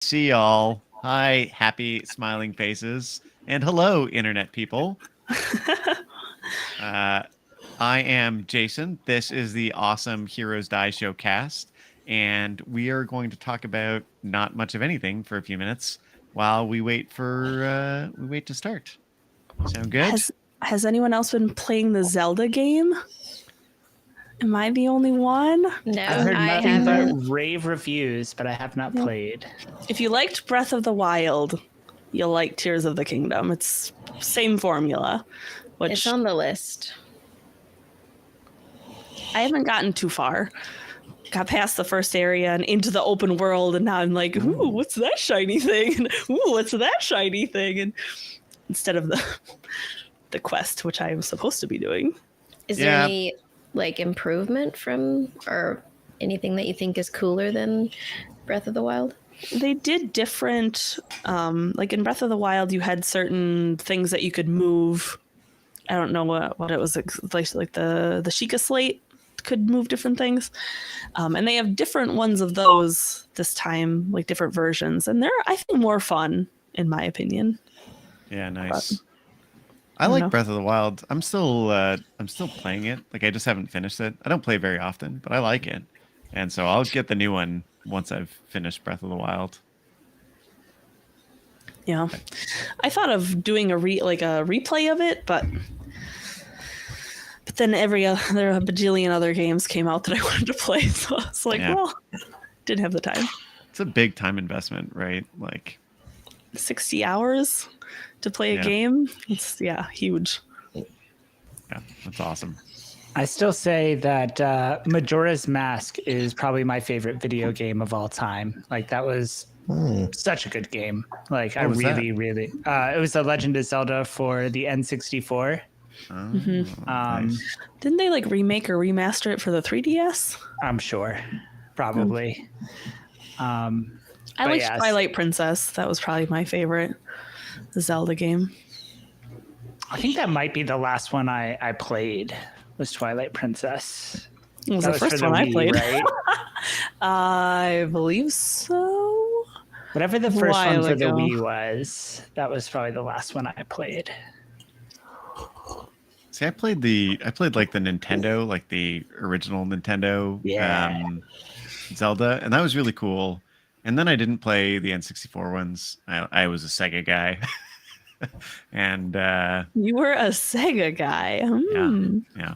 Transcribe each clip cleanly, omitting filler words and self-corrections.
See y'all. Hi, happy smiling faces. And hello, internet people. Uh, I am Jason. This is the awesome Heroes Die Show cast. And we are going to talk about not much of anything for a few minutes while we wait to start. Sound good? Has anyone else been playing the Zelda game? Am I the only one? No, I've heard I nothing haven't. but rave reviews, but I have not played. If you liked Breath of the Wild, you'll like Tears of the Kingdom. It's same formula, which It's on the list. I haven't gotten too far. Got past the first area and into the open world, and now I'm like, ooh, what's that shiny thing? And ooh, what's that shiny thing? And instead of the quest, which I was supposed to be doing. Is there any improvement from or anything that you think is cooler than Breath of the Wild? They did different, like in Breath of the Wild, you had certain things that you could move. I don't know what it was like the Sheikah Slate could move different things, and they have different ones of those this time, like different versions, and they're I think more fun in my opinion. Yeah, nice. I like Breath of the Wild. I'm still playing it. Like I just haven't finished it. I don't play very often, but I like it. And so I'll get the new one once I've finished Breath of the Wild. Yeah. I thought of doing a replay of it, but then there are a bajillion other games came out that I wanted to play, so I was like, well, didn't have the time. It's a big time investment, right? Like 60 hours to play a game. It's huge. Yeah, that's awesome. I still say that Majora's Mask is probably my favorite video game of all time. Like that was such a good game. Like I really, it was The Legend of Zelda for the N64. Nice. Didn't they remake or remaster it for the 3DS? I'm sure, probably. I liked Twilight Princess. That was probably my favorite Zelda game. I think that might be the last one I played was Twilight Princess. It was the first one I played. Right? I believe so. Whatever the first one for the Wii was, that was probably the last one I played. See, I played like the Nintendo, like the original Nintendo Zelda, and that was really cool. And then I didn't play the N64 ones. I was a Sega guy. And you were a Sega guy. Yeah.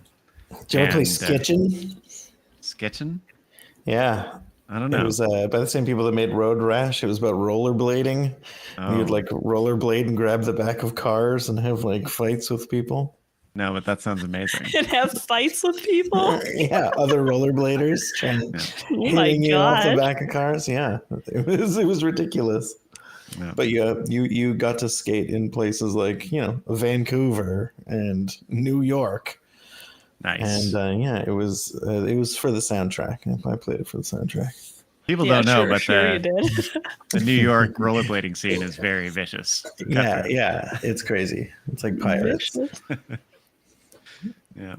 Did you ever play Sketchin? Sketchin? Yeah. I don't know. It was by the same people that made Road Rash. It was about rollerblading. Oh. You'd rollerblade and grab the back of cars and have fights with people. No, but that sounds amazing. And have fights with people? Yeah, other rollerbladers trying hitting you off the back of cars. Yeah, it was ridiculous. Yeah. But you got to skate in places like Vancouver and New York. Nice. And it was for the soundtrack. I played it for the soundtrack. People don't know, but the New York rollerblading scene is very vicious. Yeah, it's crazy. It's like pirates. Yeah.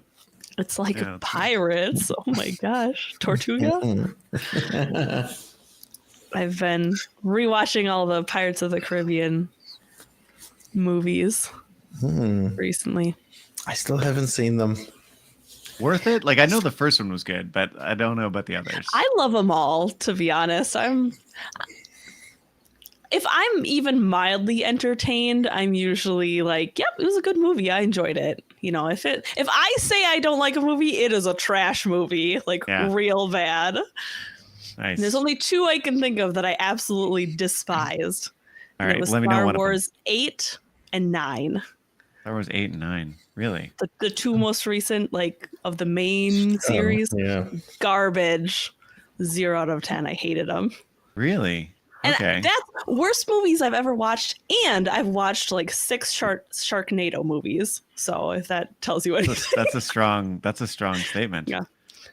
It's like pirates. Oh my gosh. Tortuga? I've been rewatching all the Pirates of the Caribbean movies recently. I still haven't seen them. Worth it? Like I know the first one was good, but I don't know about the others. I love them all, to be honest. If I'm even mildly entertained, I'm usually like, yep, it was a good movie. I enjoyed it. If I say I don't like a movie, it is a trash movie, real bad. Nice. There's only two I can think of that I absolutely despised. All right, it was let me know one Star Wars 8 and 9. Star Wars 8 and 9. Really? The two most recent, of the main series. Garbage. 0 out of 10. I hated them. Really? And okay. That's worst movies I've ever watched, and I've watched 6 Sharknado movies. So if that tells you anything, that's a strong statement. Yeah,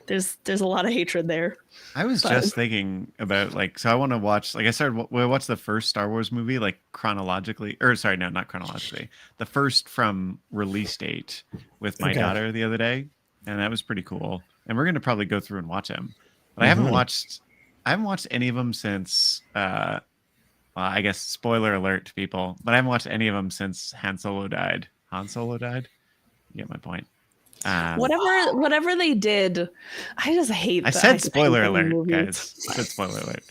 there's a lot of hatred there. I was just thinking about so I want to watch I watched the first Star Wars movie chronologically, or sorry, no, not chronologically. The first from release date with my daughter the other day, and that was pretty cool. And we're gonna probably go through and watch them. But I haven't watched any of them since I guess spoiler alert to people, but I haven't watched any of them since Han Solo died. Han Solo died. You get my point. Whatever they did, I just hate. I said spoiler alert, guys. I said spoiler alert.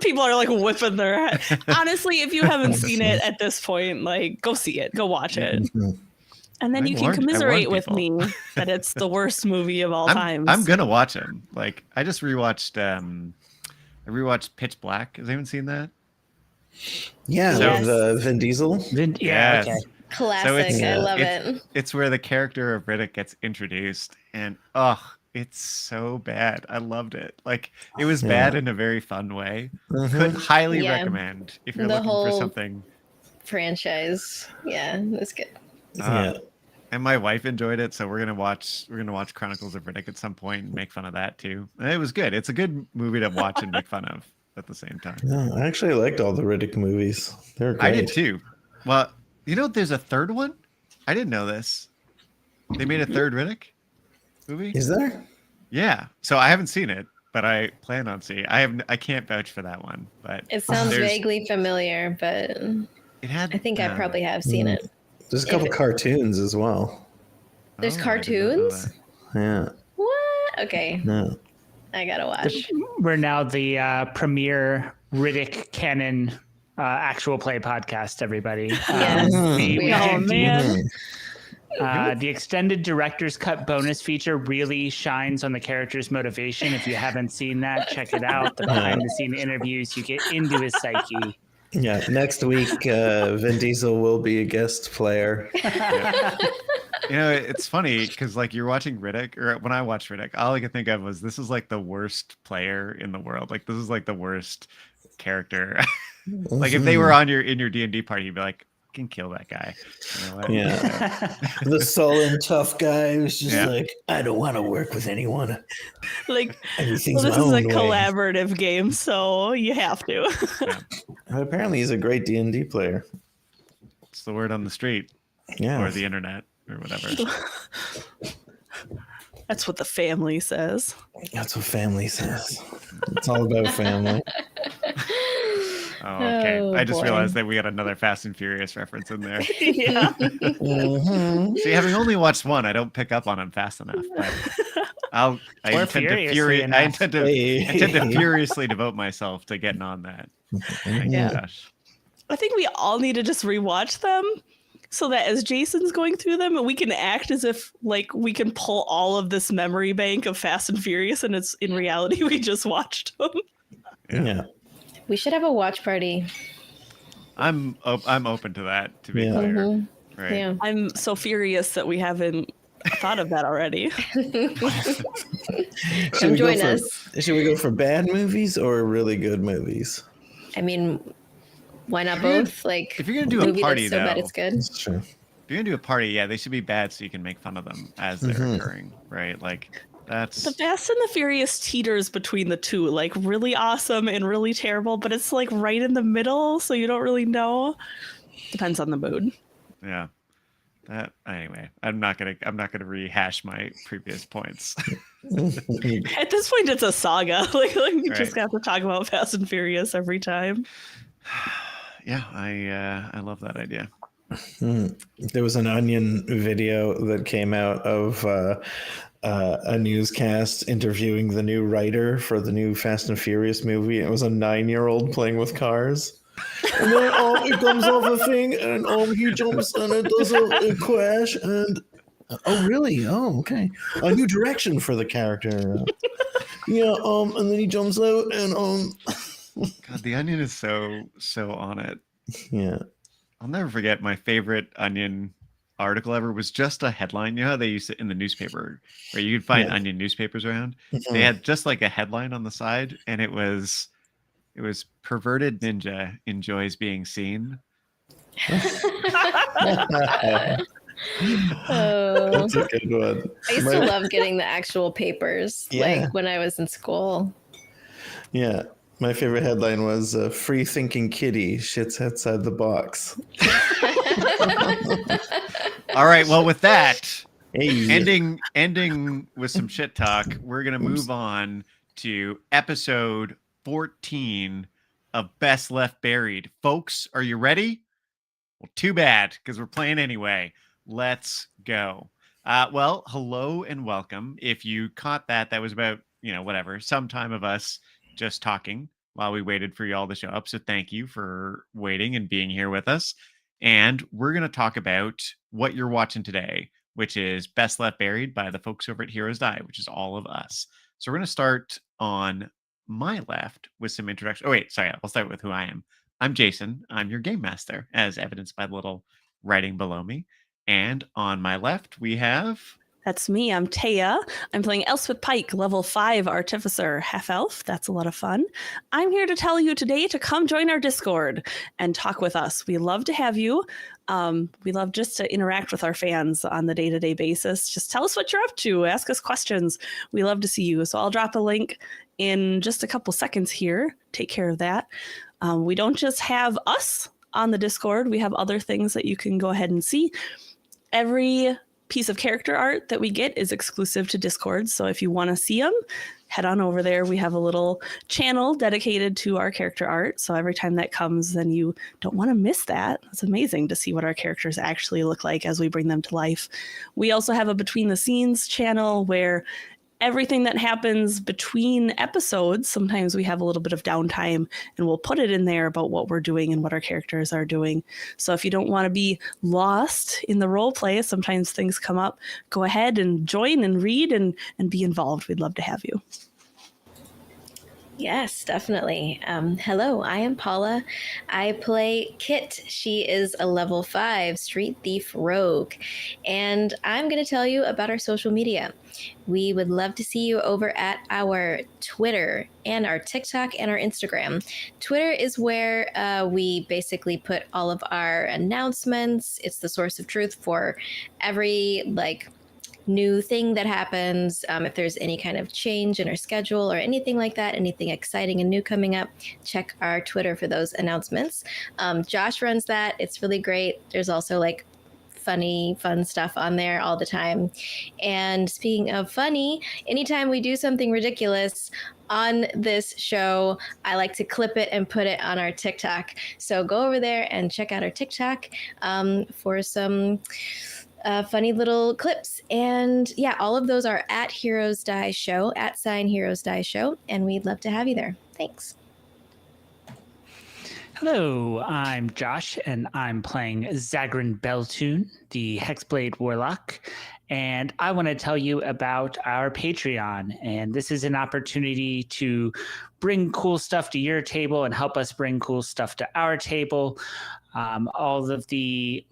People are like whipping their head. Honestly, if you haven't seen it at this point, like go see it, go watch it, and then you can commiserate with me that it's the worst movie of all time. I'm gonna watch them. Like I just rewatched. I rewatched Pitch Black. Has anyone seen that? Yeah, with Vin Diesel. Yeah. Okay. Classic. I love it. It's where the character of Riddick gets introduced, and it's so bad. I loved it. Like it was bad in a very fun way. Could highly recommend if you're looking for something. Franchise, it's good. And my wife enjoyed it, so we're gonna watch Chronicles of Riddick at some point and make fun of that too. And it was good. It's a good movie to watch and make fun of at the same time. Yeah, I actually liked all the Riddick movies. They're great. I did too. Well, there's a third one. I didn't know this. They made a third Riddick movie. Is there? Yeah. So I haven't seen it, but I plan on seeing. I can't vouch for that one, but it sounds vaguely familiar. But I think I probably have seen it. There's a couple cartoons as well. There's cartoons? Yeah. What? Okay. No. I gotta watch. We're now the premier Riddick canon actual play podcast, everybody. Yes. The extended director's cut bonus feature really shines on the character's motivation. If you haven't seen that, check it out. The behind the scene interviews, you get into his psyche. Yeah, next week, Vin Diesel will be a guest player. It's funny because like you're watching Riddick, or when I watched Riddick, all I could think of was this is like the worst player in the world. Like this is like the worst character. Like if they were in your D&D party, you'd be like, can kill that guy. You know what? Yeah. The sullen tough guy who's just like, I don't want to work with anyone. Like, this is a collaborative game, so you have to. Apparently he's a great D&D player. It's the word on the street. Yeah. Or the internet or whatever. That's what the family says. That's what family says. It's all about family. Oh, okay. I just realized that we had another Fast and Furious reference in there. Yeah. See, having only watched one, I don't pick up on them fast enough. But I intend to furiously devote myself to getting on that. Gosh. I think we all need to just rewatch them so that as Jason's going through them, we can act as if like we can pull all of this memory bank of Fast and Furious, and it's in reality we just watched them. Yeah. We should have a watch party. I'm open to that, to be clear. Right. Yeah. I'm so furious that we haven't thought of that already. Come join us. Should we go for bad movies or really good movies? I mean, why not both? Like, if you're gonna do a party, so though, bad it's good. That's true. If you're gonna do a party, they should be bad so you can make fun of them as they're occurring, right? Like that's the Fast and the Furious teeters between the two, like really awesome and really terrible, but it's like right in the middle, so you don't really know. Depends on the mood. Yeah. Anyway, I'm not gonna rehash my previous points. At this point, it's a saga. Like you just have to talk about Fast and Furious every time. Yeah, I love that idea. There was an Onion video that came out of a newscast interviewing the new writer for the new Fast and Furious movie. It was a 9-year-old playing with cars. And then he comes off a thing and he jumps and it does a crash and oh really? Oh okay. A new direction for the character. And then he jumps out and God, the Onion is so on it. Yeah. I'll never forget my favorite Onion article ever was just a headline. You know how they used it in the newspaper where you could find Onion newspapers around? They had just like a headline on the side and it was perverted ninja enjoys being seen. That's a good one. I used to love getting the actual papers, like when I was in school. Yeah. My favorite headline was "Free Thinking Kitty shits outside the box." All right. Well, with that, ending with some shit talk, we're gonna move on to episode 14 of Best Left Buried. Folks, are you ready? Well, too bad, because we're playing anyway. Let's go. Well, hello and welcome. If you caught that was about, whatever, some time of us just talking while we waited for y'all to show up. So thank you for waiting and being here with us. And we're going to talk about what you're watching today, which is Best Left Buried by the folks over at Heroes Die, which is all of us. So we're going to start on my left with some introduction. Oh, wait, sorry. I'll start with who I am. I'm Jason. I'm your game master, as evidenced by the little writing below me. And on my left, we have... That's me. I'm Taya. I'm playing Elspeth Pike, level 5 Artificer, half elf. That's a lot of fun. I'm here to tell you today to come join our Discord and talk with us. We love to have you. We love just to interact with our fans on the day-to-day basis. Just tell us what you're up to. Ask us questions. We love to see you. So I'll drop a link in just a couple seconds here. Take care of that. We don't just have us on the Discord. We have other things that you can go ahead and see. Every piece of character art that we get is exclusive to Discord. So if you want to see them, head on over there. We have a little channel dedicated to our character art. So every time that comes, then you don't want to miss that. It's amazing to see what our characters actually look like as we bring them to life. We also have a behind the scenes channel where everything that happens between episodes, sometimes we have a little bit of downtime and we'll put it in there about what we're doing and what our characters are doing. So if you don't want to be lost in the role play, sometimes things come up, go ahead and join and read and be involved. We'd love to have you. Yes, definitely. Hello, I am Paula. I play Kit. She is a level 5 street thief rogue. And I'm going to tell you about our social media. We would love to see you over at our Twitter and our TikTok and our Instagram. Twitter is where we basically put all of our announcements. It's the source of truth for every new thing that happens. If there's any kind of change in our schedule or anything like that, anything exciting and new coming up, check our Twitter for those announcements. Josh runs that. It's really great. There's also fun stuff on there all the time. And speaking of funny, anytime we do something ridiculous on this show, I like to clip it and put it on our TikTok. So go over there and check out our TikTok for some funny little clips. And yeah, all of those are at Heroes Die Show, @ Heroes Die Show. And we'd love to have you there. Thanks. Hello, I'm Josh, and I'm playing Zagrin Beltune, the Hexblade Warlock. And I want to tell you about our Patreon. And this is an opportunity to bring cool stuff to your table and help us bring cool stuff to our table. All of the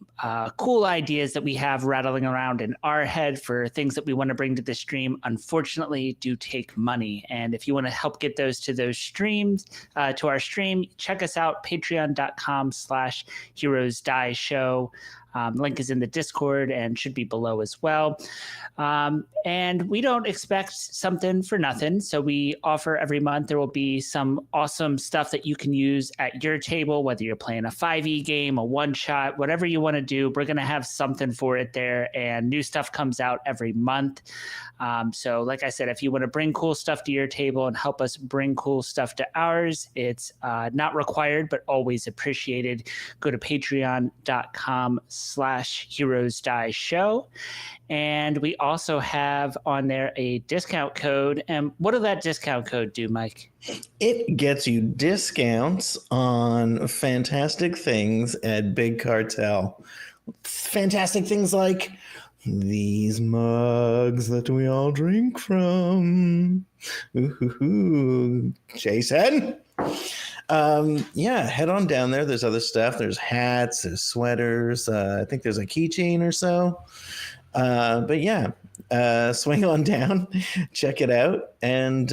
cool ideas that we have rattling around in our head for things that we want to bring to the stream, unfortunately, do take money. And if you want to help get those to those streams, to our stream, check us out, patreon.com/Heroes Die Show. Link is in the Discord and should be below as well. And we don't expect something for nothing. So we offer every month. There will be some awesome stuff that you can use at your table, whether you're playing a 5e game, a one-shot, whatever you want to do. We're going to have something for it there. And new stuff comes out every month. So like I said, if you want to bring cool stuff to your table and help us bring cool stuff to ours, it's not required, but always appreciated. Go to patreon.com/Heroes Die Show. And we also have on there a discount code. And what does that discount code do, Mike? It gets you discounts on fantastic things at Big Cartel. Fantastic things like these mugs that we all drink from. Ooh, Jason. Yeah, head on down there. There's other stuff. There's hats, there's sweaters. I think there's a keychain or so. But yeah, swing on down, check it out, and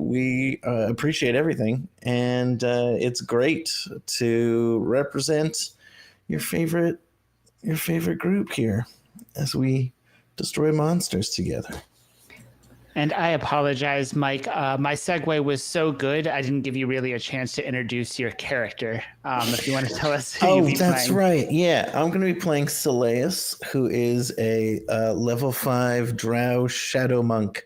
we appreciate everything. And it's great to represent your favorite group here as we destroy monsters together. And I apologize, Mike. My segue was so good, I didn't give you really a chance to introduce your character. If you want to tell us who you'll be that's playing. right. Yeah, I'm going to be playing Seleus, who is a level 5 drow shadow monk.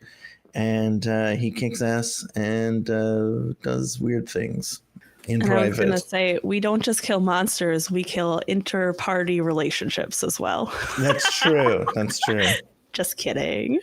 And he kicks ass and does weird things. in and I was gonna private. say, we don't just kill monsters; we kill inter-party relationships as well. That's true. That's true. Just kidding.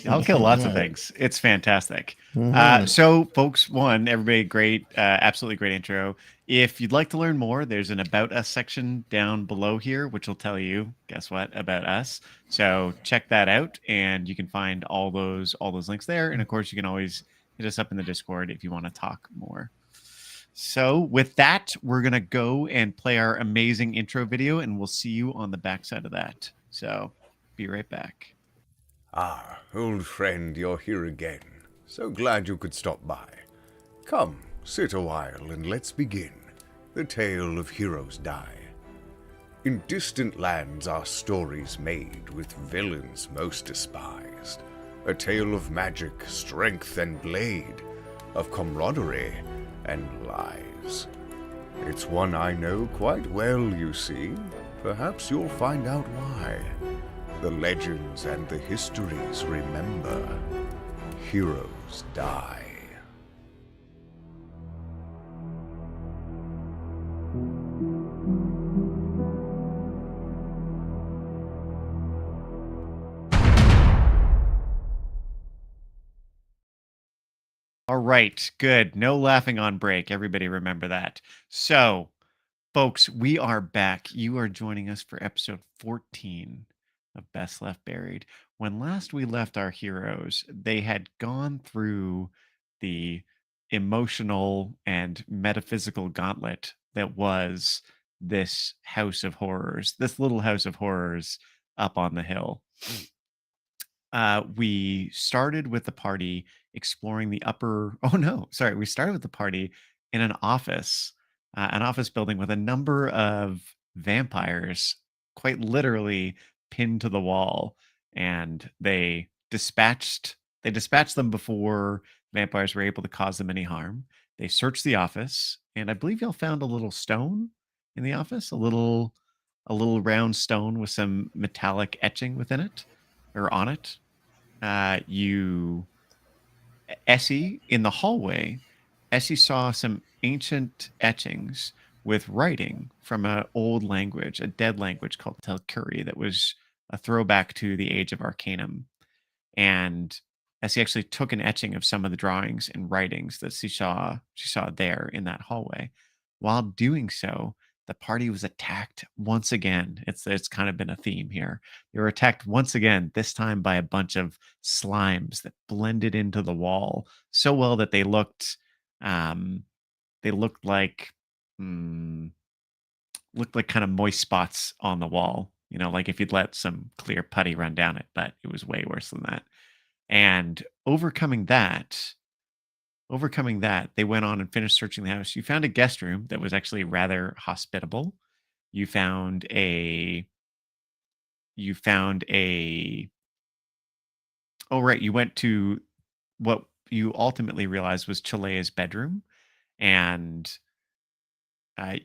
I'll kill lots of things. It's fantastic. Mhm. So, folks, everybody, great, absolutely great intro. If you'd like to learn more, there's an About Us section down below here, which will tell you, guess what, about us. So check that out, and you can find all those links there. And of course, you can always hit us up in the Discord if you want to talk more. So with that, we're gonna go and play our amazing intro video, and we'll see you on the backside of that. So be right back. Ah, old friend, you're here again. So glad you could stop by. Come, sit a while and let's begin. The tale of heroes die. In distant lands are stories made with villains most despised. A tale of magic, strength, and blade, of camaraderie and lies. It's one I know quite well, you see. Perhaps you'll find out why. The legends and the histories remember. Heroes die. All right, good. No laughing on break. Everybody remember that. So, folks, we are back. You are joining us for episode 14 of Best Left Buried. When last we left our heroes, they had gone through the emotional and metaphysical gauntlet that was this house of horrors, this little house of horrors up on the hill. We started with the party exploring the upper. Oh no, sorry. We started with the party in an office building with a number of vampires, quite literally pinned to the wall, and they dispatched them before vampires were able to cause them any harm. They searched the office, and I believe y'all found a little stone in the office, a little round stone with some metallic etching within it or on it. Essie, in the hallway, Essie saw some ancient etchings with writing from an old language, a dead language called Telkuri that was a throwback to the Age of Arcanum. And Essie actually took an etching of some of the drawings and writings that she saw there in that hallway. While doing so, the party was attacked once again. It's kind of been a theme here. They were attacked once again, this time by a bunch of slimes that blended into the wall so well that they looked like kind of moist spots on the wall. You know, like if you'd let some clear putty run down it, but it was way worse than that. And overcoming that, they went on and finished searching the house. You found a guest room that was actually rather hospitable. You found a oh right, you went to what you ultimately realized was Chilea's bedroom. And uh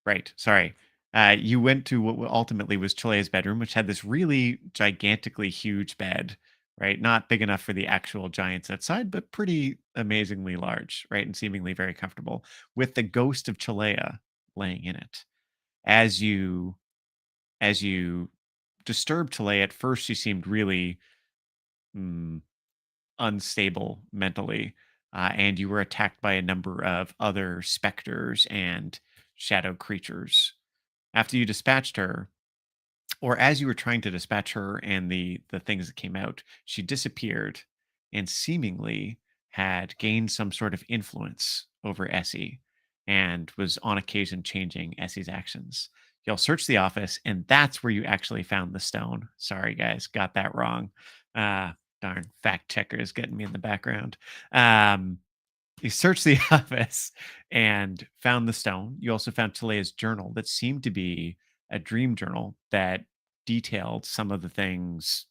right, sorry. You went to what ultimately was Chilea's bedroom, which had this really gigantically huge bed, right? Not big enough for the actual giants outside, but pretty amazingly large, right? And seemingly very comfortable, with the ghost of Chilea laying in it. As you disturbed Chilea, at first she seemed really unstable mentally, and you were attacked by a number of other specters and shadow creatures. After you dispatched her, or as you were trying to dispatch her and the things that came out, she disappeared and seemingly had gained some sort of influence over Essie and was on occasion changing Essie's actions. Y'all searched the office, and that's where you actually found the stone. Sorry, guys, got that wrong. Darn fact checkers getting me in the background. You searched the office and found the stone. You also found Chilea's journal that seemed to be a dream journal that detailed some of the things,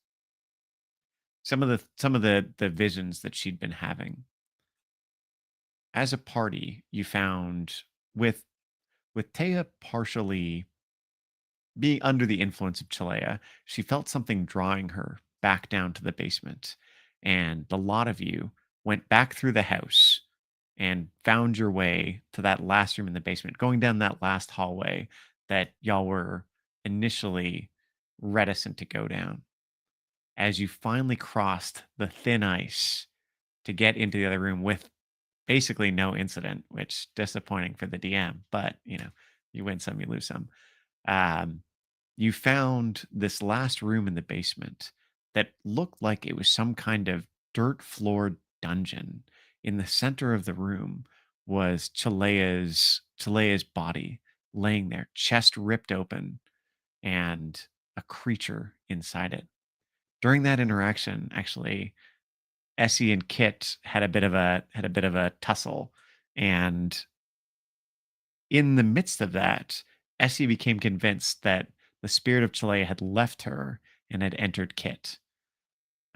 some of the visions that she'd been having. As a party, you found with Taya partially being under the influence of Chilea, she felt something drawing her back down to the basement. And the lot of you went back through the house and found your way to that last room in the basement, going down that last hallway that y'all were initially reticent to go down. As you finally crossed the thin ice to get into the other room with basically no incident, which disappointing for the DM, but you win some, you lose some. You found this last room in the basement that looked like it was some kind of dirt floored dungeon. In the center of the room was Chilea's body laying there, chest ripped open, and a creature inside it. During that interaction, actually, Essie and Kit had a bit of a tussle, and in the midst of that, Essie became convinced that the spirit of Chilea had left her and had entered Kit.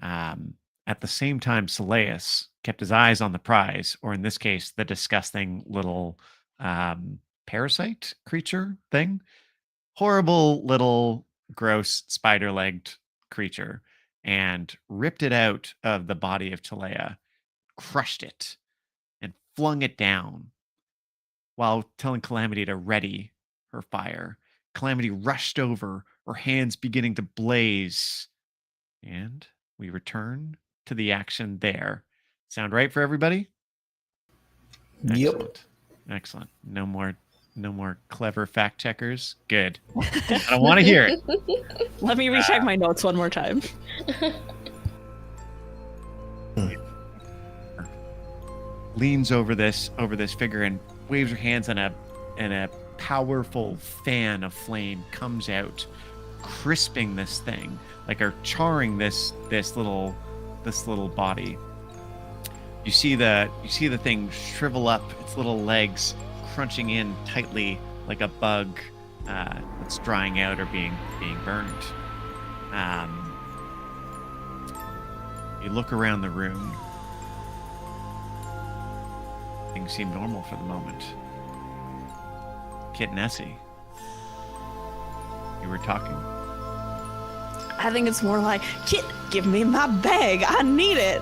At the same time, Sileus kept his eyes on the prize, or in this case, the disgusting little parasite creature thing. Horrible little gross spider-legged creature, and ripped it out of the body of Chilea, crushed it, and flung it down while telling Calamity to ready her fire. Calamity rushed over, her hands beginning to blaze. And we return to the action there. Sound right for everybody? Yep. Excellent. No more clever fact checkers. Good. I don't want to hear it. Let me recheck my notes one more time. Leans over this figure and waves her hands, and a powerful fan of flame comes out, crisping this thing, like are charring this little body. You see the thing shrivel up, its little legs crunching in tightly like a bug that's drying out or being burned. You look around the room. Things seem normal for the moment. Kit and Essie, you were talking. I think it's more like, Kit, give me my bag. I need it.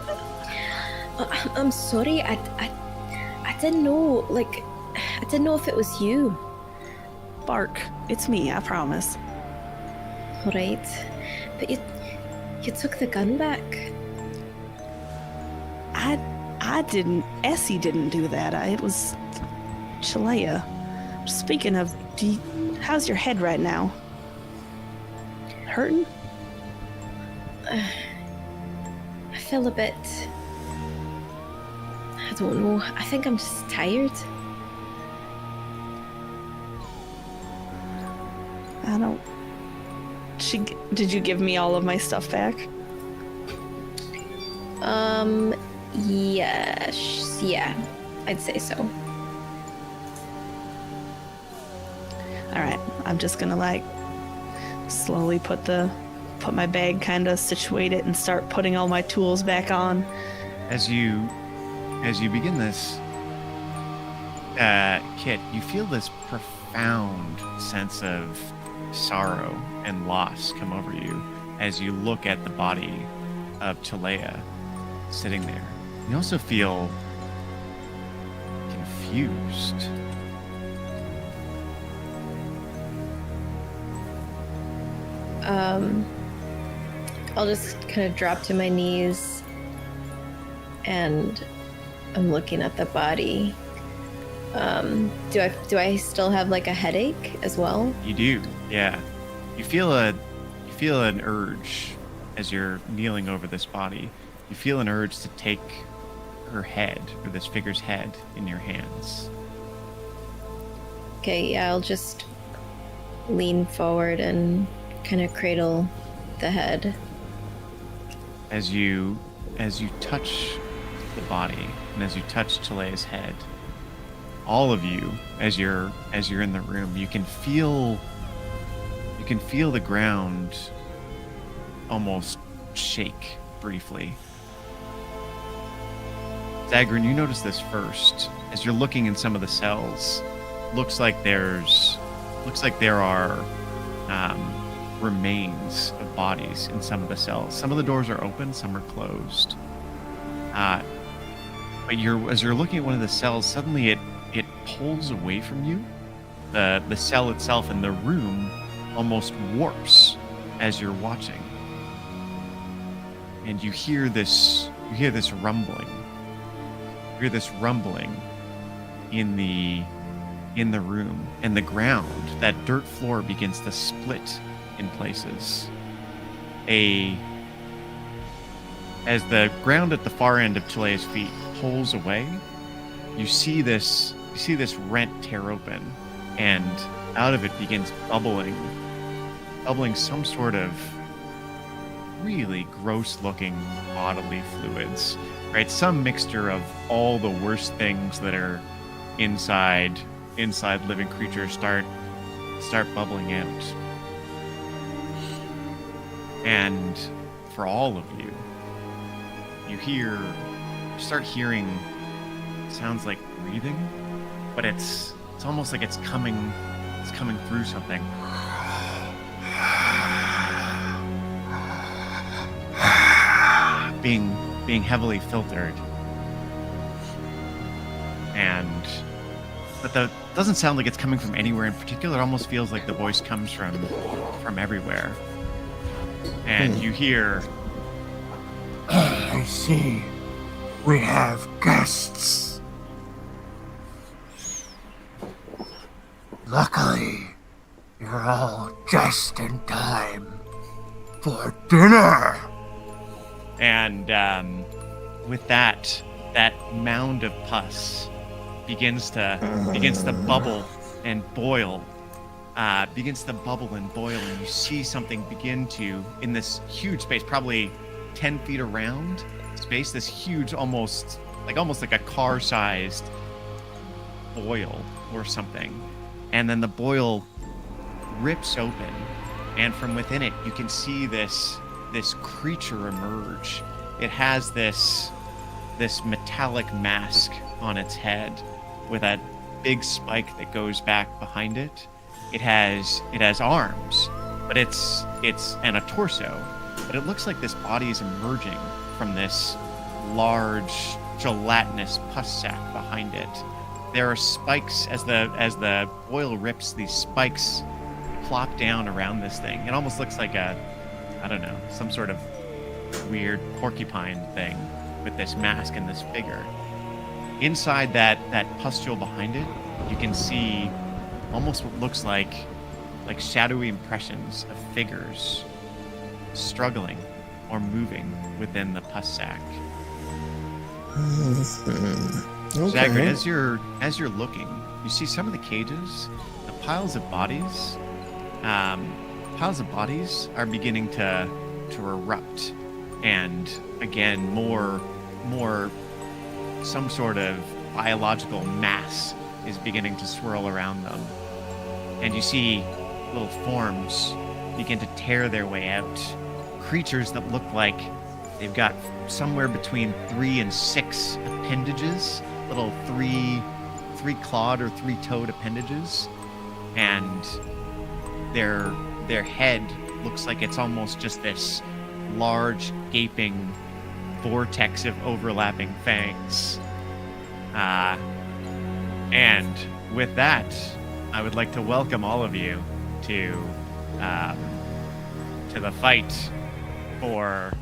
I'm sorry. I didn't know. I didn't know if it was you. Bark. It's me. I promise. All right, but you took the gun back. I didn't. Essie didn't do that. It was Chilea. Speaking of, how's your head right now? Hurting? I feel a bit. I don't know. I think I'm just tired. I don't. Did you give me all of my stuff back? Yes. Yeah, I'd say so. All right. I'm just gonna slowly put my bag kind of situate it and start putting all my tools back on. As you begin this, Kit, you feel this profound sense of sorrow and loss come over you as you look at the body of Chilea sitting there. You also feel confused. I'll just kind of drop to my knees, and I'm looking at the body. Do I still have a headache as well? You do, yeah. You feel an urge as you're kneeling over this body. You feel an urge to take her head, or this figure's head, in your hands. Okay, yeah, I'll just lean forward and kind of cradle the head. As you touch the body and as you touch Chilea's head, all of you, as you're in the room, you can feel the ground almost shake briefly. Zagrin, you notice this first as you're looking in some of the cells. Looks like there are remains of bodies in some of the cells. Some of the doors are open, some are closed. But as you're looking at one of the cells, suddenly it pulls away from you. The cell itself and the room almost warps as you're watching. And you hear this rumbling. You hear this rumbling in the room, and the ground, that dirt floor begins to split in places. As the ground at the far end of Chile's feet pulls away, you see this rent tear open, and out of it begins bubbling some sort of really gross looking bodily fluids, right? Some mixture of all the worst things that are inside living creatures start bubbling out. And for all of you, you start hearing sounds like breathing, but it's almost like it's coming through something. Being heavily filtered. But it doesn't sound like it's coming from anywhere in particular. It almost feels like the voice comes from everywhere. And you hear, I see. We have guests. Luckily, you're all just in time for dinner. And with that mound of pus begins to bubble and boil. And you see something begin to, in this huge space, probably 10 feet around space, this huge, almost like a car-sized boil or something. And then the boil rips open, and from within it, you can see this creature emerge. It has this metallic mask on its head with a big spike that goes back behind it. It has arms, but it's and a torso, but it looks like this body is emerging from this large gelatinous pus sac behind it. There are spikes as the oil rips. These spikes plop down around this thing. It almost looks like some sort of weird porcupine thing with this mask and this figure. Inside that pustule behind it, you can see almost what looks like shadowy impressions of figures struggling or moving within the pus sac. Okay. Zagreus, as you're looking, you see some of the cages, the piles of bodies. Piles of bodies are beginning to erupt, and again, more some sort of biological mass is beginning to swirl around them, and you see little forms begin to tear their way out. Creatures that look like they've got somewhere between 3 and 6 appendages, little three-clawed or three-toed appendages, and their head looks like it's almost just this large, gaping vortex of overlapping fangs. And with that, I would like to welcome all of you to the fight for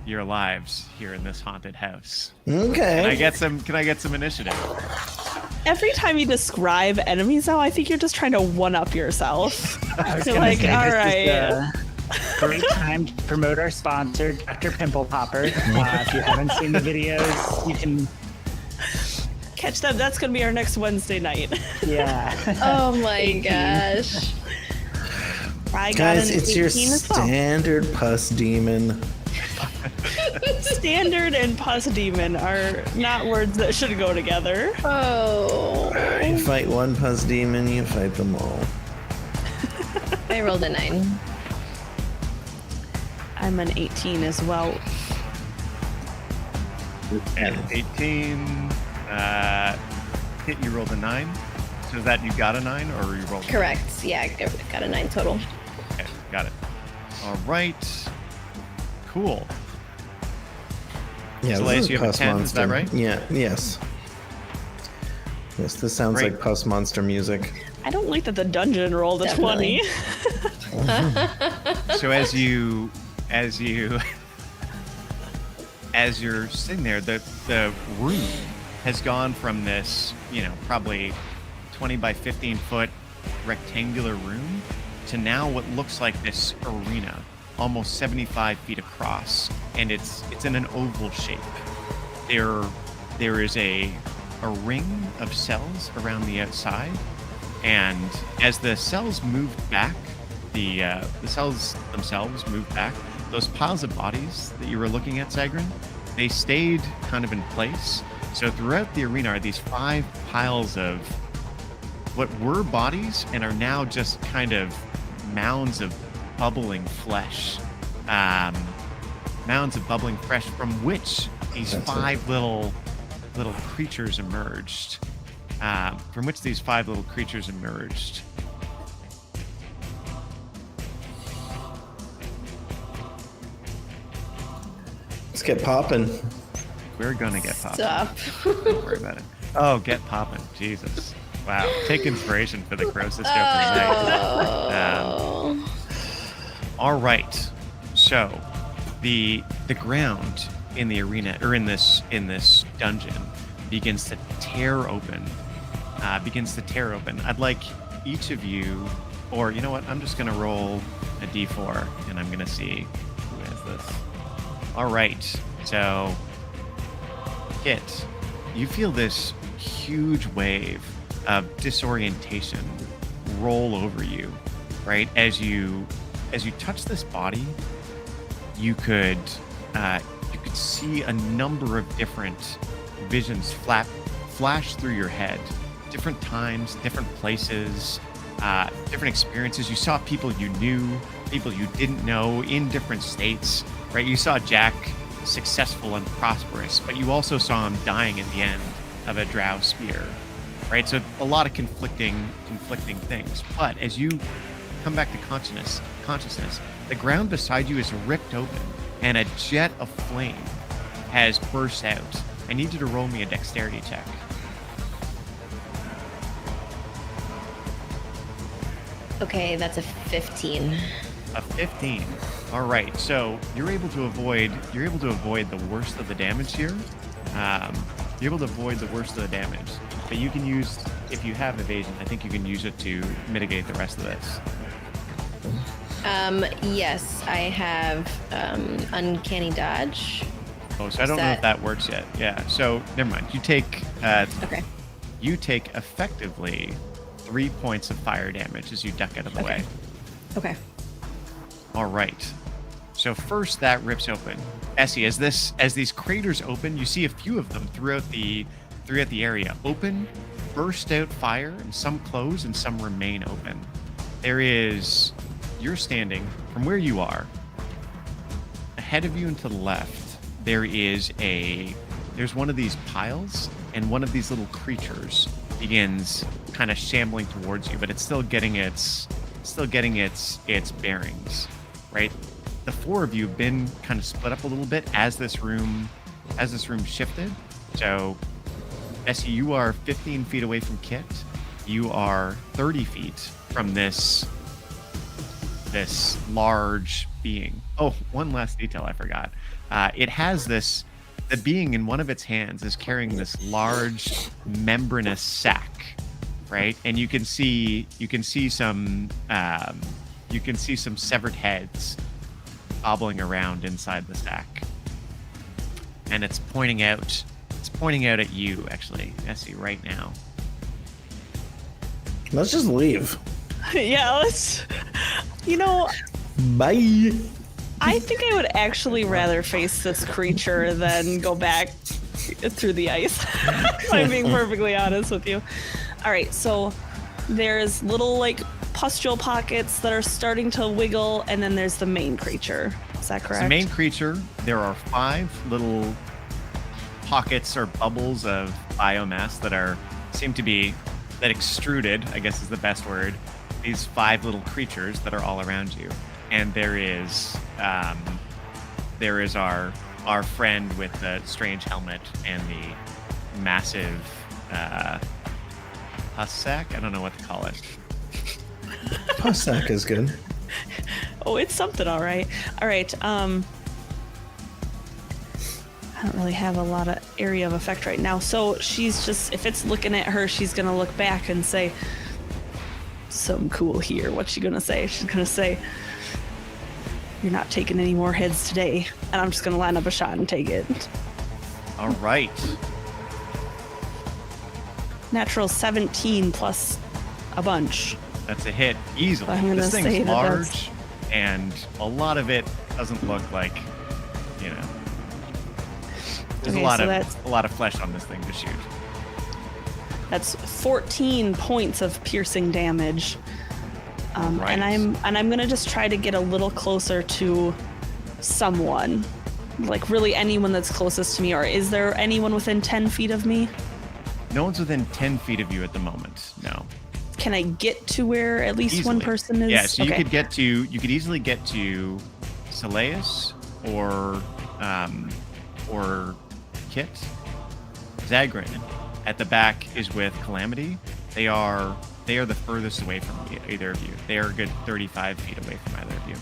your lives here in this haunted house. Okay. Can I get some initiative? Every time you describe enemies now, I think you're just trying to one-up yourself. I was You're gonna like, say, all this right. is a great time to promote our sponsor, Dr. Pimple Popper. If you haven't seen the videos, you can Catch them. That's going to be our next Wednesday night. Yeah. Oh my gosh. I got Guys, an it's your 18 as well. standard pus demon. Standard and pus demon are not words that should go together. Oh. You fight one pus demon, you fight them all. I rolled a 9. I'm an 18 as well. And 18. Hit, you rolled a 9. So is that you got a 9 or you rolled? Correct. Yeah, I got a 9 total. Okay, got it. All right. Cool. Yeah, So, this Lace, is you have a Pus 10, Monster. is that right? Yeah, yes. Yes, this sounds Great. like Pus Monster music. I don't like that the dungeon rolled a Definitely. 20. So as you're sitting there, the room has gone from this, probably 20 by 15 foot rectangular room to now what looks like this arena, almost 75 feet across, and it's in an oval shape. There is a ring of cells around the outside, and as the cells moved back, the cells themselves moved back. Those piles of bodies that you were looking at, Sagrin, they stayed kind of in place. So throughout the arena are these 5 piles of what were bodies and are now just kind of mounds of bubbling flesh. Mounds of bubbling flesh from which these 5 little creatures emerged. Let's get popping. We're gonna get popping. Stop. Don't worry about it. Oh, get popping. Jesus. Wow. Take inspiration for the grossest joke of the night. Oh. All right. So the ground in the arena, or in this dungeon, begins to tear open. I'd like each of you, or you know what? I'm just gonna roll a d4 and I'm gonna see who has this. All right. So, Kit, you feel this huge wave of disorientation roll over you, right? As you touch this body, you could see a number of different visions flash through your head, different times, different places, different experiences. You saw people you knew, people you didn't know in different states, right? You saw Jack successful and prosperous, but you also saw him dying at the end of a drow spear, right? So a lot of conflicting things. But as you come back to consciousness, the ground beside you is ripped open and a jet of flame has burst out. I need you to roll me a dexterity check. Okay, that's a 15. A 15. All right, so you're able to avoid the worst of the damage here. You're able to avoid the worst of the damage, but you can use, if you have evasion, I think you can use it to mitigate the rest of this. Yes, I have uncanny dodge. Oh, so I don't know if that works yet. Yeah, so never mind. You take Okay. You take effectively 3 points of fire damage as you duck out of the way. Okay. All right. So first that rips open. Essie, as these craters open, you see a few of them throughout the area. Open, burst out fire, and some close and some remain open. You're standing from where you are. Ahead of you and to the left, there's one of these piles, and one of these little creatures begins kind of shambling towards you, but it's still getting its bearings, right? The 4 of you have been kind of split up a little bit as this room shifted. So, Essie, you are 15 feet away from Kit. You are 30 feet from this large being. Oh, one last detail I forgot. It has the being in one of its hands is carrying this large membranous sack, right? And you can see some severed heads bobbling around inside the sack, and it's pointing out at you, actually, Essie, right now. Let's just leave. Yeah, let's. Bye. I think I would actually rather face this creature than go back through the ice. If I'm being perfectly honest with you. All right, so there's little pustule pockets that are starting to wiggle, and then there's the main creature. Is that correct? The main creature, there are 5 little pockets or bubbles of biomass that extruded, I guess is the best word, these 5 little creatures that are all around you. And there is our our friend with the strange helmet and the massive pus sack. I don't know what to call it. Pus sack is good. Oh, it's something, all right. All right. I don't really have a lot of area of effect right now. So she's just, if it's looking at her, she's going to look back and say, something cool here. What's she going to say? She's going to say, you're not taking any more heads today. And I'm just going to line up a shot and take it. All right. Natural 17 plus a bunch. That's a hit easily. I'm gonna This say thing's that large, and a lot of it doesn't look like, you know. There's Okay, a lot of flesh on this thing to shoot. That's 14 points of piercing damage. Right. And I'm gonna just try to get a little closer to someone, like really anyone that's closest to me. Or is there anyone within 10 feet of me? No one's within 10 feet of you at the moment. No. Can I get to where at least one person is? Yeah, so okay. you could easily get to Seleus or Kit. Zagrin at the back is with Calamity. They are the furthest away from either of you. They are a good 35 feet away from either of you.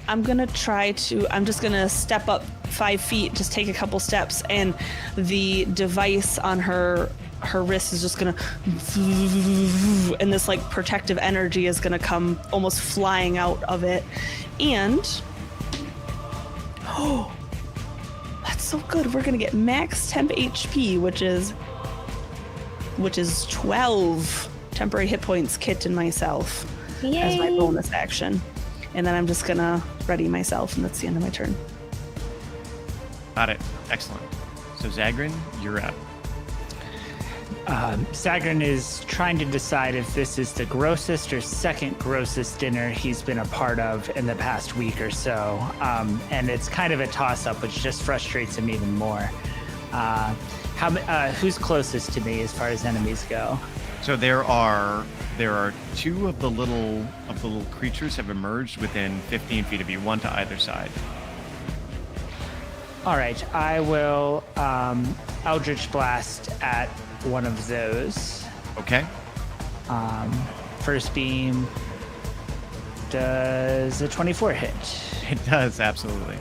I'm just gonna step up 5 feet, just take a couple steps, and the device on her wrist is just gonna, and this like protective energy is gonna come almost flying out of it. And oh, that's so good. We're gonna get max temp HP, which is 12 temporary hit points, Kit and myself, as my bonus action. And then I'm just gonna ready myself, and that's the end of my turn. Got it. Excellent. So Zagrin, you're up. Zagrin is trying to decide if this is the grossest or second grossest dinner he's been a part of in the past week or so. And it's kind of a toss-up, which just frustrates him even more. Who's closest to me as far as enemies go? So there are two of the little creatures have emerged within 15 feet of you, one to either side. All right, I will Eldritch Blast at one of those. Okay. First beam does a 24 hit. It does, absolutely.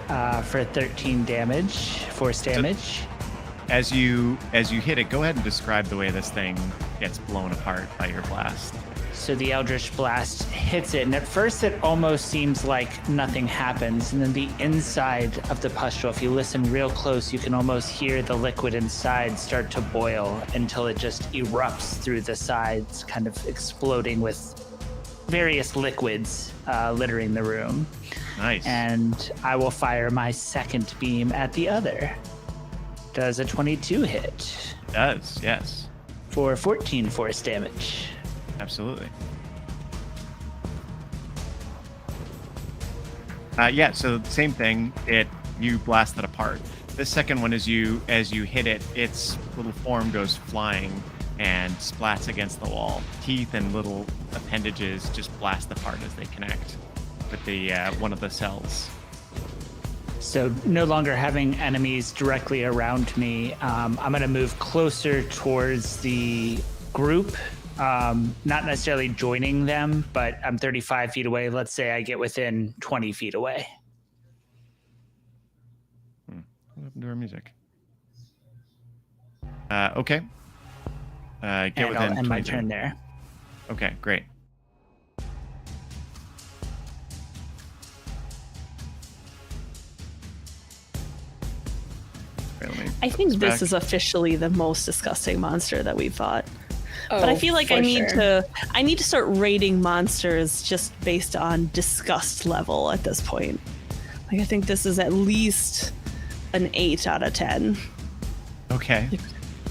For 13 damage, force damage. As you hit it, go ahead and describe the way this thing gets blown apart by your blast. So the Eldritch Blast hits it, and at first it almost seems like nothing happens. And then the inside of the pustule, if you listen real close, you can almost hear the liquid inside start to boil until it just erupts through the sides, kind of exploding with various liquids littering the room. Nice. And I will fire my second beam at the other. Does a 22 hit? Does, yes. For 14 force damage. Absolutely. Yeah, so same thing. You blast it apart. This second one, as you hit it, its little form goes flying and splats against the wall. Teeth and little appendages just blast apart as they connect with the one of the cells. So no longer having enemies directly around me, I'm going to move closer towards the group. Not necessarily joining them, but I'm 35 feet away. Let's say I get within 20 feet away. What happened to our music? Okay. Get And within I'll end my 20 turn there. Okay, great. I think this is officially the most disgusting monster that we've fought. But I feel like I need to start rating monsters just based on disgust level at this point. Like I think this is at least an 8 out of 10. Okay.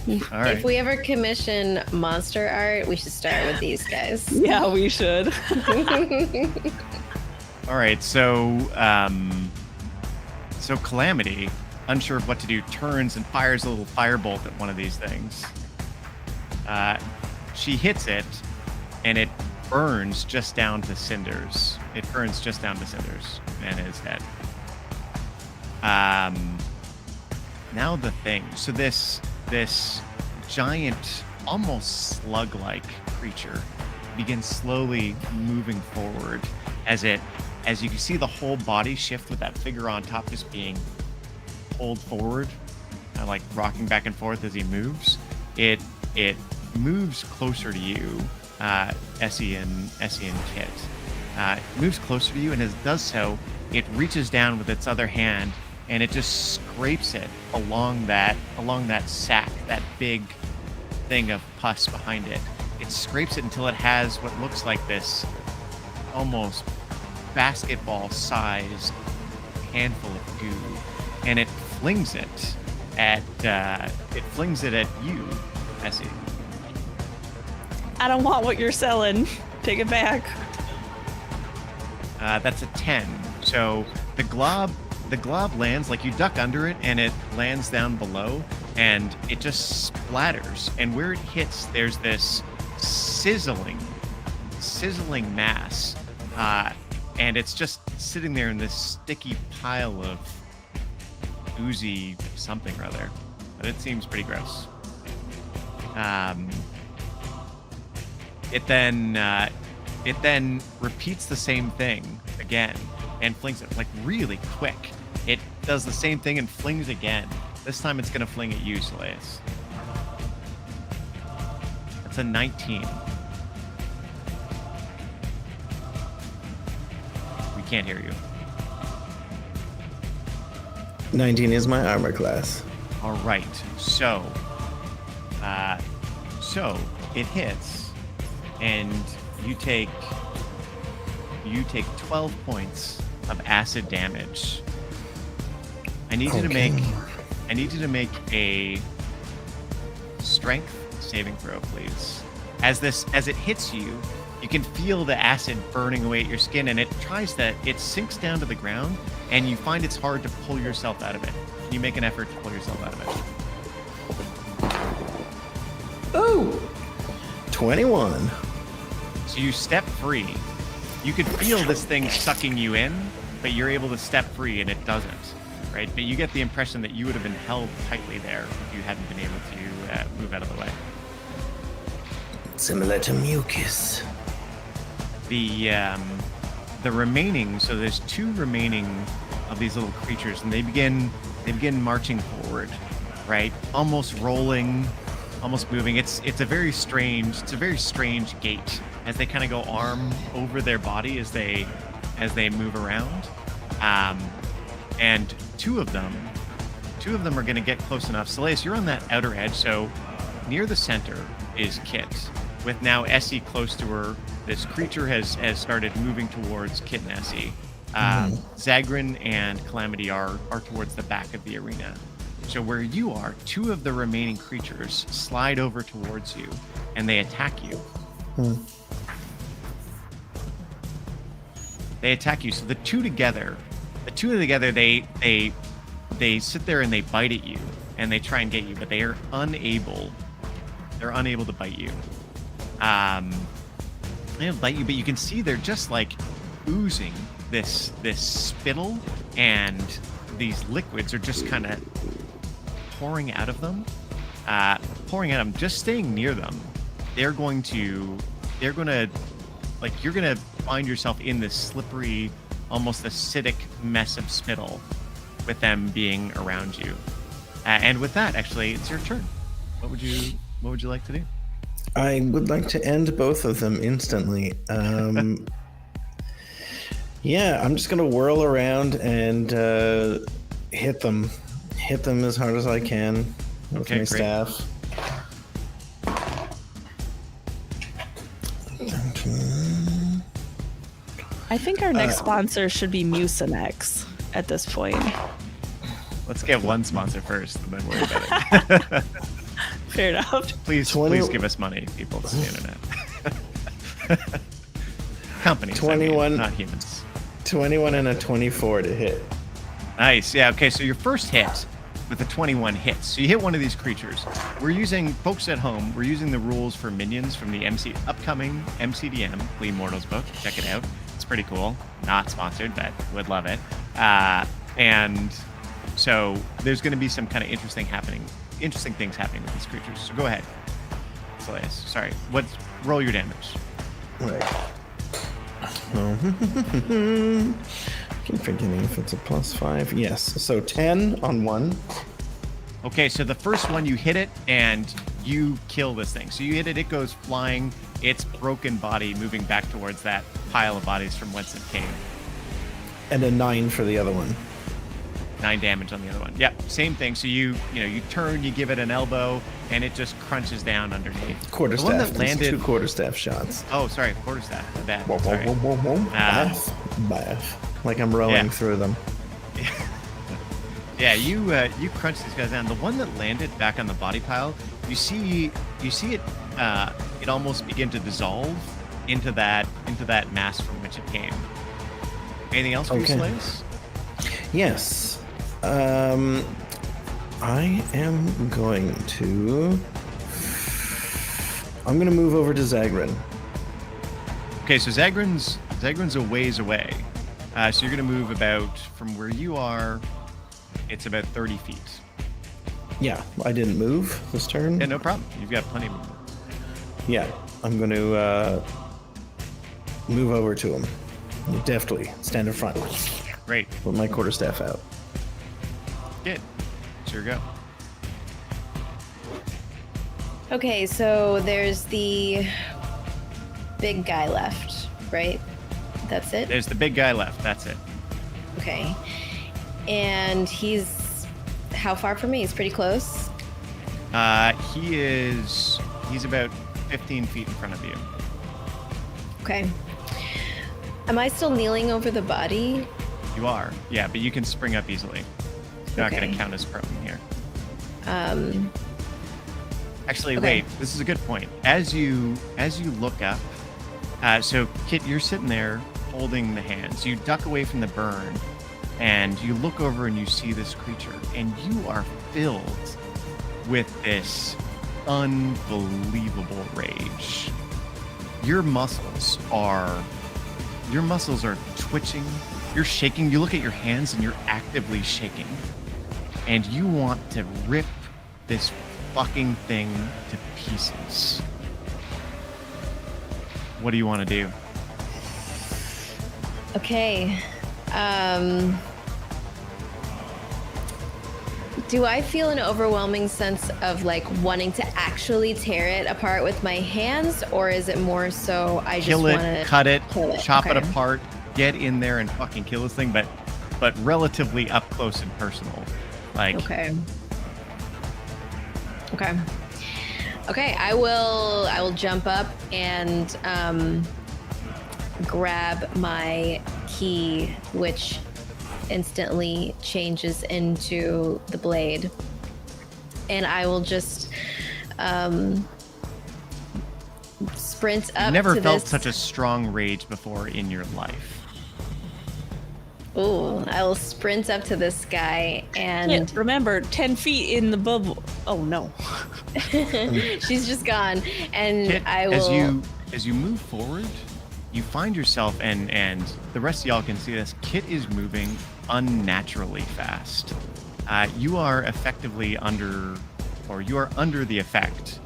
All right. If we ever commission monster art, we should start with these guys. Yeah, we should. All right. So Calamity, unsure of what to do, turns and fires a little firebolt at one of these things. She hits it, and it burns just down to cinders. And is dead. Now the thing. So this giant, almost slug-like creature begins slowly moving forward as you can see the whole body shift with that figure on top just being pulled forward, like rocking back and forth as he moves. It moves closer to you, Essie and Kit. It moves closer to you, and as it does so, it reaches down with its other hand and it just scrapes it along that sack, that big thing of pus behind it. It scrapes it until it has what looks like this almost basketball-sized handful of goo, and it flings it at you, Essie. I don't want what you're selling. Take it back. That's a 10. So the glob lands, like you duck under it, and it lands down below, and it just splatters. And where it hits, there's this sizzling mass, and it's just sitting there in this sticky pile of oozy something or other. But it seems pretty gross. It then repeats the same thing again and flings it like really quick. It does the same thing and flings again. This time it's gonna fling at you, Solaeus. That's a 19. We can't hear you. 19 is my armor class. All right. So it hits, and you take 12 points of acid damage. I need you to make a strength saving throw, please. As it hits you, you can feel the acid burning away at your skin, and it sinks down to the ground, and you find it's hard to pull yourself out of it. Can you make an effort to pull yourself out of it? Oh! 21. So you step free. You could feel this thing sucking you in, but you're able to step free, and it doesn't, right? But you get the impression that you would have been held tightly there if you hadn't been able to move out of the way. Similar to mucus. The remaining, so there's 2 remaining of these little creatures, and they begin marching forward, right? Almost rolling, almost moving. It's a very strange gait as they kind of go arm over their body as they move around. And two of them are going to get close enough. Solaeus, you're on that outer edge, so near the center is Kit, with now Essie close to her. This creature has started moving towards Kit and Essie. Zagrin and Calamity are towards the back of the arena. So where you are, 2 of the remaining creatures slide over towards you, and they attack you. They attack you. So the two together, they sit there and they bite at you, and they try and get you, but they are unable. They're unable to bite you. They don't bite you, but you can see they're just like oozing this spittle, and these liquids are just kind of pouring out of them. Just staying near them, you're gonna find yourself in this slippery, almost acidic mess of spittle with them being around you. And with that, actually, it's your turn. What would you like to do? I would like to end both of them instantly. Yeah, I'm just gonna whirl around and hit them as hard as I can with my staff. I think our next sponsor should be Mucinex at this point. Let's get one sponsor first, and then worry about it. Fair enough. Please give us money, people. It's the internet. Companies, 21, not humans. 21 and a 24 to hit. Nice. Yeah. Okay. So your first hit with the 21 hits. So you hit one of these creatures. Folks at home, we're using the rules for minions from the upcoming MCDM, Bleed Mortals book. Check it out. It's pretty cool. Not sponsored, but would love it. And So there's going to be some kind of interesting things happening with these creatures. So go ahead, Solaeus. Sorry. Roll your damage? Right. Keep forgetting if it's a +5. Yes. So 10 on 1. Okay, so the first one, you hit it and you kill this thing. So you hit it, it goes flying, its broken body moving back towards that pile of bodies from whence it came. And a 9 for the other one. 9 damage on the other one. Yep, same thing. So you turn, you give it an elbow, and it just crunches down underneath. Quarterstaff. The one that landed 2 quarterstaff shots. Oh, sorry, quarterstaff. Bad. Whoa, Sorry. whoa, whoa, whoa, whoa. Bath. Like I'm rowing through them. Yeah, you crunch these guys down. The one that landed back on the body pile, you see it it almost begin to dissolve into that mass from which it came. Anything else for you, Solaeus? Yes. I am going to move over to Zagrin. Okay, so Zagrin's a ways away. So you're going to move about from where you are. It's about 30 feet. Yeah, I didn't move this turn. Yeah, no problem. You've got plenty of movement. Yeah, I'm going to move over to him. Deftly stand in front. Great. Put my quarterstaff out. Good. Sure go. Okay, so there's the big guy left, right? That's it? There's the big guy left. That's it. Okay. And he's how far from me? He's pretty close. He's about 15 feet in front of you. Okay. Am I still kneeling over the body? You are. Yeah, but you can spring up easily. You're not Okay. going to count as prone here. Actually, okay. wait. This is a good point. As you look up, so Kit, you're sitting there holding the hands. You duck away from the burn, and you look over and you see this creature, and you are filled with this unbelievable rage. Your muscles are twitching. You're shaking. You look at your hands and you're actively shaking. And you want to rip this fucking thing to pieces. What do you want to do? Okay. Do I feel an overwhelming sense of like wanting to actually tear it apart with my hands, or is it more so I just want to cut it, chop it Okay. apart, get in there and fucking kill this thing, but relatively up close and personal. Like, Okay. I will jump up and grab my key, which instantly changes into the blade, and I will just sprint up. Never to felt this. such a strong rage before in your life. Ooh, I will sprint up to this guy and Kit, remember, 10 feet in the bubble. Oh no. she's just gone. And Kit, I will. as you move forward, you find yourself, and the rest of y'all can see this. Kit is moving unnaturally fast. You are effectively under the effect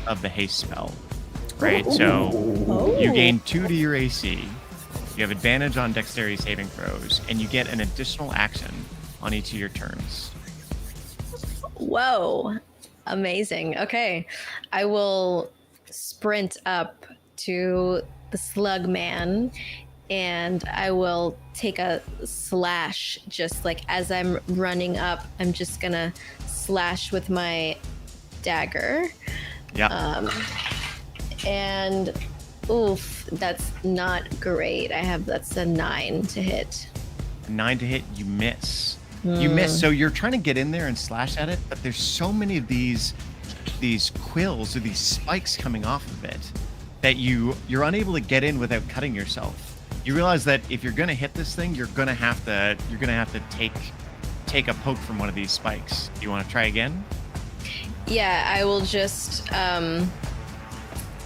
of the haste spell, right? So you gain 2 to your AC. You have advantage on dexterity saving throws, and you get an additional action on each of your turns. Whoa, amazing. Okay, I will sprint up to the slug man, and I will take a slash. Just like as I'm running up, I'm just gonna slash with my dagger. Yeah. And oof, that's not great. That's a 9 to hit. 9 to hit, you miss. You miss. So you're trying to get in there and slash at it, but there's so many of these quills or these spikes coming off of it that you're unable to get in without cutting yourself. You realize that if you're gonna hit this thing, you're gonna have to take a poke from one of these spikes. Do you want to try again? Yeah, I will just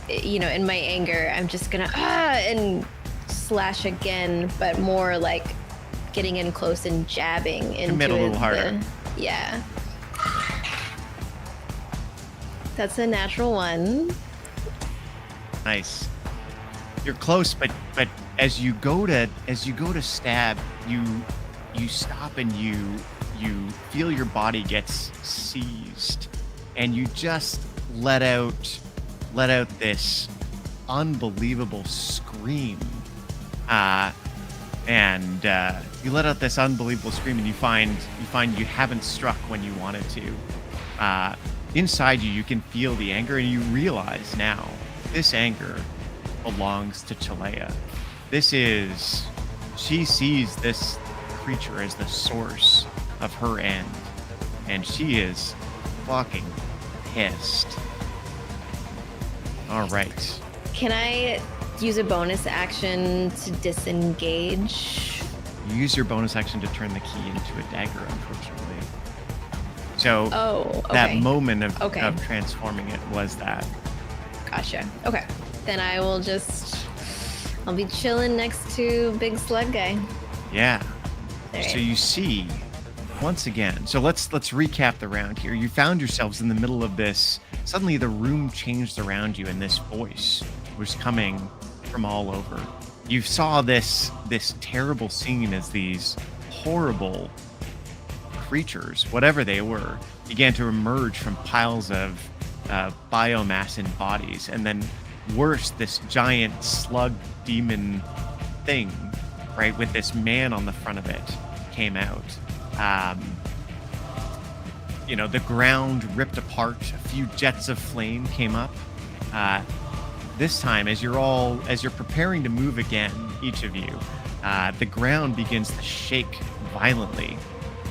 in my anger, I'm just gonna and slash again, but more like getting in close and jabbing into Commit a little harder. Yeah. That's a natural 1. Nice. You're close, but as you go to stab, you stop and you feel your body gets seized, and you just let out this unbelievable scream. And you let out this unbelievable scream, and you find you haven't struck when you wanted to. Inside you can feel the anger, and you realize now this anger belongs to Chalea. She sees this creature as the source of her end, and she is fucking pissed. All right. Can I use a bonus action to disengage? You use your bonus action to turn the key into a dagger, unfortunately. So that moment of transforming it was that. Gotcha. Okay. Then I'll be chilling next to Big Slug Guy. Yeah. All right. So you see, once again, so let's recap the round here. You found yourselves in the middle of this. Suddenly the room changed around you, and this voice was coming from all over. You saw this terrible scene as these horrible creatures, whatever they were, began to emerge from piles of biomass in bodies, and then worse, this giant slug demon thing, right, with this man on the front of it, came out. The ground ripped apart. A few jets of flame came up. This time, as you're preparing to move again, each of you, the ground begins to shake violently,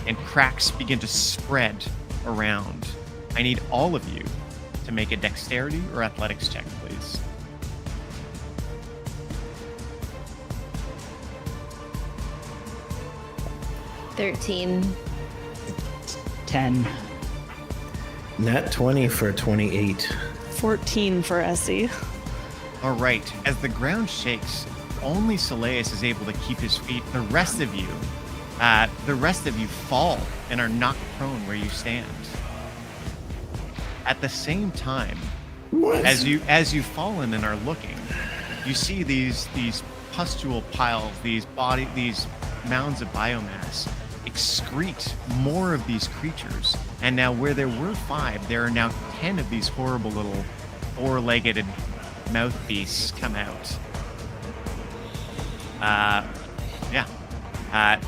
and cracks begin to spread around. I need all of you to make a dexterity or athletics check, please. $13. 10. Nat 20 for 28. 14 for Essie. All right. As the ground shakes, only Soleus is able to keep his feet. The rest of you fall and are knocked prone where you stand. At the same time, as you've fallen and are looking, you see these pustule piles, these mounds of biomass excrete more of these creatures. And now where there were 5, there are now 10 of these horrible little 4-legged mouth beasts come out.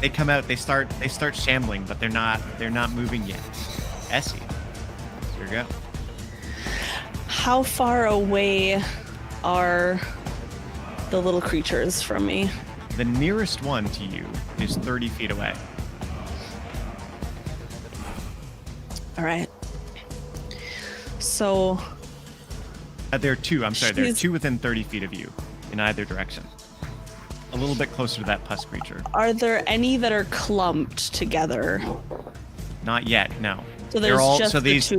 They come out, they start shambling, but they're not moving yet. Essie, here we go. How far away are the little creatures from me? The nearest one to you is 30 feet away. All right. So there are 2. I'm sorry. There are 2 within 30 feet of you in either direction. A little bit closer to that pus creature. Are there any that are clumped together? Not yet. No. So there's just these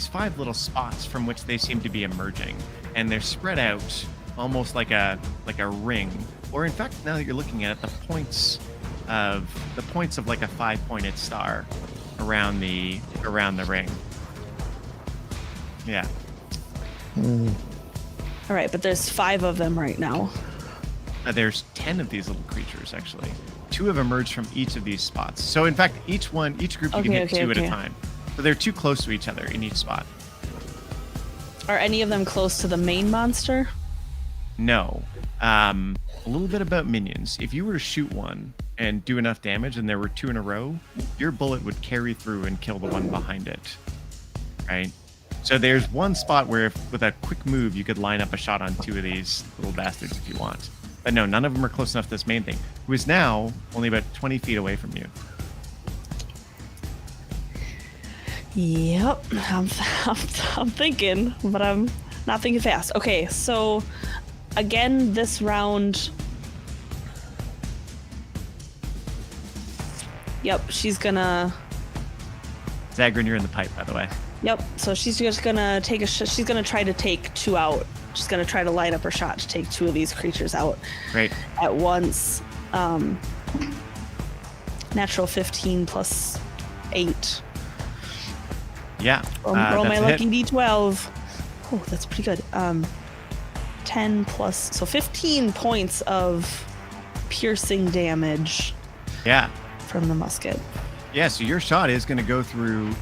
5 little spots from which they seem to be emerging, and they're spread out almost like a ring, or in fact, now that you're looking at it, the points of like a 5-pointed star around the ring. Yeah. All right, but there's 5 of them right now. There's 10 of these little creatures, actually. 2 have emerged from each of these spots. So in fact, each group you can hit 2 at a time. So they're 2 close to each other in each spot. Are any of them close to the main monster? No. A little bit about minions. If you were to shoot one and do enough damage and there were 2 in a row, your bullet would carry through and kill the one behind it. Right? So there's one spot where with a quick move, you could line up a shot on 2 of these little bastards if you want. But no, none of them are close enough to this main thing, who is now only about 20 feet away from you. Yep, I'm thinking, but I'm not thinking fast. Okay, so again, this round. Yep, she's gonna. Zagrin, you're in the pipe, by the way. Yep, so she's just gonna take she's gonna try to take 2 out. She's gonna try to line up her shot to take 2 of these creatures out. Great. At once. natural 15 plus 8. Yeah. Roll that's my a lucky hit. d12. Oh, that's pretty good. 10 plus, so 15 points of piercing damage Yeah. from the musket. Yeah, so your shot is going to go through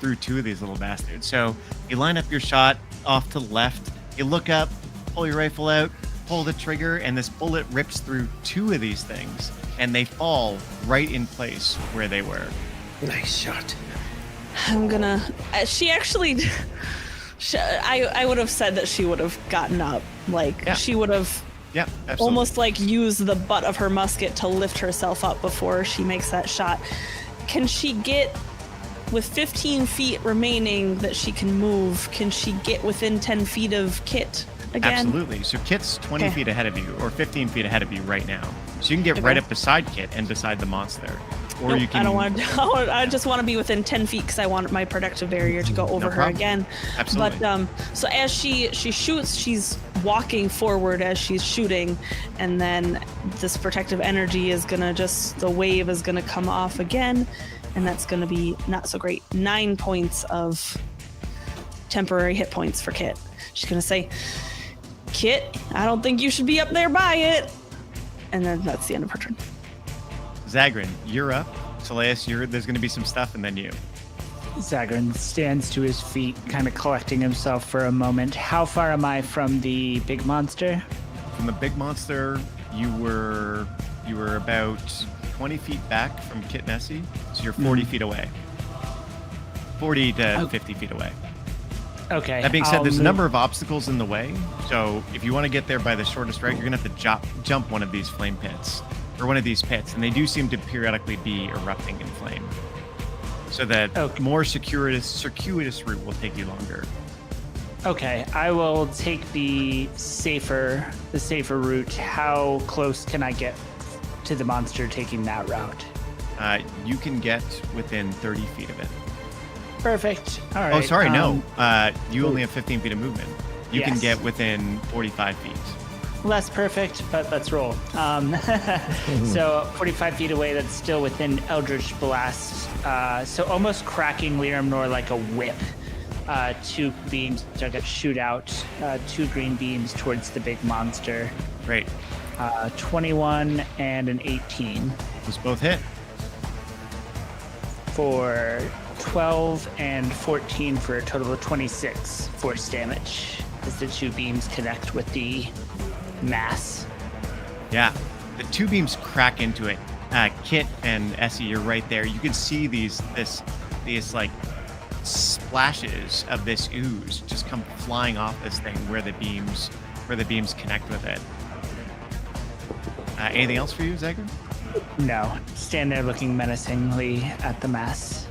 through two of these little bastards. So you line up your shot off to the left, you look up, pull your rifle out, pull the trigger, and this bullet rips through two of these things, and they fall right in place where they were. Nice shot. I'm gonna. She actually. I would have said that she would have gotten up. Like, Yeah. she would have Yeah, absolutely. almost like used the butt of her musket to lift herself up before she makes that shot. Can she get, with 15 feet remaining that she can move, can she get within 10 feet of Kit again? Absolutely. So Kit's 20 Okay. feet ahead of you, or 15 feet ahead of you right now. So you can get Okay. right up beside Kit and beside the monster. Or Nope, you can. I don't want to. I just want to be within 10 feet because I want my protective barrier to go over her problem. again. Absolutely. But so as she shoots, she's walking forward as she's shooting, and then this protective energy is gonna the wave is gonna come off again, and that's gonna be not so great. 9 points of temporary hit points for Kit. She's gonna say, "Kit, I don't think you should be up there by it," and then that's the end of her turn. Zagrin, you're up. Soleus, there's going to be some stuff, and then you. Zagrin stands to his feet, kind of collecting himself for a moment. How far am I from the big monster? From the big monster, you were about 20 feet back from Kit Nessie, so you're 40 feet away. 40 to 50 feet away. Okay. That being said, I'll there's a move- number of obstacles in the way, so if you want to get there by the shortest route, you're going to have to jump one of these flame pits, or one of these pits, and they do seem to periodically be erupting in flame. So that Okay. more circuitous route will take you longer. Okay, I will take the safer route. How close can I get to the monster taking that route? You can get within 30 feet of it. Perfect. All right. Oh, sorry, no. You only have 15 feet of movement. You can Yes. get within 45 feet. Less perfect, but let's roll. So 45 feet away, that's still within Eldritch Blast. So almost cracking Liramnor like a whip. 2 beams are going to shoot out 2 green beams towards the big monster. Great. 21 and an 18 Those both hit. for 12 and 14 for a total of 26 force damage as the 2 beams connect with the mass. Yeah. The 2 beams crack into it. Kit and Essie, you're right there. You can see these like splashes of this ooze just come flying off this thing where the beams connect with it. Anything else for you, Zagrin? No, stand there looking menacingly at the mass.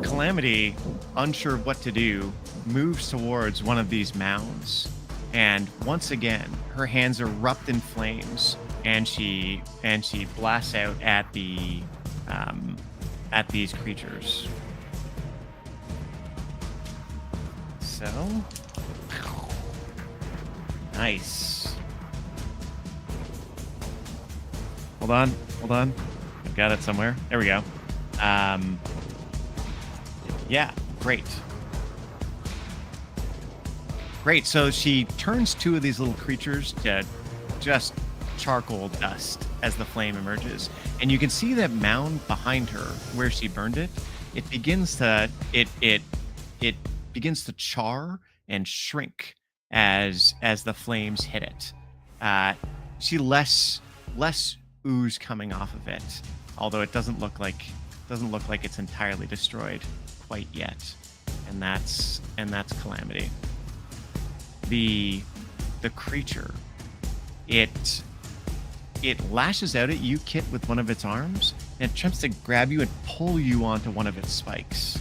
Calamity, unsure of what to do, moves towards one of these mounds, and once again, her hands erupt in flames, and she blasts out at these creatures. So, nice. Hold on. I've got it somewhere. There we go. Yeah, great. Great, so she turns 2 of these little creatures to just charcoal dust as the flame emerges. And you can see that mound behind her where she burned it, it begins to char and shrink as the flames hit it. See less ooze coming off of it, although it doesn't look like it's entirely destroyed quite yet. And that's Calamity. The creature, it lashes out at you, Kit, with one of its arms, and it attempts to grab you and pull you onto one of its spikes.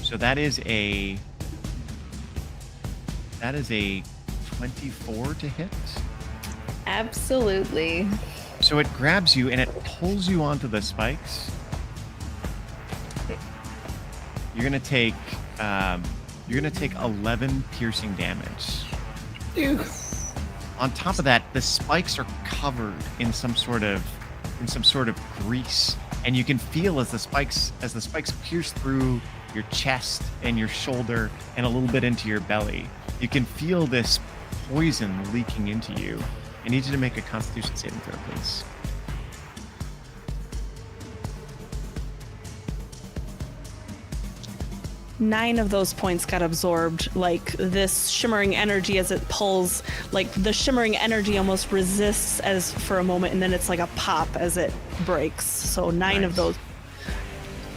So that is a 24 to hit. Absolutely. So it grabs you and it pulls you onto the spikes. You're gonna take 11 piercing damage. On top of that, the spikes are covered in some sort of grease, and you can feel as the spikes pierce through your chest and your shoulder and a little bit into your belly. You can feel this poison leaking into you. I need you to make a Constitution saving throw, please. 9 of those points got absorbed. Like this shimmering energy as it pulls, like the shimmering energy almost resists as for a moment, and then it's like a pop as it breaks. So 9 of those.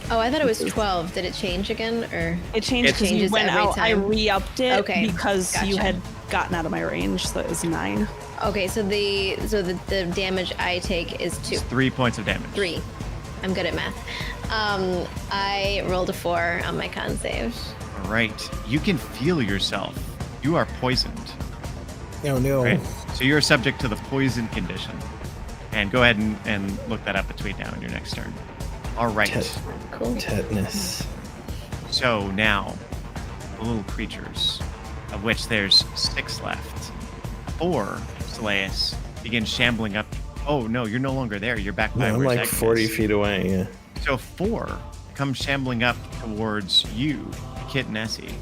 Oh, I thought it was 12. Did it change again, or it changed because you went out? Time? I re-upped it because gotcha. you had gotten out of my range, so it was 9. Okay, so the damage I take is 2. It's 3 points of damage. 3. I'm good at math. I rolled a 4 on my con save. All right. You can feel yourself. You are poisoned. Oh, no. Right? So you're subject to the poison condition. And go ahead and look that up between now and your next turn. All right. Cool. Tetanus. So now, the little creatures, of which there's 6 left. 4, Selaeus, begin shambling up. Oh, no, you're no longer there. You're back by No, I'm where like Zagreus 40 is. feet away, yeah. So 4 come shambling up towards you, Kit and Essie.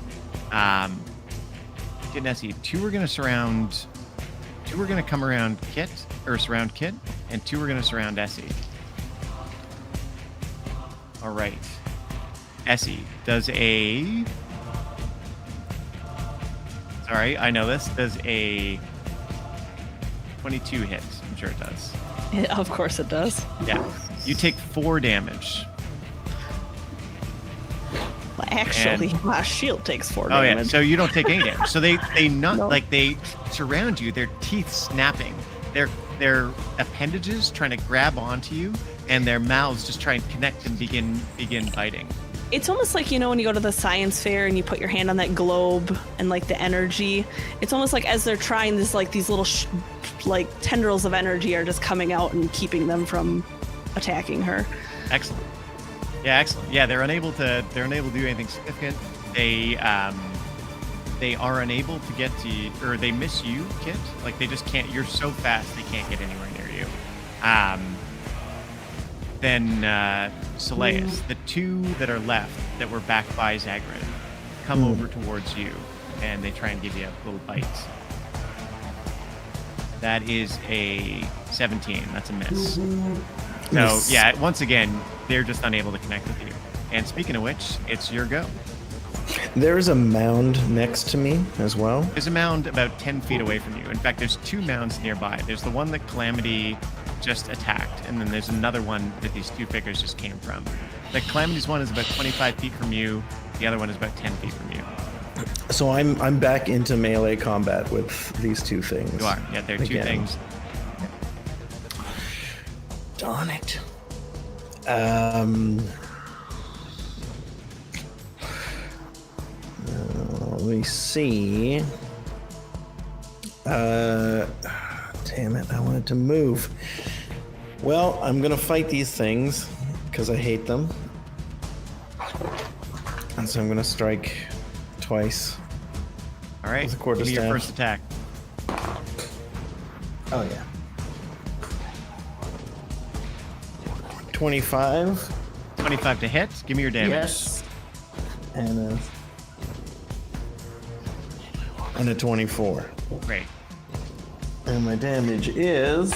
Kit and Essie, 2 are going to come around Kit, or surround Kit, and 2 are going to surround Essie. All right. Essie does a... Sorry, I know this. Does a 22 hit. I'm sure it does. Of course it does. Yeah. You take 4 damage. Well, actually, my shield takes 4 Oh, damage. yeah. So you don't take any damage. So they No. they surround you, their teeth snapping, their appendages trying to grab onto you, and their mouths just try and connect and begin biting. It's almost like, when you go to the science fair and you put your hand on that globe and like the energy, it's almost like as they're trying this, like these little like tendrils of energy are just coming out and keeping them from attacking her. Excellent. Yeah, excellent. Yeah, they're unable to do anything significant. They are unable to get to you, or they miss you, Kit. Like they just can't. You're so fast they can't get anywhere near you. Then Selaeus, the 2 that are left that were backed by Zagreus, come over towards you, and they try and give you a little bite. That is a 17. That's a miss. So, yeah, once again, they're just unable to connect with you. And speaking of which, it's your go. There's a mound next to me as well. There's a mound about 10 feet away from you. In fact, there's 2 mounds nearby. There's the one that Calamity just attacked, and then there's another one that these 2 figures just came from. The Calamity's one is about 25 feet from you. The other one is about 10 feet from you. So I'm back into melee combat with these 2 things. You are. Yeah, there are 2 Again. things. Darn it. Let me see. Damn it, I wanted to move. Well, I'm gonna fight these things because I hate them. And so I'm gonna strike twice. All right, With a give quarter me your staff. first attack. Oh yeah. 25 25 to hit. Give me your damage. Yes. And a 24. Great. And my damage is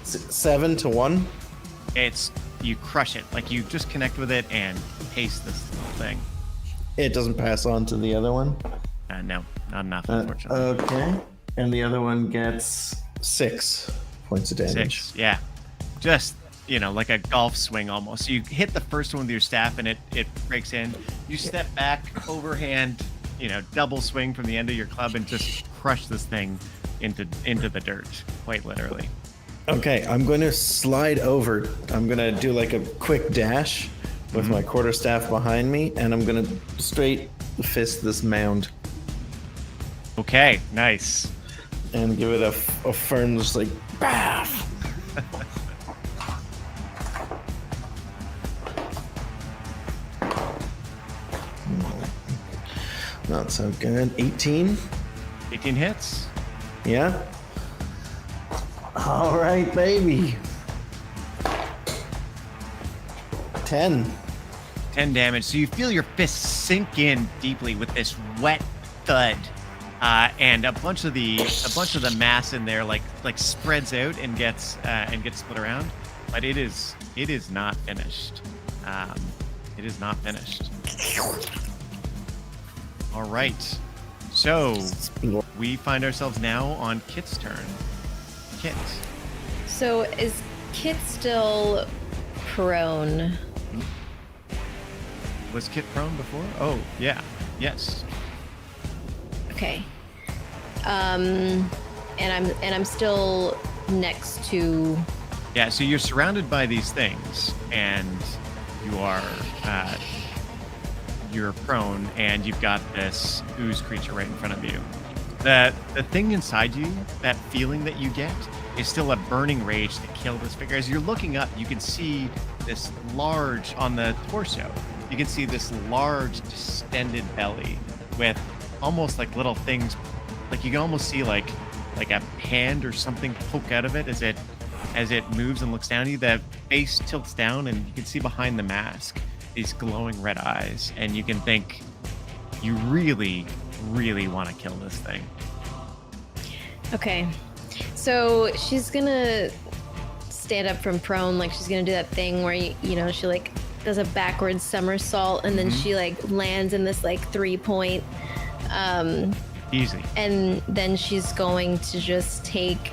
7 to 1. You crush it. Like you just connect with it and paste this thing. It doesn't pass on to the other one. No, not enough, unfortunately. Okay. And the other one gets 6 points of damage. 6. Yeah. Just, like a golf swing almost. So you hit the first one with your staff and it breaks in. You step back, overhand, double swing from the end of your club and just crush this thing into the dirt, quite literally. Okay, I'm going to slide over. I'm going to do like a quick dash with my quarterstaff behind me, and I'm going to straight fist this mound Okay, nice. and give it a firm, just like, baff. Not so good. 18. 18 hits. Yeah? All right, baby. 10. 10 damage. So you feel your fist sink in deeply with this wet thud, and a bunch of the mass in there like spreads out and gets split around. But it is not finished. It is not finished. All right. So we find ourselves now on Kit's turn. Kit. So is Kit still prone? Was Kit prone before? Oh, yeah. Yes. Okay. And I'm still next to. Yeah, so you're surrounded by these things, and you're prone, and you've got this ooze creature right in front of you. The thing inside you, that feeling that you get, is still a burning rage to kill this figure. As you're looking up, you can see this large, on the torso, you can see this large distended belly with almost like little things, like you can almost see like a hand or something poke out of it as it moves and looks down at you. The face tilts down, and you can see behind the mask these glowing red eyes, and you can think you really, really want to kill this thing. Okay. So she's gonna stand up from prone, like she's gonna do that thing where she like does a backwards somersault, and then she like lands in this like 3-point. Easy. And then she's going to just take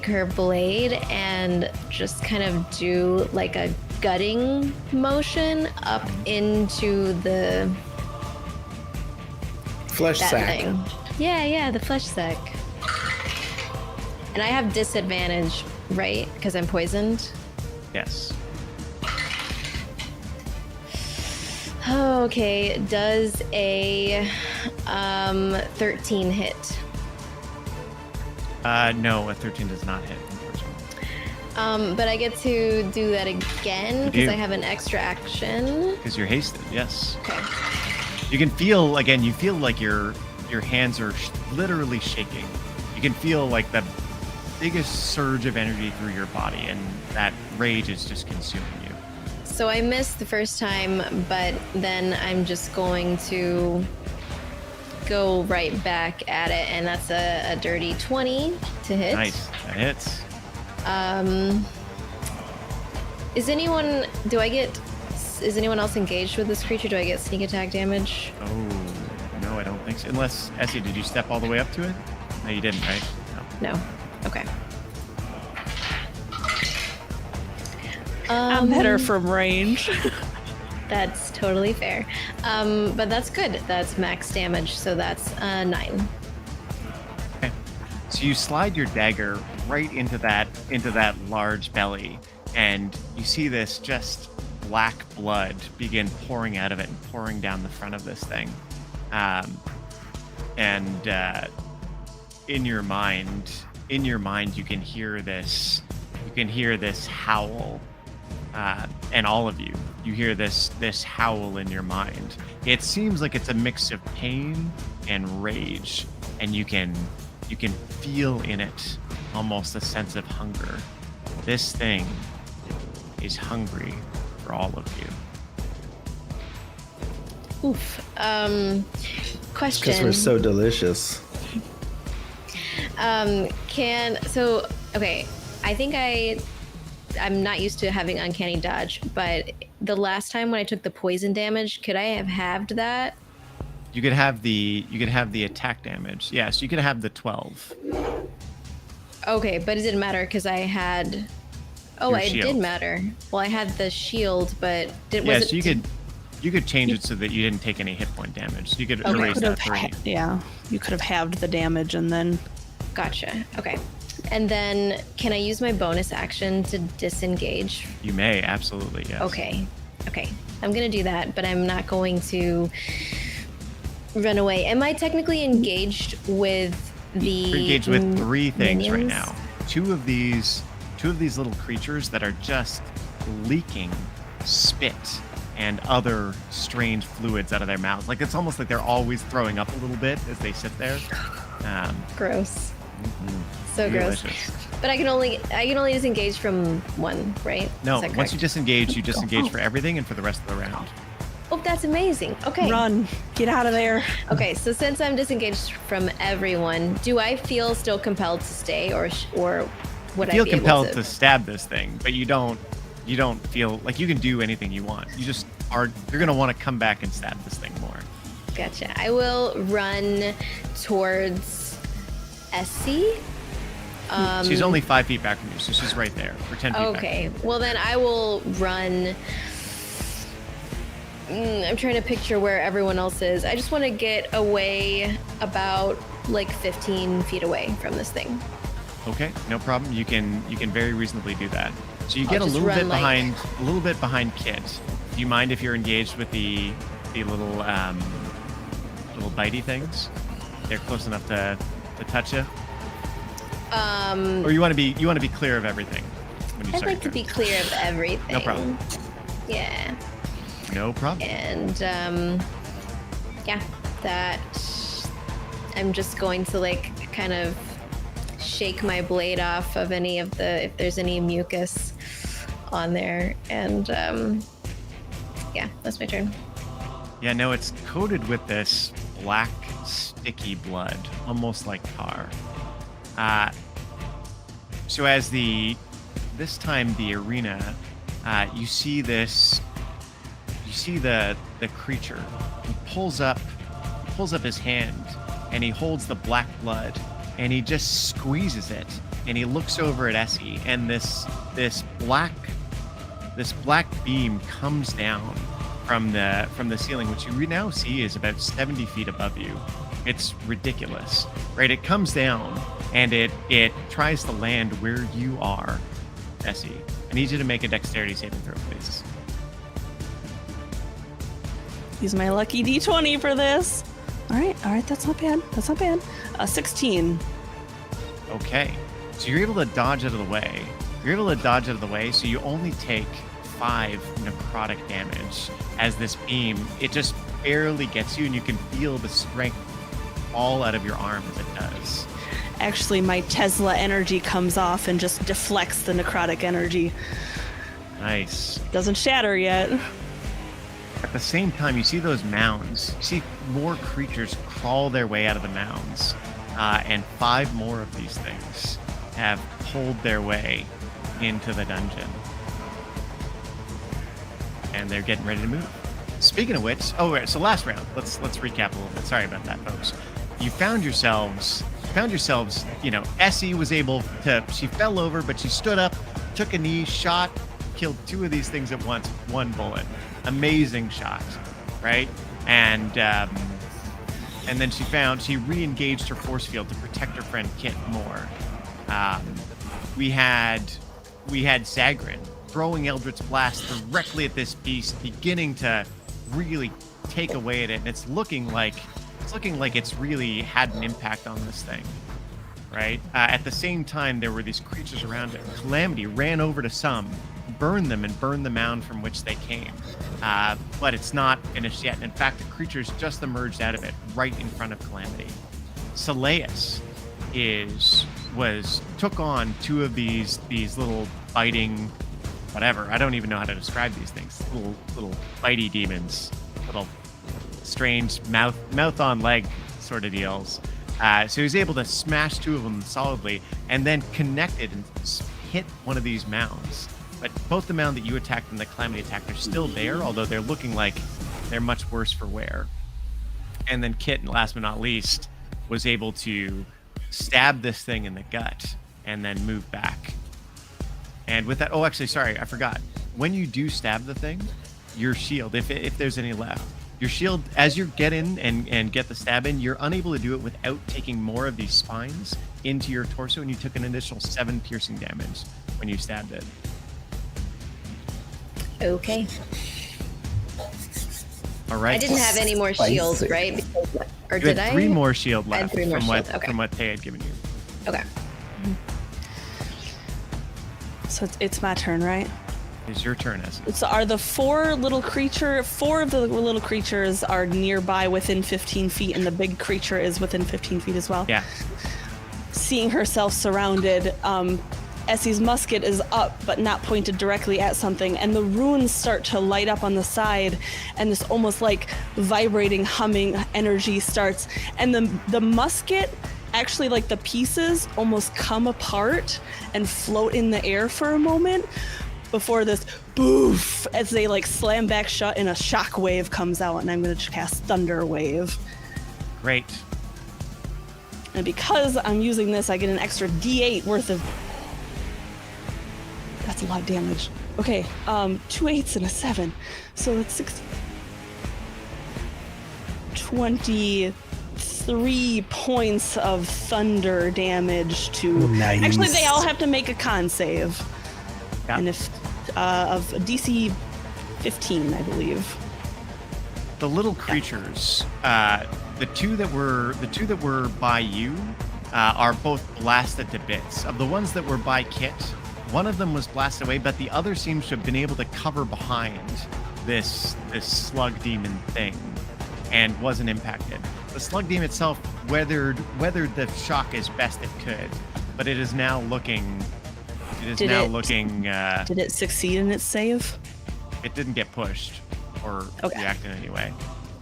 her blade and just kind of do like a gutting motion up into the flesh sack. Thing. Yeah, the flesh sack. And I have disadvantage, right? Because I'm poisoned? Yes. Okay, does a 13 hit? No, a 13 does not hit, unfortunately. But I get to do that again because I have an extra action. Because you're hasted, yes. Okay. You can feel, again, you feel like your hands are literally shaking. You can feel like the biggest surge of energy through your body, and that rage is just consuming you. So I missed the first time, but then I'm just going to go right back at it, and that's a dirty 20 to hit. Nice, that hits. Is anyone else engaged with this creature? Do I get sneak attack damage? Oh, no, I don't think so. Unless, Essie, did you step all the way up to it? No, you didn't, right? No. Okay. I'm better from range. That's totally fair. But that's good. That's max damage, so that's 9. Okay. So you slide your dagger right into that large belly, and you see this just black blood begin pouring out of it and pouring down the front of this thing. In your mind, you can hear this howl. And all of you hear this howl in your mind. It seems like it's a mix of pain and rage, and you can feel in it almost a sense of hunger. This thing is hungry for all of you. Oof. Question. Because we're so delicious. Okay, I think I'm not used to having uncanny dodge, but the last time when I took the poison damage, could I have halved that? You could have the attack damage. Yes, you could have the 12. Okay, but it didn't matter because I had. Oh, it did matter. Well, I had the shield, but you could change it so that you didn't take any hit point damage. You could erase that 3. You could have halved the damage and then. Gotcha. Okay. And then, can I use my bonus action to disengage? You may, absolutely, yes. Okay. I'm gonna do that, but I'm not going to run away. Am I technically engaged with You're engaged with 3 things right now. Two of these little creatures that are just leaking spit and other strange fluids out of their mouths. Like, it's almost like they're always throwing up a little bit as they sit there. Gross. So gross. Delicious. But I can only disengage from one, right? No, Is that once correct? you disengage, you disengage for everything and for the rest of the round. Oh, that's amazing. Okay. Run. Get out of there. Okay, so since I'm disengaged from everyone, do I feel still compelled to stay, or would I You feel be compelled able to stab this thing, but you don't feel like you can do anything you want. You just you're gonna want to come back and stab this thing more. Gotcha. I will run towards Essie. She's only 5 feet back from you, so she's right there. Or 10 feet back. Okay. Well, then I will run. I'm trying to picture where everyone else is. I just want to get away about like 15 feet away from this thing. Okay, no problem. You can very reasonably do that. So you get a just little bit run, behind Kit. Do you mind if you're engaged with the little little bitey things? They're close enough to touch you. Or you want to be clear of everything when you I'd start like to your be turn. clear of everything. No problem. Yeah. No problem. And yeah, that I'm just going to like kind of shake my blade off of any of if there's any mucus on there, and yeah, that's my turn. Yeah, no, it's coated with this black, sticky blood, almost like tar. So as this time the arena, you see the creature. He pulls up his hand, and he holds the black blood, and he just squeezes it, and he looks over at Essie, and this black beam comes down from the ceiling, which you now see is about 70 feet above you. It's ridiculous, right? It comes down and it tries to land where you are, Essie. I need you to make a dexterity saving throw, please. Use my lucky D20 for this. All right, that's not bad. 16. Okay, so you're able to dodge out of the way. So you only take 5 necrotic damage as this beam, it just barely gets you, and you can feel the strength all out of your arm as it does. Actually, my Tesla energy comes off and just deflects the necrotic energy. Nice. Doesn't shatter yet. At the same time, you see those mounds. You see more creatures crawl their way out of the mounds, and 5 more of these things have pulled their way into the dungeon. And they're getting ready to move. Speaking of which, so last round, let's recap a little bit. Sorry about that, folks. You found yourselves, Essie was able to, she fell over, but she stood up, took a knee, shot, killed 2 of these things at once, 1 bullet. Amazing shot, right? And then she re-engaged her force field to protect her friend Kit more. We had Zagrin throwing Eldritch Blast directly at this beast, beginning to really take away at it, and it's looking like it's really had an impact on this thing, right? At the same time, there were these creatures around it. Calamity ran over to some, burned them, and burned the mound from which they came. But it's not finished yet. In fact, the creatures just emerged out of it right in front of Calamity. Saleus took on 2 of these little biting, whatever. I don't even know how to describe these things. Little bitey demons, little strange mouth on leg sort of deals. So he was able to smash 2 of them solidly, and then connected and hit one of these mounds. But both the mound that you attacked and the Calamity attack are still there, although they're looking like they're much worse for wear. And then Kit, last but not least, was able to stab this thing in the gut and then move back. And with that, actually, sorry, I forgot. When you do stab the thing, your shield, if there's any left, your shield, as you get in and get the stab in, you're unable to do it without taking more of these spines into your torso, and you took an additional 7 piercing damage when you stabbed it. Okay. All right. I didn't have any more shields, right? Or You did had I? 3 more shield I had left 3 more from what shield, okay. from what Tay had given you. Okay. So it's my turn, right? It's your turn, Essie. So are the four of the little creatures are nearby within 15 feet, and the big creature is within 15 feet as well? Yeah. Seeing herself surrounded, Essie's musket is up but not pointed directly at something, and the runes start to light up on the side, and this almost like vibrating, humming energy starts, and the musket actually, like, the pieces almost come apart and float in the air for a moment before this boof as they like slam back shut and a shock wave comes out, and I'm going to cast Thunder Wave. Great. And because I'm using this, I get an extra D8 worth of... That's a lot of damage. Okay, 2 8s and a 7. So that's 6... 23 points of thunder damage to... Nice. Actually, they all have to make a con save. Yeah. And if... of DC 15, I believe. The little creatures, the two that were by you, are both blasted to bits. Of the ones that were by Kit, one of them was blasted away, but the other seems to have been able to cover behind this slug demon thing, and wasn't impacted. The slug demon itself weathered the shock as best it could, but it is now looking. Did it succeed in its save? It didn't get pushed or react in any way.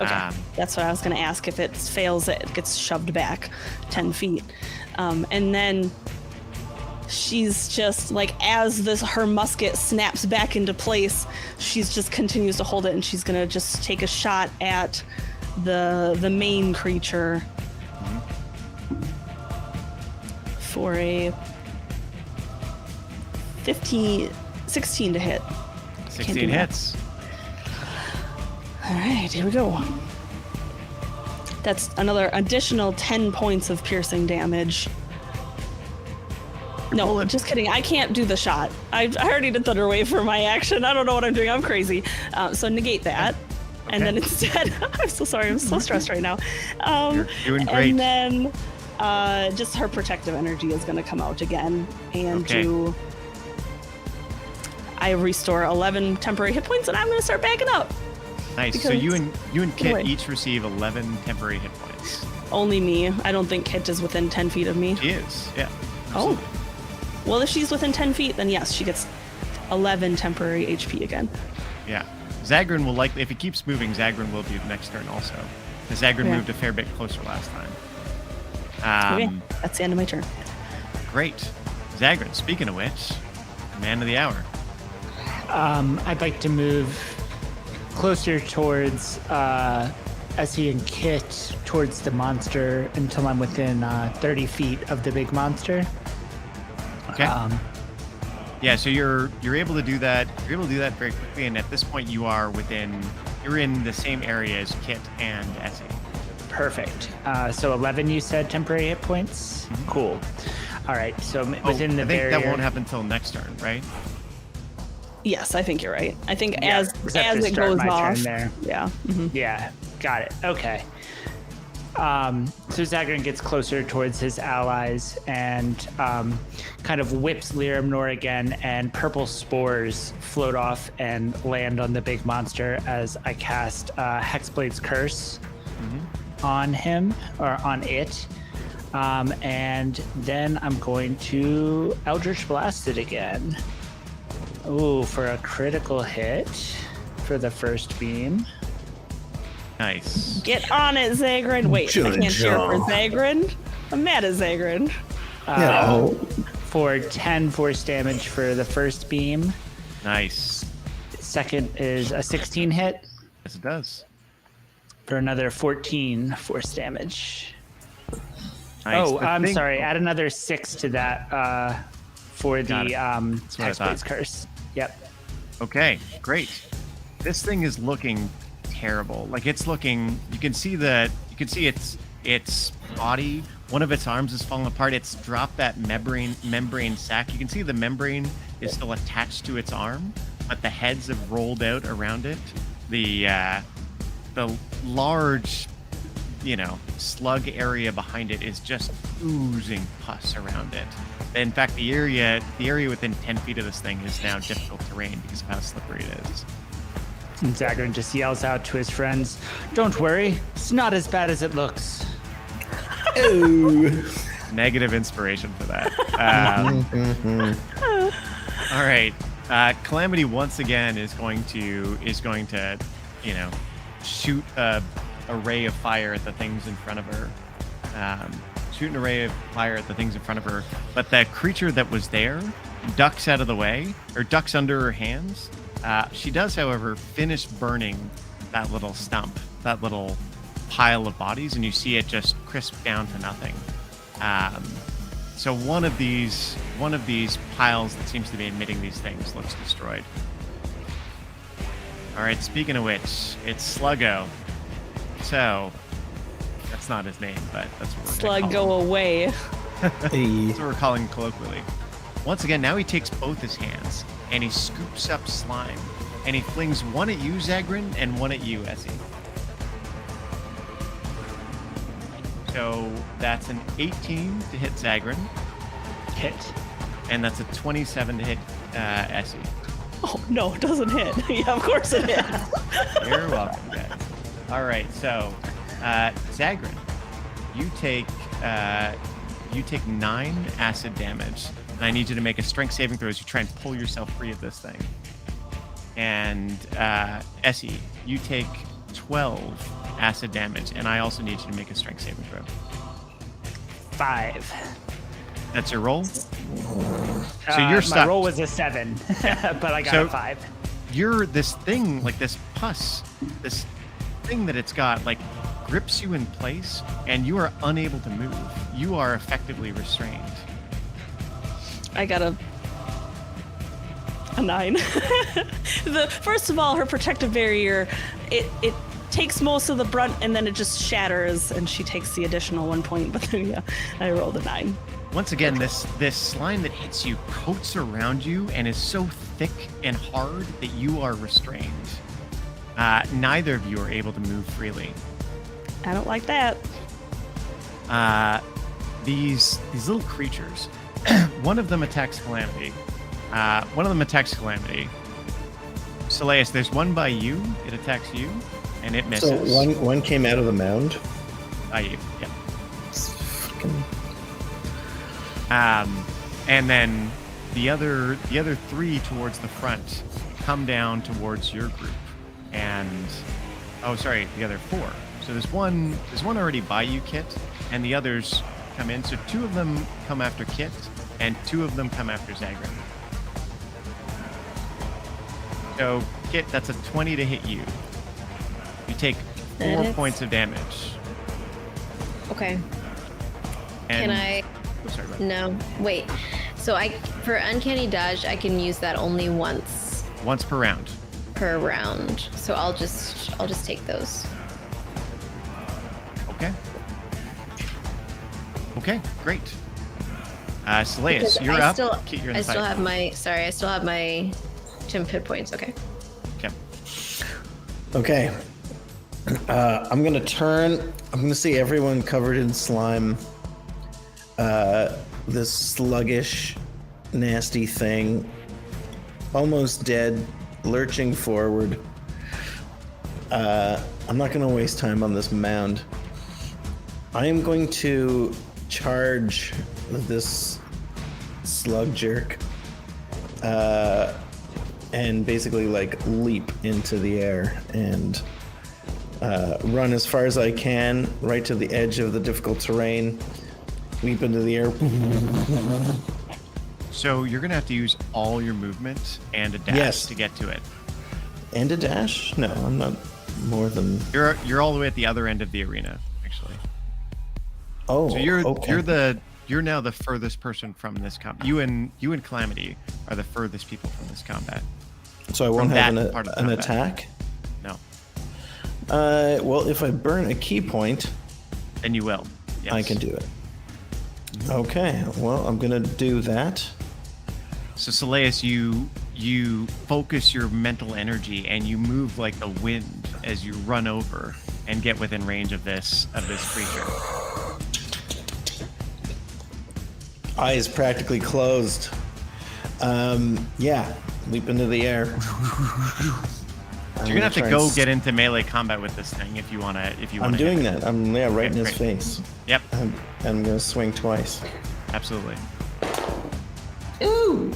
Okay, that's what I was going to ask. If it fails, it gets shoved back 10 feet. And then she's just like, as her musket snaps back into place, she's just continues to hold it, and she's going to just take a shot at the main creature for a 16 to hit. 16 hits. All right, here we go. That's another additional 10 points of piercing damage. No, just kidding. I can't do the shot. I already did Thunder Wave for my action. I don't know what I'm doing. I'm crazy. So negate that. Okay. And then instead, I'm so sorry. I'm so stressed right now. You're doing great. And then just her protective energy is going to come out again and do... I restore 11 temporary hit points, and I'm going to start backing up. Nice. So you and Kit each receive 11 temporary hit points. Only me. I don't think Kit is within 10 feet of me. She is, yeah. Absolutely. Oh. Well, if she's within 10 feet, then yes, she gets 11 temporary HP again. Yeah. Zagrin will likely, if he keeps moving, Zagrin will do the next turn also. Because Zagrin moved a fair bit closer last time. Okay, that's the end of my turn. Great. Zagrin, speaking of which, man of the hour. I'd like to move closer towards Essie and Kit towards the monster until I'm within 30 feet of the big monster. Okay. Yeah, so you're able to do that. You're able to do that very quickly, and at this point, you're in the same area as Kit and Essie. Perfect. So 11, you said temporary hit points. Mm-hmm. Cool. All right. So within the barrier. I think that won't happen until next turn, right? Yes, I think you're right. I think as it goes off. There. Yeah. Mm-hmm. Yeah. Got it. Okay. So Zagrin gets closer towards his allies and kind of whips Lirimnor again, and purple spores float off and land on the big monster as I cast Hexblade's Curse on him, or on it. And then I'm going to Eldritch Blast it again. Ooh, for a critical hit for the first beam. Nice. Get on it, Zagrin. Wait, I can't cheer for Zagrin. I'm mad at Zagrin. For 10 force damage for the first beam. Nice. Second is a 16 hit. Yes, it does. For another 14 force damage. Nice. Oh, I'm sorry. Add another 6 to that for the Hexblade's Curse. Yep. Okay, great. This thing is looking terrible. Like, it's looking, you can see its body, one of its arms is falling apart. It's dropped that membrane sac. You can see the membrane is still attached to its arm, but the heads have rolled out around it. The large, slug area behind it is just oozing pus around it. In fact, the area within 10 feet of this thing is now difficult terrain because of how slippery it is. And Zagran just yells out to his friends, "Don't worry, it's not as bad as it looks." Ooh. Negative inspiration for that. All right. Calamity once again is going to shoot a ray of fire at the things in front of her. Shoot an array of fire at the things in front of her, but that creature that was there ducks out of the way, or ducks under her hands. She does, however, finish burning that little stump, that little pile of bodies, and you see it just crisp down to nothing. So one of these piles that seems to be emitting these things looks destroyed. All right, speaking of which, it's Sluggo. So that's not his name, but that's what we're Slug, gonna go call him. away. That's what we're calling him colloquially. Once again, now he takes both his hands and he scoops up slime and he flings one at you, Zagran, and one at you, Essie. So that's an 18 to hit Zagran. Hit. And that's a 27 to hit Essie. Oh no, it doesn't hit. Yeah, of course it hits. You're welcome, guys. All right, so Zagran, you take 9 acid damage, and I need you to make a strength saving throw as you try and pull yourself free of this thing. And Essie, you take 12 acid damage, and I also need you to make a strength saving throw. 5. That's your roll. So you're stuck. My roll was a 7, but I got a 5. You're this thing, like this pus, this thing that it's got, like grips you in place, and you are unable to move. You are effectively restrained. I got a 9. First of all, her protective barrier, it takes most of the brunt, and then it just shatters, and she takes the additional 1 point. But then, yeah, I rolled a 9. Once again, this slime that hits you coats around you and is so thick and hard that you are restrained. Neither of you are able to move freely. I don't like that. These little creatures, one of them attacks Calamity. Soleus, there's one by you. It attacks you, and it misses. So one came out of the mound? By you, yeah. Fucking... And then the other 3 towards the front come down towards your group, and the other 4. So there's one already by you, Kit, and the others come in. So 2 of them come after Kit, and 2 of them come after Zagran. So Kit, that's a 20 to hit you. You take 4 points of damage. Okay. And, Can I? Oh, sorry, No, wait. So for uncanny dodge, I can use that only once once per round. per round. So I'll just take those. Okay, great. Soleus, you're up. Kit, you're in I the still fight. have my 10 hit points. Okay. Okay. I'm gonna turn. I'm gonna see everyone covered in slime. This sluggish, nasty thing, almost dead, lurching forward. I'm not gonna waste time on this mound. I am going to charge this slug jerk, and basically like leap into the air and run as far as I can, right to the edge of the difficult terrain, leap into the air. So you're gonna have to use all your movement and a dash to get to it. And a dash? No, I'm not more than... You're all the way at the other end of the arena, actually. Oh, so you're okay. you're now the furthest person from this combat. You and Calamity are the furthest people from this combat. So I won't have an combat. attack? No. Well, if I burn a key point, then you will. Yes. I can do it. Okay, well, I'm gonna do that. So Soleus, you focus your mental energy and you move like the wind as you run over and get within range of this creature. eyes practically closed. Yeah, leap into the air. You're gonna have to go get into melee combat with this thing if you wanna. I'm doing that. I'm right in his face. Yep. And I'm gonna swing twice. Absolutely. Ooh.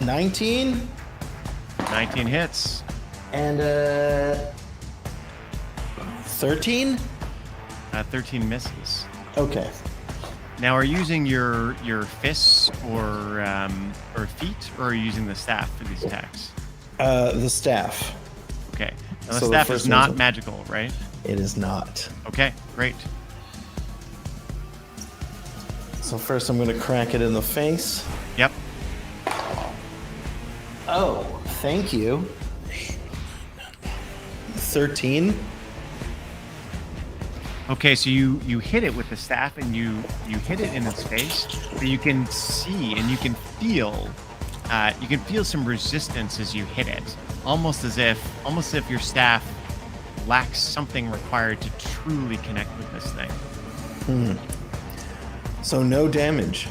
19. 19 hits. And 13. 13 misses. Okay. Now, are you using your fists or feet, or are you using the staff for these attacks? The staff. Okay. Now, the So the staff first is not one's- magical, right? It is not. Okay, great. So first I'm gonna crack it in the face. Yep. Oh, thank you. 13. Okay, so you hit it with the staff, and you hit it in its face, but you can see and you can feel some resistance as you hit it, almost as if your staff lacks something required to truly connect with this thing. So no damage.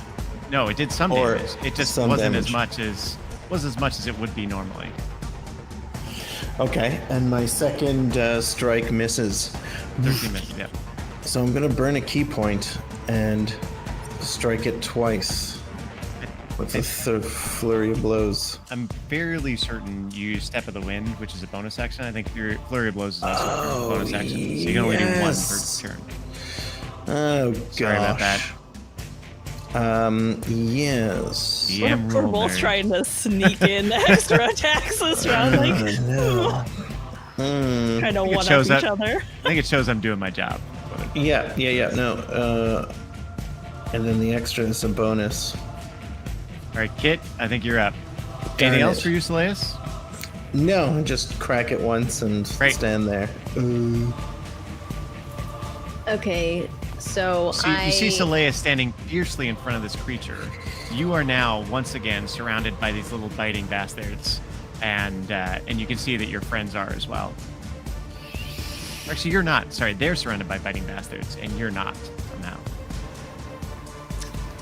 No, it did some Or damage. It just some wasn't damage. as much as it would be normally. Okay, and my second strike misses. 13 misses. Yep. So I'm gonna burn a key point and strike it twice with a flurry of blows. I'm fairly certain you use Step of the Wind, which is a bonus action. I think your Flurry of Blows is also a bonus action, so you can only do one yes. per turn. Oh gosh. Sorry about that. Yes. DM We're rule both nerd. trying to sneak in extra attacks this round, like No. trying to it one up shows each that- other. I think it shows I'm doing my job. Yeah. No. And then the extra is a bonus. All right, Kit, I think you're up. Darn Anything else it. for you, Seleus? No, just crack it once and Great. stand there. Okay, so So you see Seleus standing fiercely in front of this creature. You are now once again surrounded by these little biting bastards, and you can see that your friends are as well. Actually, you're not. Sorry, they're surrounded by biting bastards, and you're not somehow.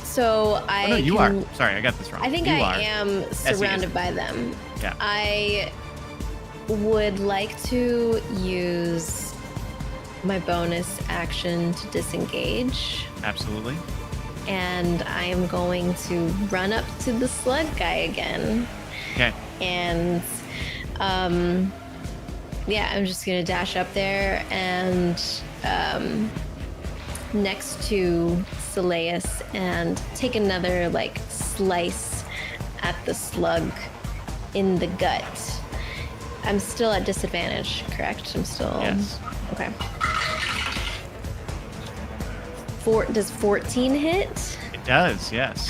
So I. Oh, no, you can- are. Sorry, I got this wrong. I think you I are. am surrounded by them. Yeah. I would like to use my bonus action to disengage, Absolutely. and I am going to run up to the slug guy again. Okay. And yeah, I'm just gonna dash up there and next to Seleus and take another like slice at the slug in the gut. I'm still at disadvantage, correct? I'm still Yes. okay. Does 14 hit? It does. Yes.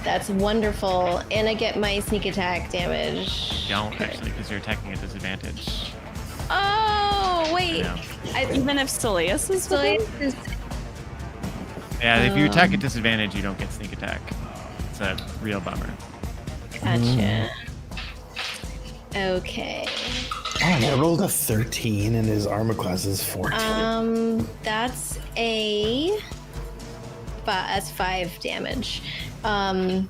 That's wonderful. And I get my sneak attack damage. Don't actually, because you're attacking at disadvantage. Oh, wait. Yeah. Even if Seleus is with him? Seleus is. Yeah. If you attack at disadvantage, you don't get sneak attack. It's a real bummer. Gotcha. Okay. Oh, I rolled a 13 and his armor class is 14. That's that's 5 damage. And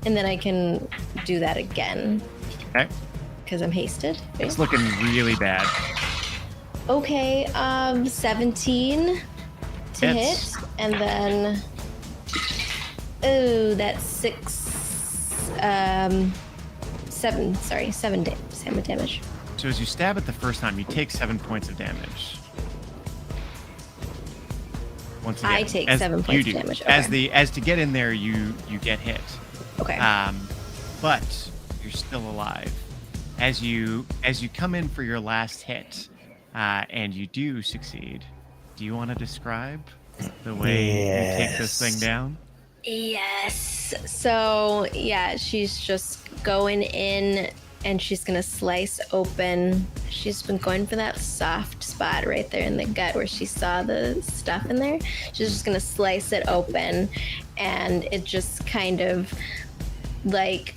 then I can do that again Okay. because I'm hasted. right? It's looking really bad. Okay, 17 to Hits. hit, and then oh, that's 7 damage. So as you stab it the first time, you take 7 points of damage. Once again, I take as 7 you points do. of damage, As to get in there, you get hit. Okay. But you're still alive. As you come in for your last hit, and you do succeed. Do you want to describe the way you take this thing down? Yes. So, yeah, she's just going in and she's going to slice open. She's been going for that soft spot right there in the gut where she saw the stuff in there. She's just going to slice it open, and it just kind of like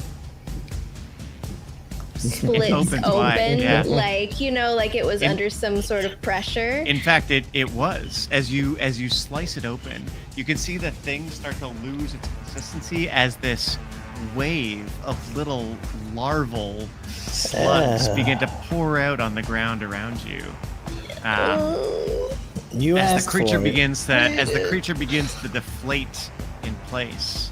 splits opens open, wide, yeah. like like it was In- under some sort of pressure. In fact, it was. As you slice it open, you can see the thing start to lose its consistency as this wave of little larval slugs begin to pour out on the ground around you. You As asked the creature for it. begins to deflate in place.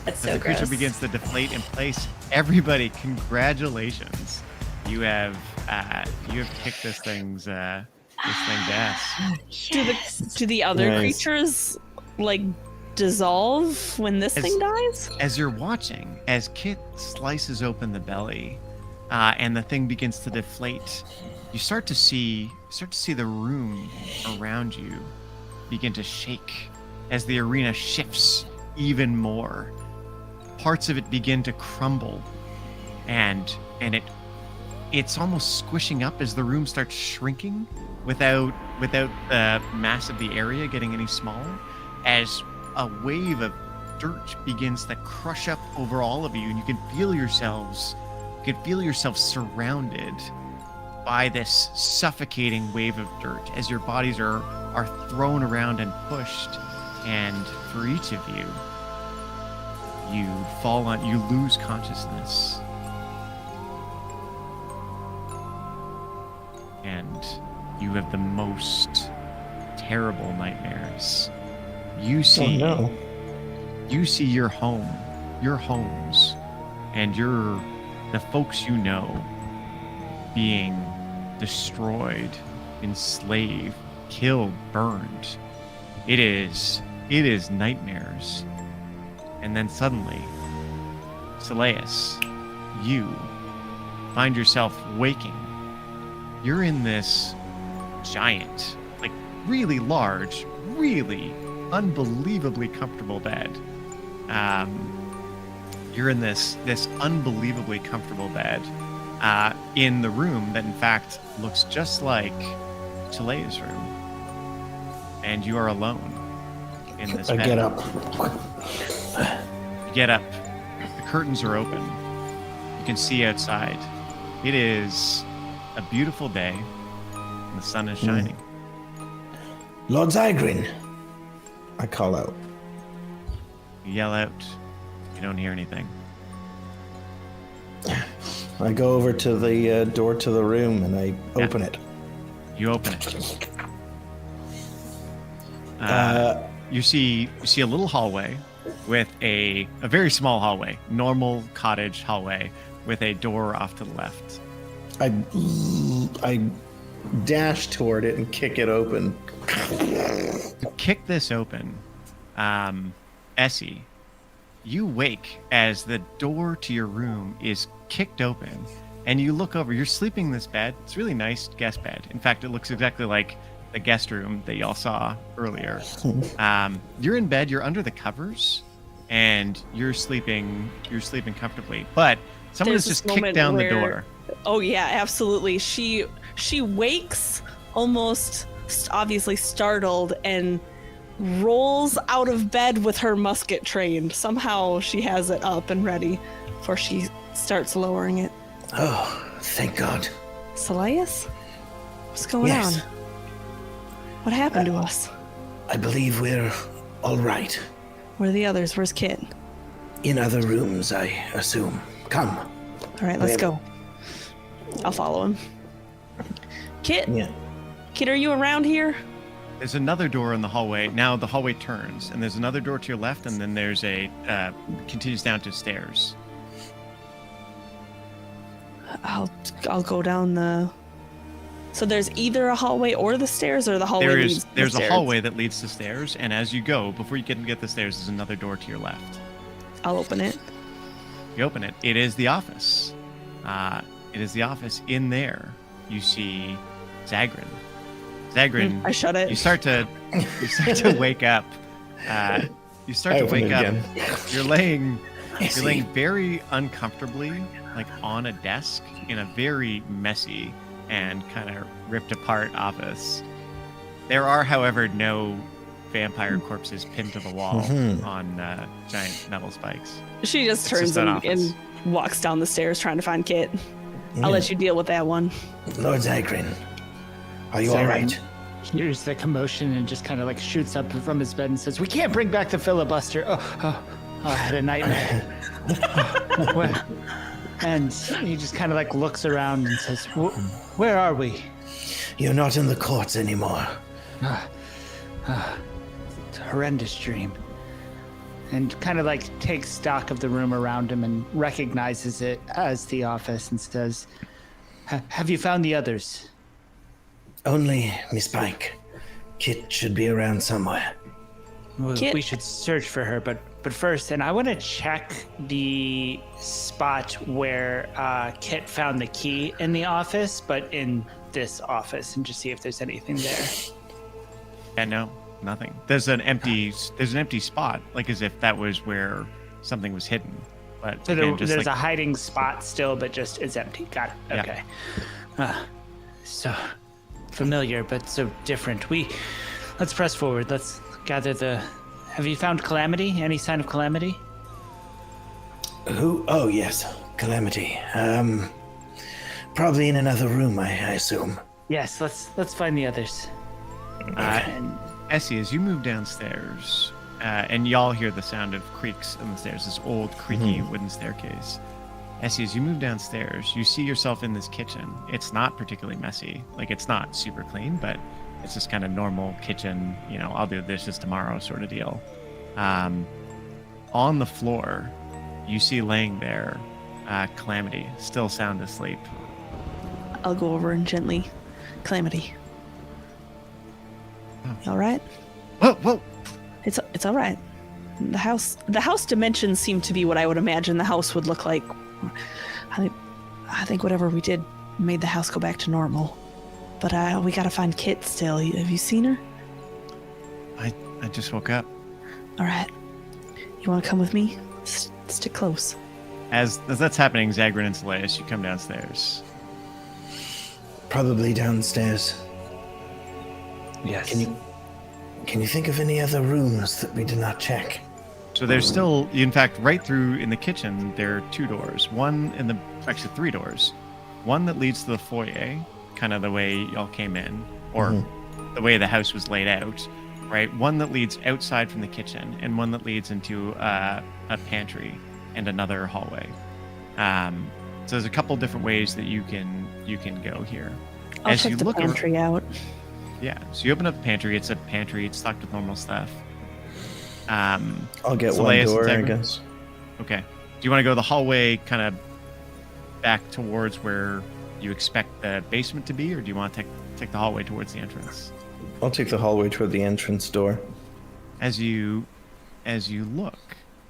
That's As so the creature gross. begins to deflate in place, everybody, congratulations! You have kicked this thing's ass. Do the other Nice. creatures like dissolve when this thing dies? As you're watching, as Kit slices open the belly, and the thing begins to deflate, you start to see the room around you begin to shake as the arena shifts even more. Parts of it begin to crumble, and it's almost squishing up as the room starts shrinking without the mass of the area getting any smaller, as a wave of dirt begins to crush up over all of you, and you can feel yourselves surrounded by this suffocating wave of dirt as your bodies are thrown around and pushed, and for each of you, you lose consciousness. And you have the most terrible nightmares. You see your home, your homes, and the folks you know being destroyed, enslaved, killed, burned. It is nightmares. And then suddenly, Seleus, you find yourself waking. You're in this giant, like really large, really unbelievably comfortable bed. You're in this unbelievably comfortable bed in the room that in fact looks just like Chilea's room. And you are alone in this I bed. get up. You get up. The curtains are open. You can see outside. It is a beautiful day, and the sun is shining. Lord Zygrin, I call out. You yell out. You don't hear anything. I go over to the door to the room and I open it. You open it. You see a little hallway with a very small hallway, normal cottage hallway with a door off to the left. I dash toward it and kick it open. To kick this open, Essie, you wake as the door to your room is kicked open, and you look over. You're sleeping in this bed. It's a really nice guest bed. In fact, it looks exactly like the guest room that y'all saw earlier. You're in bed. You're under the covers, and you're sleeping comfortably. But someone has just kicked down the door. Oh yeah, absolutely. She wakes almost obviously startled and rolls out of bed with her musket trained. Somehow she has it up and ready before she starts lowering it. Oh, thank God. Seleus? What's going on? What happened to us? I believe we're all right. Where are the others? Where's Kit? In other rooms, I assume. Come. All right, let's go. I'll follow him. Kit? Yeah. Kit, are you around here? There's another door in the hallway. Now the hallway turns, and there's another door to your left, and then there's a continues down to stairs. I'll go down the. So there's either a hallway or the stairs, or the hallway leads to the There's a stairs? hallway that leads to stairs, and as you go, before you get the stairs, there's another door to your left. I'll open it. You open it. It is the office. It is the office. In there, you see Zagrin. Zagrin. I shut it. You start to wake up. You start I to open wake it up. again. You're laying very uncomfortably, like on a desk in a very messy and kind of ripped apart office. There are, however, no vampire corpses pinned to the wall on giant metal spikes. She just It's turns just an and office. walks down the stairs trying to find Kit. I'll let you deal with that one. Lord Zagrin, are you all right? Hears the commotion and just kind of like shoots up from his bed and says, "We can't bring back the filibuster. Oh, I had a nightmare." And he just kind of like looks around and says, "Where are we?" You're not in the courts anymore. It's a horrendous dream. And kind of like takes stock of the room around him and recognizes it as the office and says, "Have you found the others?" Only Miss Pike. Kit should be around somewhere. Well, Kit? we should search for her, but first, and I want to check the spot where Kit found the key in the office, but in this office, and just see if there's anything there. And no, nothing. There's an empty spot, like as if that was where something was hidden. But So again, just there's like, a hiding spot still, but just it's empty. Got it. Yeah. Okay. So familiar, but so different. Let's press forward. Let's gather the. Have you found Calamity? Any sign of Calamity? Who? Oh, yes. Calamity. Probably in another room, I assume. Yes. Let's find the others. and Essie, as you move downstairs, and y'all hear the sound of creaks on the stairs, this old creaky wooden staircase. Essie, as you move downstairs, you see yourself in this kitchen. It's not particularly messy. Like, it's not super clean, but it's just kind of normal kitchen, I'll do the dishes tomorrow sort of deal. On the floor, you see laying there Calamity, still sound asleep. I'll go over and gently, Calamity. You all right? Whoa! It's all right. The house dimensions seem to be what I would imagine the house would look like. I think whatever we did made the house go back to normal. But we gotta find Kit still. Have you seen her? I just woke up. All right. You want to come with me? Stick close. As that's happening, Zagrin and Seleus, you come downstairs. Probably downstairs. Yes. Can you think of any other rooms that we did not check? So there's still, in fact, right through in the kitchen, there are two doors. Actually three doors. One that leads to the foyer, kind of the way y'all came in, or the way the house was laid out, right? One that leads outside from the kitchen, and one that leads into a pantry and another hallway. So there's a couple different ways that you can go here. I'll check the pantry out. Yeah, so you open up the pantry. It's a pantry. It's stocked with normal stuff. I'll get Seleus one door, and I Zagrin? guess. Okay. Do you want to go the hallway kind of back towards where you expect the basement to be, or do you want to take the hallway towards the entrance? I'll take the hallway toward the entrance door. As you look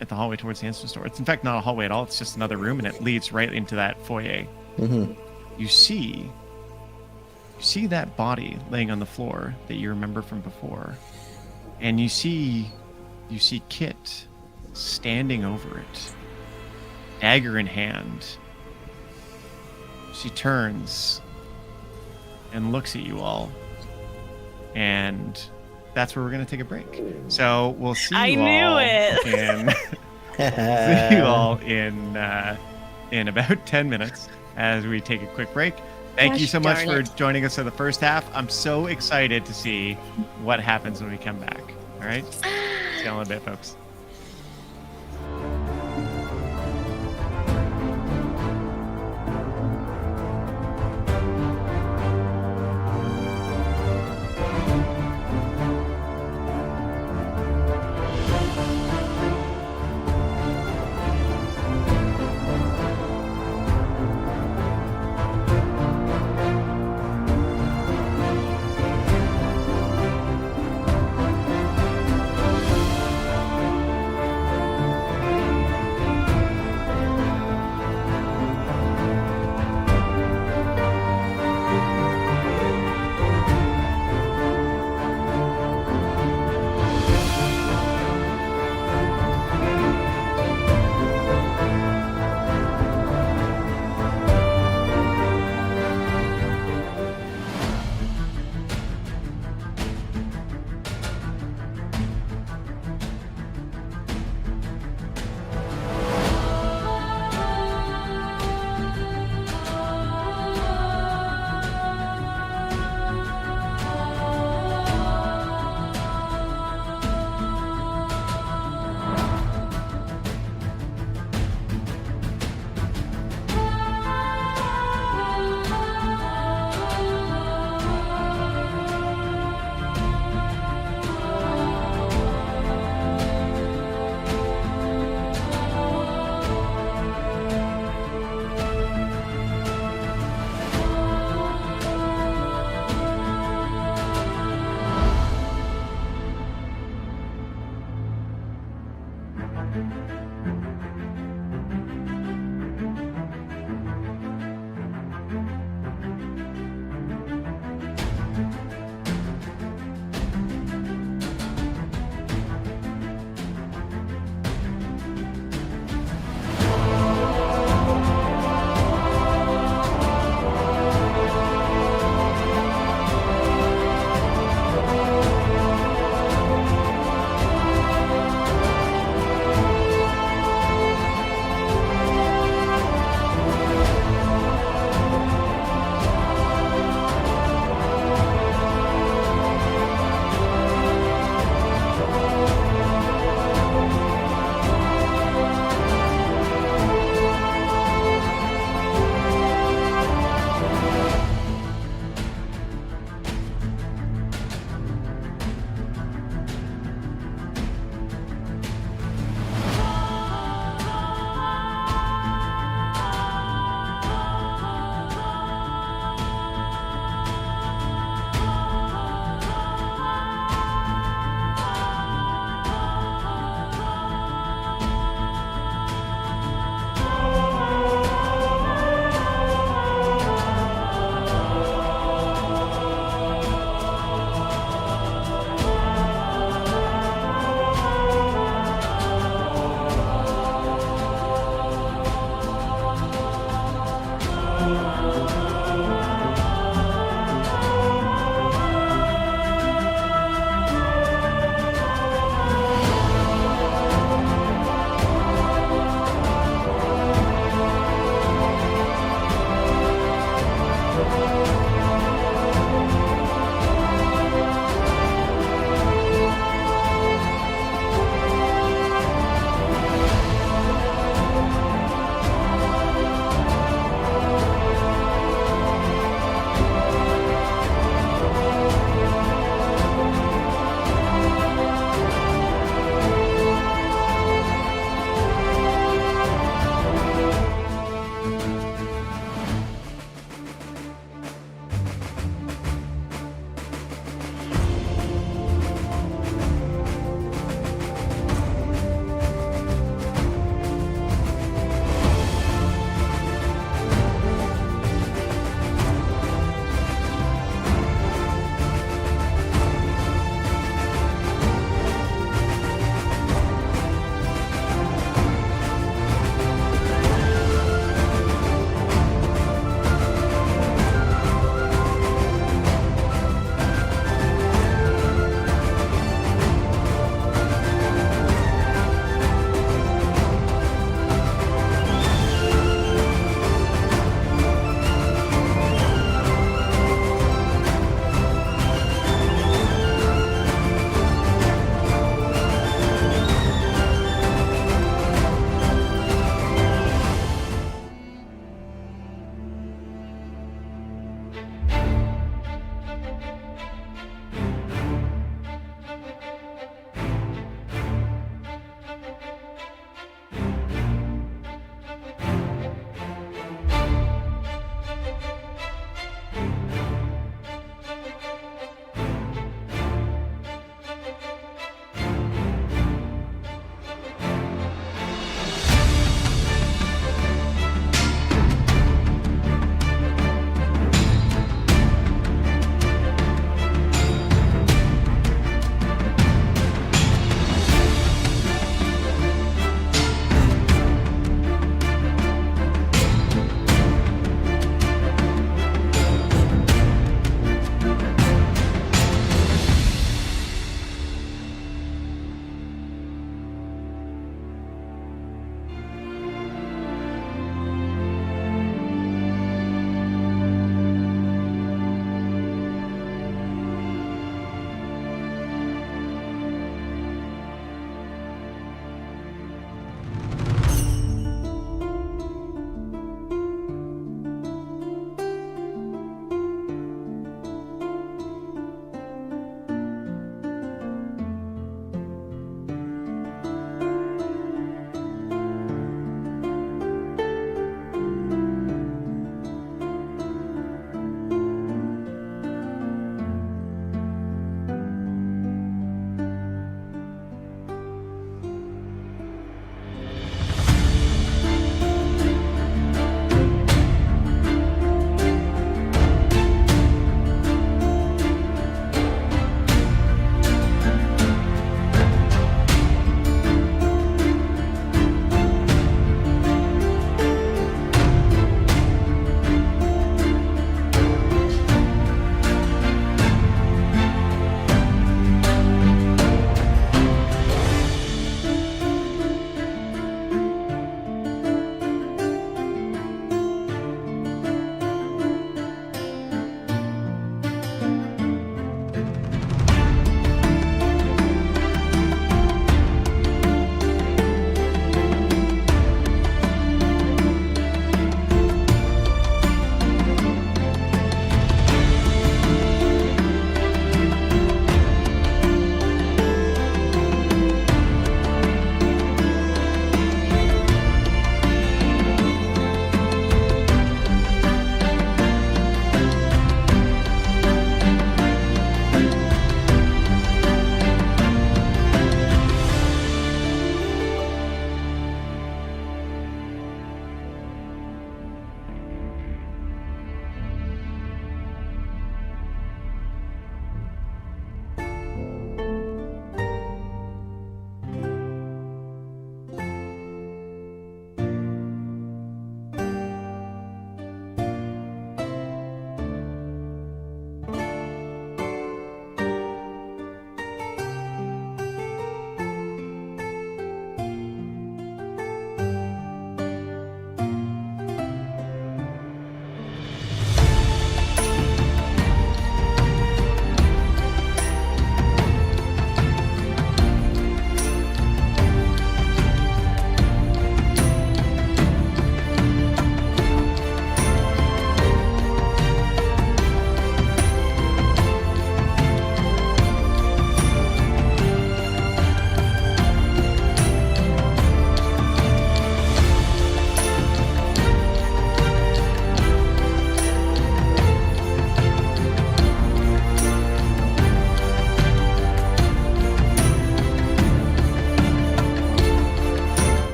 at the hallway towards the entrance door, it's in fact not a hallway at all. It's just another room, and it leads right into that foyer. Mm-hmm. You see that body laying on the floor that you remember from before, and you see Kit standing over it, dagger in hand. She turns and looks at you all, and that's where we're going to take a break. So we'll see you all in about 10 minutes as we take a quick break. Thank you so much for joining us for the first half. I'm so excited to see what happens when we come back. All right? See you in a bit, folks.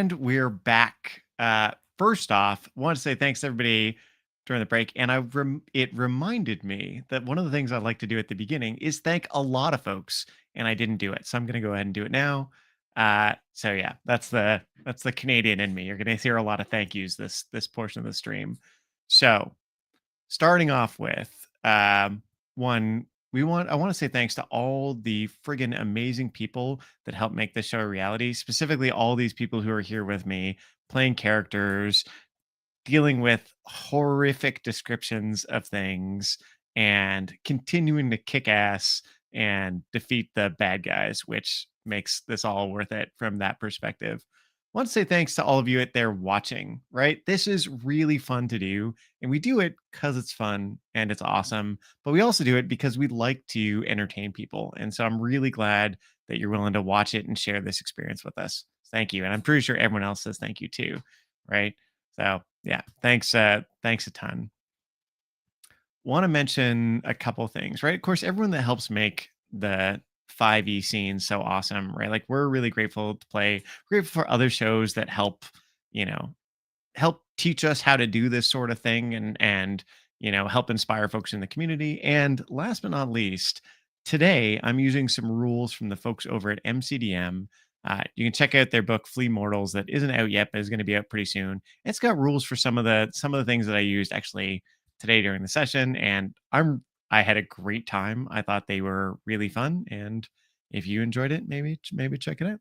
And we're back. First off, I want to say thanks to everybody during the break. And it reminded me that one of the things I like to do at the beginning is thank a lot of folks, and I didn't do it. So I'm going to go ahead and do it now. So yeah, that's the Canadian in me. You're going to hear a lot of thank yous this portion of the stream. So starting off with one, I want to say thanks to all the friggin' amazing people that help make this show a reality, specifically all these people who are here with me playing characters, dealing with horrific descriptions of things, and continuing to kick ass and defeat the bad guys, which makes this all worth it from that perspective. I want to say thanks to all of you out there watching, right? This is really fun to do, and we do it because it's fun and it's awesome, but we also do it because we like to entertain people. And so I'm really glad that you're willing to watch it and share this experience with us. Thank you. And I'm pretty sure everyone else says thank you too, right? So yeah, thanks a ton. Want to mention a couple things, right? Of course, everyone that helps make the 5e scene so awesome, right? Like we're really grateful to play, grateful for other shows that help, help teach us how to do this sort of thing and help inspire folks in the community. And last but not least, today I'm using some rules from the folks over at MCDM. You can check out their book Flea Mortals that isn't out yet, but is going to be out pretty soon. It's got rules for some of the things that I used actually today during the session, and I had a great time. I thought they were really fun, and if you enjoyed it, maybe check it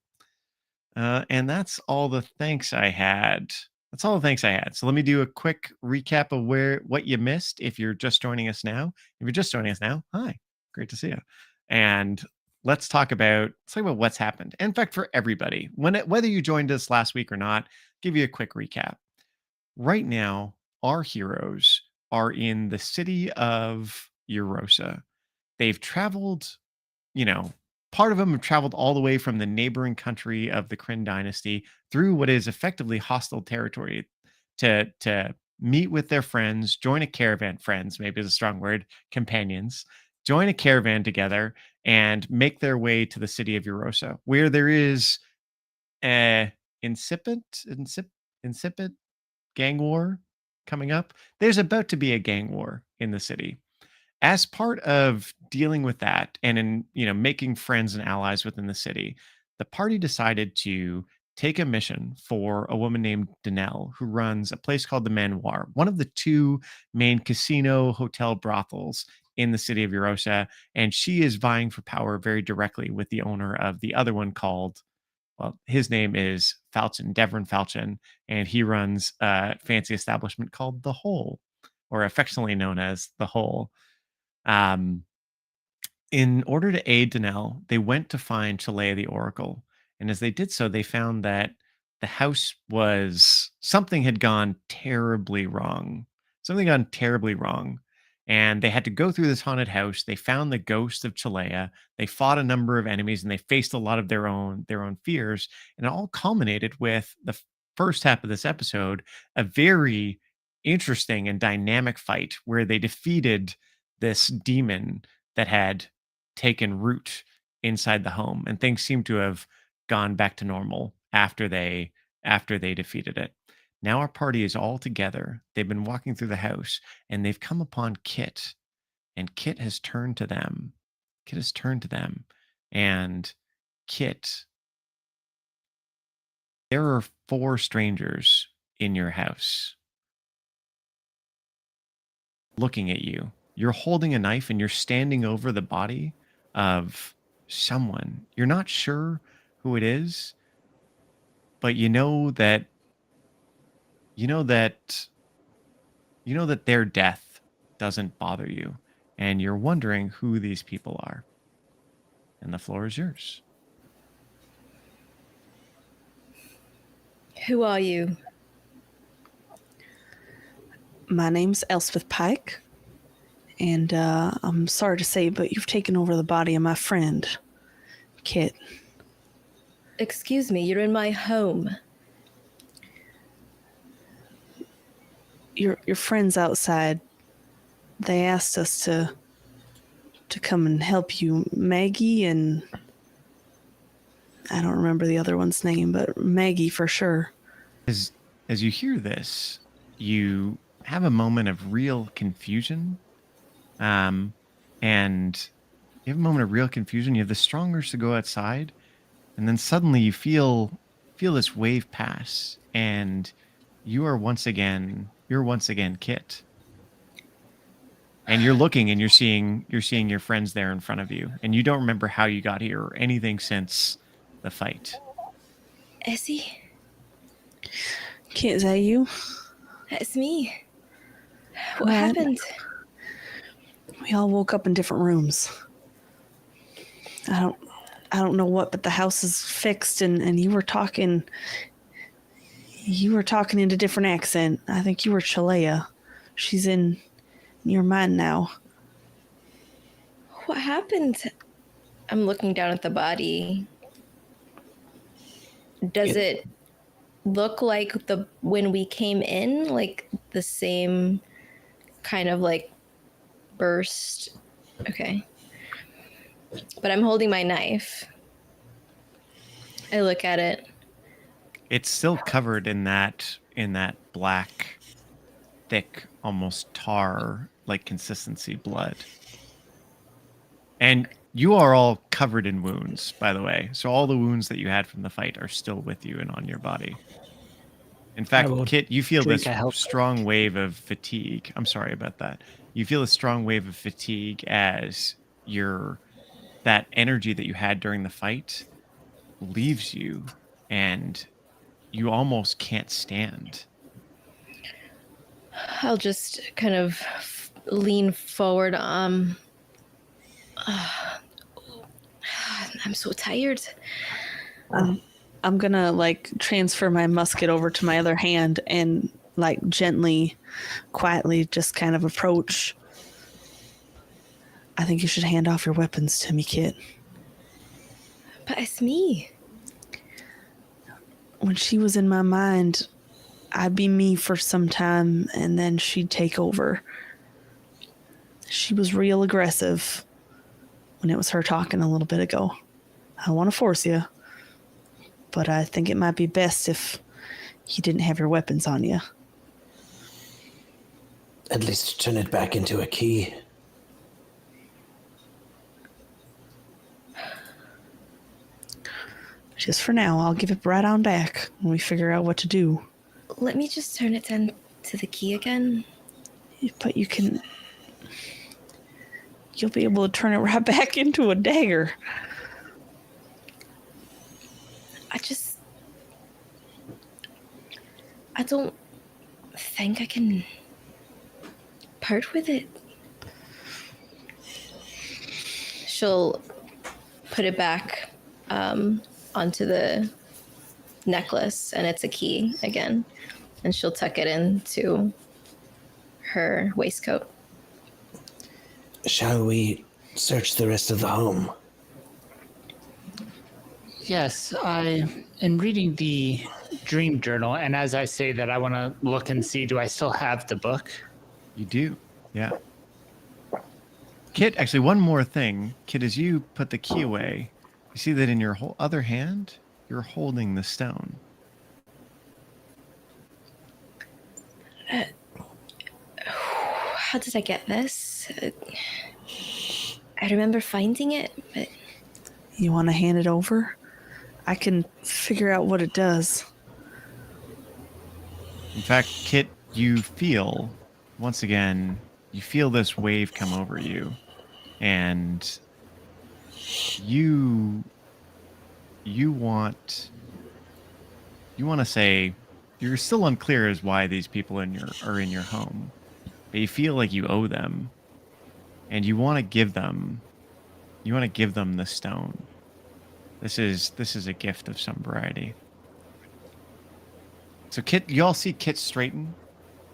out. And that's all the thanks I had. So let me do a quick recap of what you missed if you're just joining us now. If you're just joining us now, hi, great to see you. And let's talk about what's happened. In fact, for everybody, whether you joined us last week or not, give you a quick recap. Right now, our heroes are in the city of Eurosa. They've traveled, part of them have traveled all the way from the neighboring country of the Kryn dynasty through what is effectively hostile territory to meet with their friends, join a caravan, friends, maybe is a strong word, companions, join a caravan together and make their way to the city of Eurosa, where there is a incipient gang war coming up. There's about to be a gang war in the city. As part of dealing with that and in making friends and allies within the city, the party decided to take a mission for a woman named Danelle, who runs a place called the Manoir, one of the two main casino hotel brothels in the city of Eurosa, and she is vying for power very directly with the owner of the other one called, well, his name is Falchion, Devon Falchion, and he runs a fancy establishment called The Hole, or affectionately known as The Hole. In order to aid Danelle, they went to find Chalea the Oracle, and as they did so, they found that the house something had gone terribly wrong. And they had to go through this haunted house. They found the ghost of Chalea. They fought a number of enemies, and they faced a lot of their own fears. And it all culminated with the first half of this episode, a very interesting and dynamic fight where they defeated this demon that had taken root inside the home, and things seem to have gone back to normal after they defeated it. Now our party is all together. They've been walking through the house, and they've come upon Kit, and Kit has turned to them. And Kit, there are 4 strangers in your house looking at you. You're holding a knife and you're standing over the body of someone. You're not sure who it is, but you know that their death doesn't bother you, and you're wondering who these people are. And the floor is yours. Who are you? My name's Elspeth Pike, and I'm sorry to say, but you've taken over the body of my friend, Kit. Excuse me, you're in my home. Your friends outside, they asked us to come and help you. Maggie and I don't remember the other one's name, but Maggie for sure. As you hear this, you have a moment of real confusion. And you have a moment of real confusion. You have the strong urge to go outside, and then suddenly you feel this wave pass, and you're once again Kit. And you're looking and you're seeing your friends there in front of you, and you don't remember how you got here or anything since the fight. Essie? Kit, is that you? That's me. What happened? We all woke up in different rooms. I don't know what, but the house is fixed, and you were talking in a different accent. I think you were Chalea. She's in your mind now. What happened? I'm looking down at the body. Does it look like when we came in, like the same kind of like burst? Okay. But I'm holding my knife. I look at it. It's still covered in that black, thick, almost tar-like consistency blood. And you are all covered in wounds, by the way. So all the wounds that you had from the fight are still with you and on your body. In fact, Kit, you feel this strong wave of fatigue. I'm sorry about that. You feel a strong wave of fatigue as that energy that you had during the fight leaves you, and you almost can't stand. I'll just kind of lean forward. I'm so tired. I'm gonna like transfer my musket over to my other hand and like gently, quietly just kind of approach. I think you should hand off your weapons to me, Kit. But it's me. When she was in my mind, I'd be me for some time, and then she'd take over. She was real aggressive when it was her talking a little bit ago. I don't want to force you, but I think it might be best if you didn't have your weapons on you. At least turn it back into a key. Just for now, I'll give it right on back when we figure out what to do. Let me just turn it into the key again. But you'll be able to turn it right back into a dagger. I don't think I can part with it. She'll put it back onto the necklace, and it's a key again, and she'll tuck it into her waistcoat. Shall we search the rest of the home? Yes, I am reading the dream journal, and as I say that, I want to look and see, do I still have the book? You do, yeah. Kit, actually, one more thing. Kit, as you put the key away, you see that in your whole other hand, you're holding the stone. How did I get this? I remember finding it, but... You want to hand it over? I can figure out what it does. In fact, Kit, you feel, once again, you feel this wave come over you. And you want to say, you're still unclear as why these people are in your home. But you feel like you owe them. And you want to give them the stone. This is a gift of some variety. So Kit, you all see Kit straighten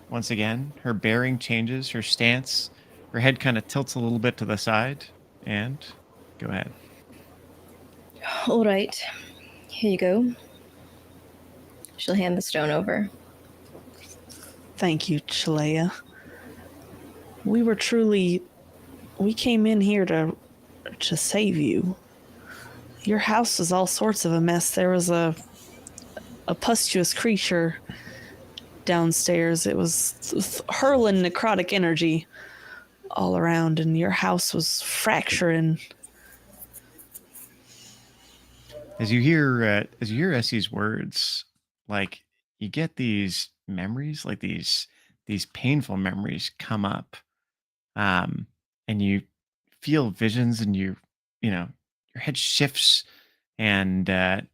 once again. Her bearing changes, her stance, her head kind of tilts a little bit to the side. And go ahead. All right, here you go. She'll hand the stone over. Thank you, Chalea. We came in here to save you. your house was all sorts of a mess. There was a pustulous creature downstairs. It was hurling necrotic energy all around, and your house was fracturing. As you hear Essie's words, like you get these memories, like these painful memories come up, and you feel visions, and you know your head shifts, and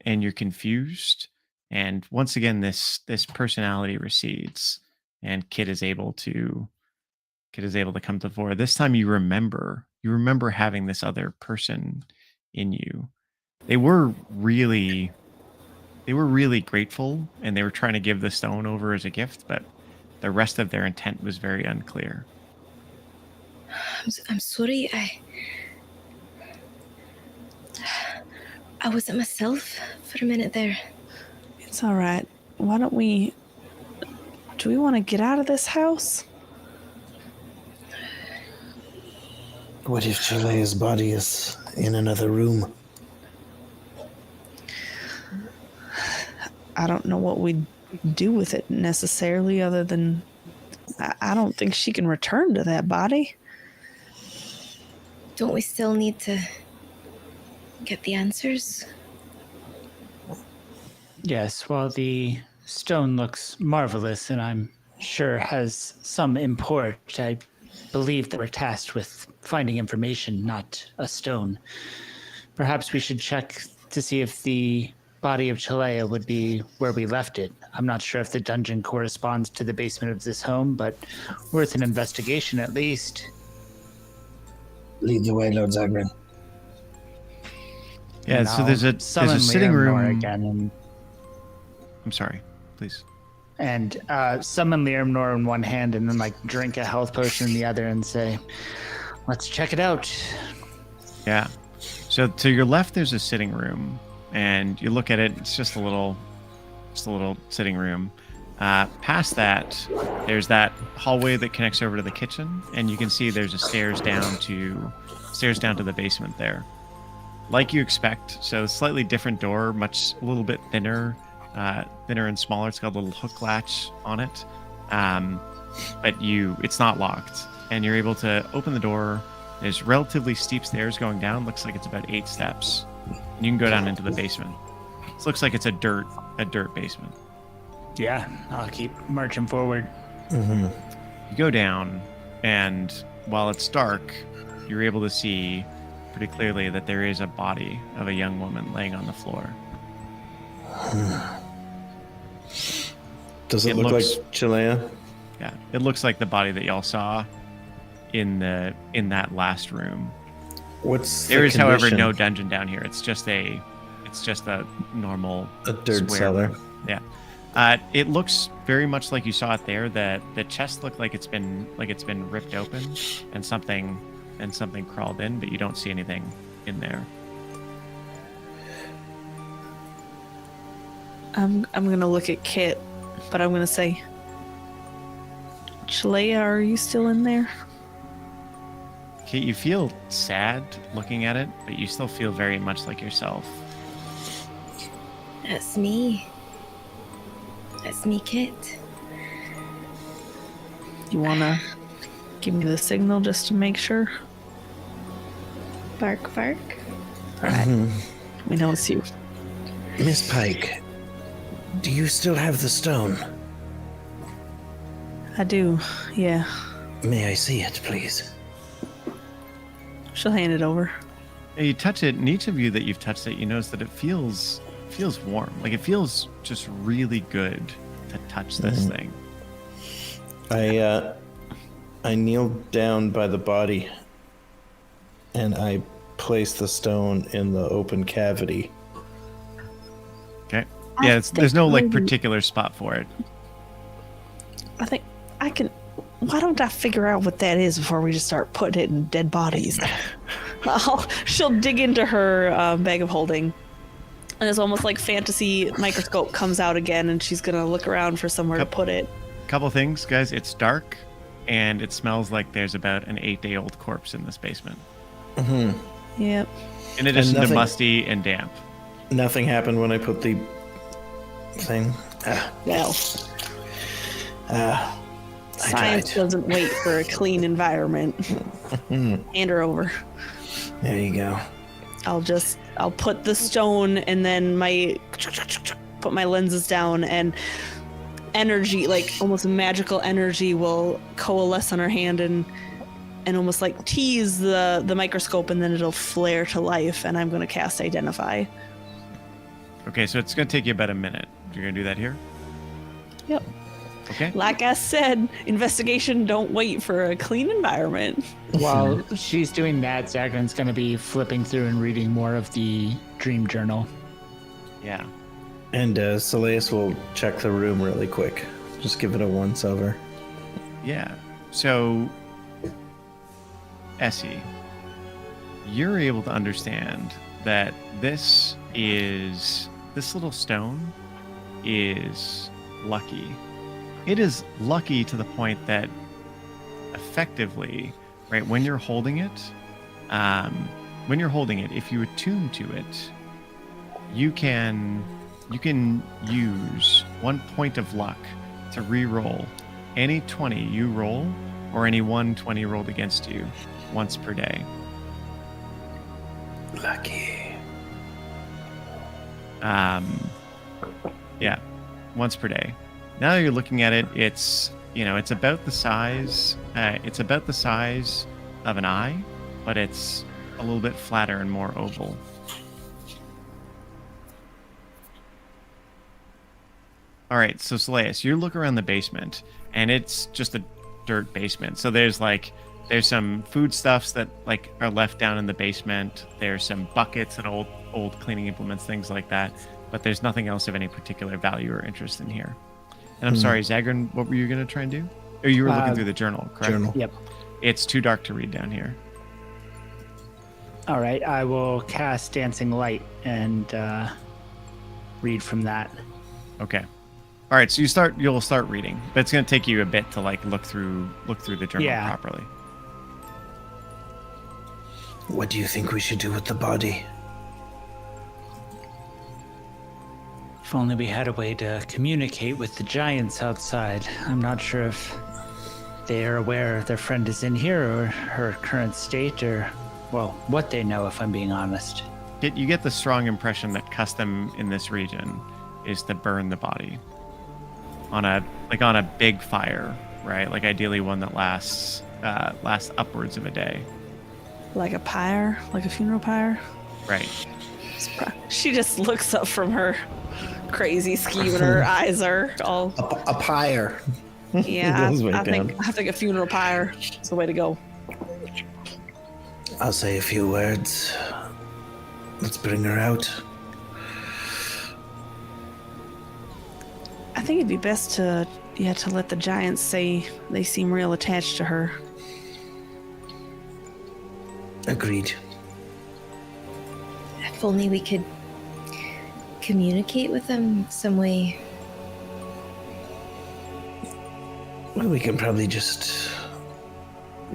you're confused. And once again, this personality recedes, and Kit is able to come to the fore. This time, you remember having this other person in you. They were really grateful, and they were trying to give the stone over as a gift, but the rest of their intent was very unclear. I'm sorry. I wasn't myself for a minute there. It's all right. Why don't we... Do we want to get out of this house? What if Chilea's body is in another room? I don't know what we'd do with it necessarily, other than I don't think she can return to that body. Don't we still need to get the answers? Yes, well, the stone looks marvelous, and I'm sure has some import. I believe that we're tasked with finding information, not a stone. Perhaps we should check to see if the body of Chalea would be where we left it. I'm not sure if the dungeon corresponds to the basement of this home, but worth an investigation at least. Lead the way, Lord Zagrin. Yeah, And so I'll there's a summon sitting Liamnor room. again, and I'm sorry, please. summon Liamnor in one hand, and then like drink a health potion in the other, and say, "Let's check it out." Yeah. So to your left, there's a sitting room, and you look at it. It's just a little sitting room. Past that, there's that hallway that connects over to the kitchen, and you can see there's a stairs down to the basement there. Like you expect, so slightly different door, a little bit thinner and smaller. It's got a little hook latch on it, but it's not locked, and you're able to open the door. There's relatively steep stairs going down. Looks like it's about 8 steps, and you can go down into the basement. This looks like it's a dirt basement. Yeah, I'll keep marching forward. Mm-hmm. You go down, and while it's dark, you're able to see pretty clearly that there is a body of a young woman laying on the floor. Does it look like Chalea? Yeah, it looks like the body that y'all saw in that last room. There is, however, no dungeon down here. It's just a normal dirt cellar. Yeah. It looks very much like you saw it there. The chest looked like it's been ripped open, and something crawled in, but you don't see anything in there. I'm gonna look at Kit, but I'm gonna say, Chalea, are you still in there? Kit, you feel sad looking at it, but you still feel very much like yourself. That's me. That's me, Kit. You wanna give me the signal just to make sure? Bark, bark. All right. We know it's you. Miss Pike, do you still have the stone? I do, yeah. May I see it, please? She'll hand it over. And you touch it, and each of you that you've touched it, you notice that it feels warm. Like, it feels just really good to touch this thing. I kneel down by the body, and I place the stone in the open cavity. Okay. Yeah, there's no particular spot for it. I think I can. Why don't I figure out what that is before we just start putting it in dead bodies? She'll dig into her bag of holding, and it's almost like fantasy microscope comes out again, and she's gonna look around for somewhere to put it. Couple things, guys. It's dark, and it smells like there's about an 8-day-old corpse in this basement. Mm-hmm. Yep. In addition to nothing- musty and damp. Nothing happened when I put the thing. Well, I science tried. doesn't wait for a clean environment. Hand her over. There you go. I'll put the stone and then put my lenses down, and energy, like almost magical energy, will coalesce on her hand and almost like tease the microscope, and then it'll flare to life, and I'm going to cast Identify. Okay, so it's going to take you about a minute. You're going to do that here? Yep. Okay. Like I said, investigation don't wait for a clean environment. While she's doing that, Zagran's going to be flipping through and reading more of the dream journal. Yeah. And Soleus will check the room really quick. Just give it a once over. Yeah. So, Essie, you're able to understand that this little stone is lucky. It is lucky to the point that effectively, right, when you're holding it, if you attune to it, you can use 1 point of luck to re-roll any 20 you roll or any 120 rolled against you once per day. Lucky. Yeah, once per day. Now you're looking at it, it's about the size of an eye, but it's a little bit flatter and more oval. All right, so Soleus, you look around the basement, and it's just a dirt basement. So there's some foodstuffs that are left down in the basement. There's some buckets and old cleaning implements, things like that. But there's nothing else of any particular value or interest in here. And I'm sorry, Zagran, what were you going to try and do? Or you were looking through the journal, correct? Journal. Yep. It's too dark to read down here. All right, I will cast Dancing Light and read from that. Okay. All right, so you'll start reading, but it's going to take you a bit to look through the journal properly. What do you think we should do with the body? If only we had a way to communicate with the giants outside. I'm not sure if they are aware their friend is in here or her current state, or, well, what they know, if I'm being honest. You get the strong impression that custom in this region is to burn the body on a big fire, right? Like ideally one that lasts upwards of a day. Like a pyre, like a funeral pyre. Right. She just looks up from her crazy scheme, and her eyes are all. A pyre. Yeah, Goes way I down. think a funeral pyre is the way to go. I'll say a few words. Let's bring her out. I think it'd be best to let the giants say they seem real attached to her. Agreed. If only we could communicate with them some way. Well, we can probably just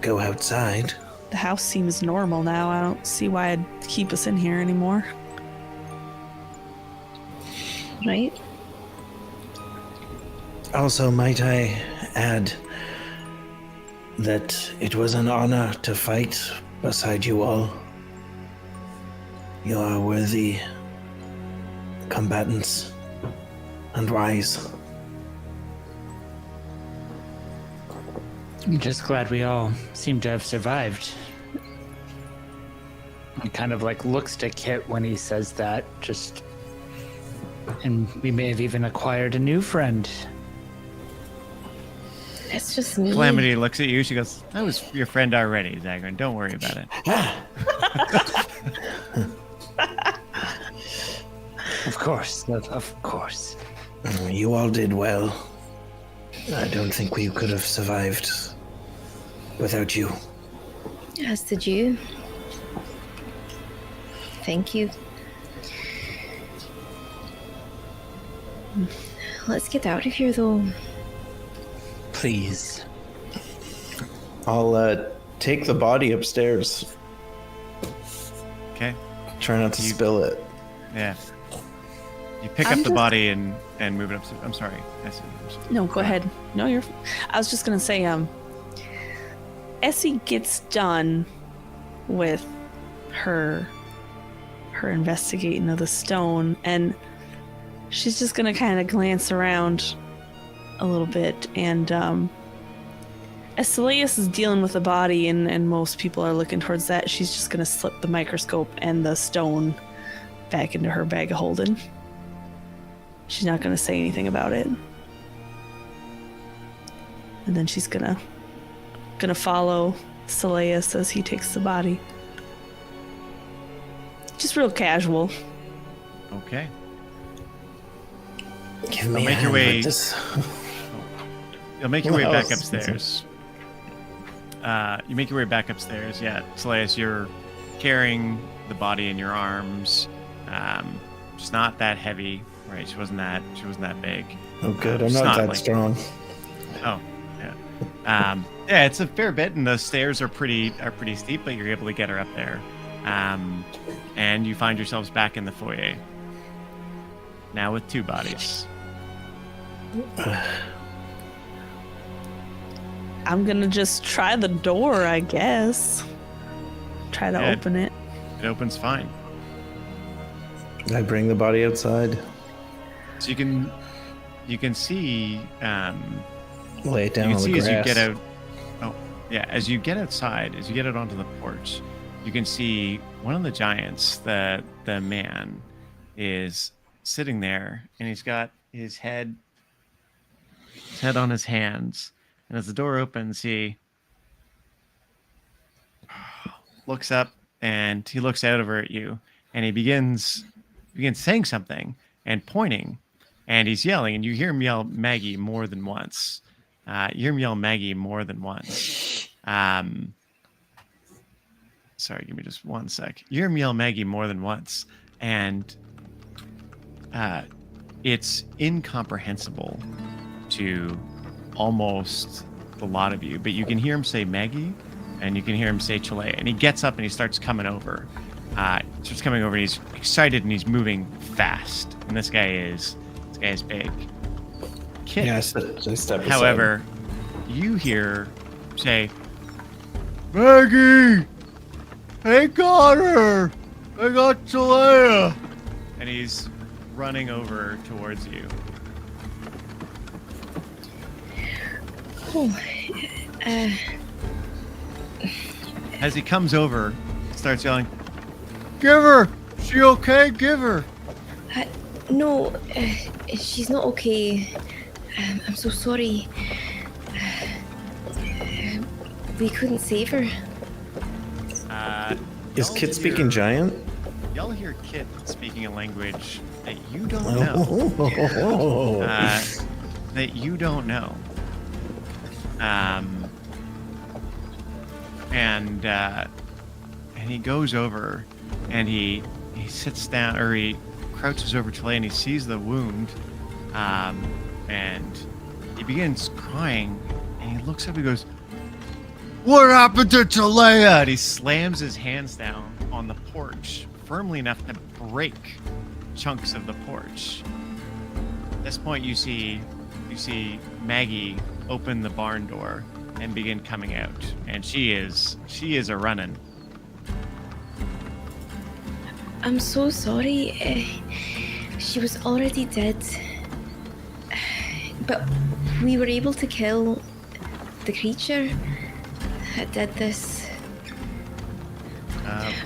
go outside. The house seems normal now. I don't see why I'd keep us in here anymore. Right? Also, might I add that it was an honor to fight beside you all. You are worthy combatants and wise. I'm just glad we all seem to have survived. He kind of looks to Kit when he says that, and we may have even acquired a new friend. It's just me. Calamity looks at you. She goes, "That was your friend already, Zagran. Don't worry about it." Of course, of course. You all did well. I don't think we could have survived without you. As did you. Thank you. Let's get out of here, though. Please. I'll take the body upstairs. Try not to spill it. Yeah. You pick up the body and move it up. I'm sorry. No, go ahead. No, you're. I was just gonna say, Essie gets done with her investigating of the stone, and she's just gonna kind of glance around a little bit, and as Soleus is dealing with the body and most people are looking towards that, she's just gonna slip the microscope and the stone back into her bag of holding. She's not gonna say anything about it. And then she's gonna follow Soleus as he takes the body. Just real casual. Okay. Give me make your way. You'll make your way Well, back upstairs. You make your way back upstairs. Yeah, Soleus, you're carrying the body in your arms. It's not that heavy, right? She wasn't that big. Oh, good. I'm not that strong. Oh, yeah. Yeah, it's a fair bit, and the stairs are pretty steep, but you're able to get her up there. And you find yourselves back in the foyer. Now with 2 bodies. I'm gonna just try the door, I guess. Try to open it. It opens fine. I bring the body outside. So you can see. Lay it down you can on see the as grass. you get out. Oh, yeah. As you get outside, as you get out onto the porch, you can see one of the giants. The man is sitting there, and he's got his head on his hands. And as the door opens, he looks up and he looks out over at you, and he begins saying something and pointing, and he's yelling, and you hear him yell Maggie more than once. Sorry, give me just 1 sec. You hear him yell Maggie more than once, and it's incomprehensible to almost a lot of you, but you can hear him say Maggie, and you can hear him say Chile, and he gets up and he starts coming over. And he's excited and he's moving fast. And this guy is big. Kit, Yeah, I step aside. however, you hear say, Maggie, I got her. I got Chalea. And he's running over towards you. Oh, As he comes over, starts yelling, Give her! She okay? Give her! no, she's not okay. I'm so sorry. We couldn't save her. Is Kit speaking giant? Y'all hear Kit speaking a language that you don't know. That you don't know. And he goes over and he sits down, or he crouches over Chile, and he sees the wound, and he begins crying, and he looks up and goes, What happened to Chalea? And he slams his hands down on the porch firmly enough to break chunks of the porch. At this point, you see Maggie open the barn door and begin coming out, and she is a running. I'm so sorry. She was already dead. But we were able to kill the creature that did this.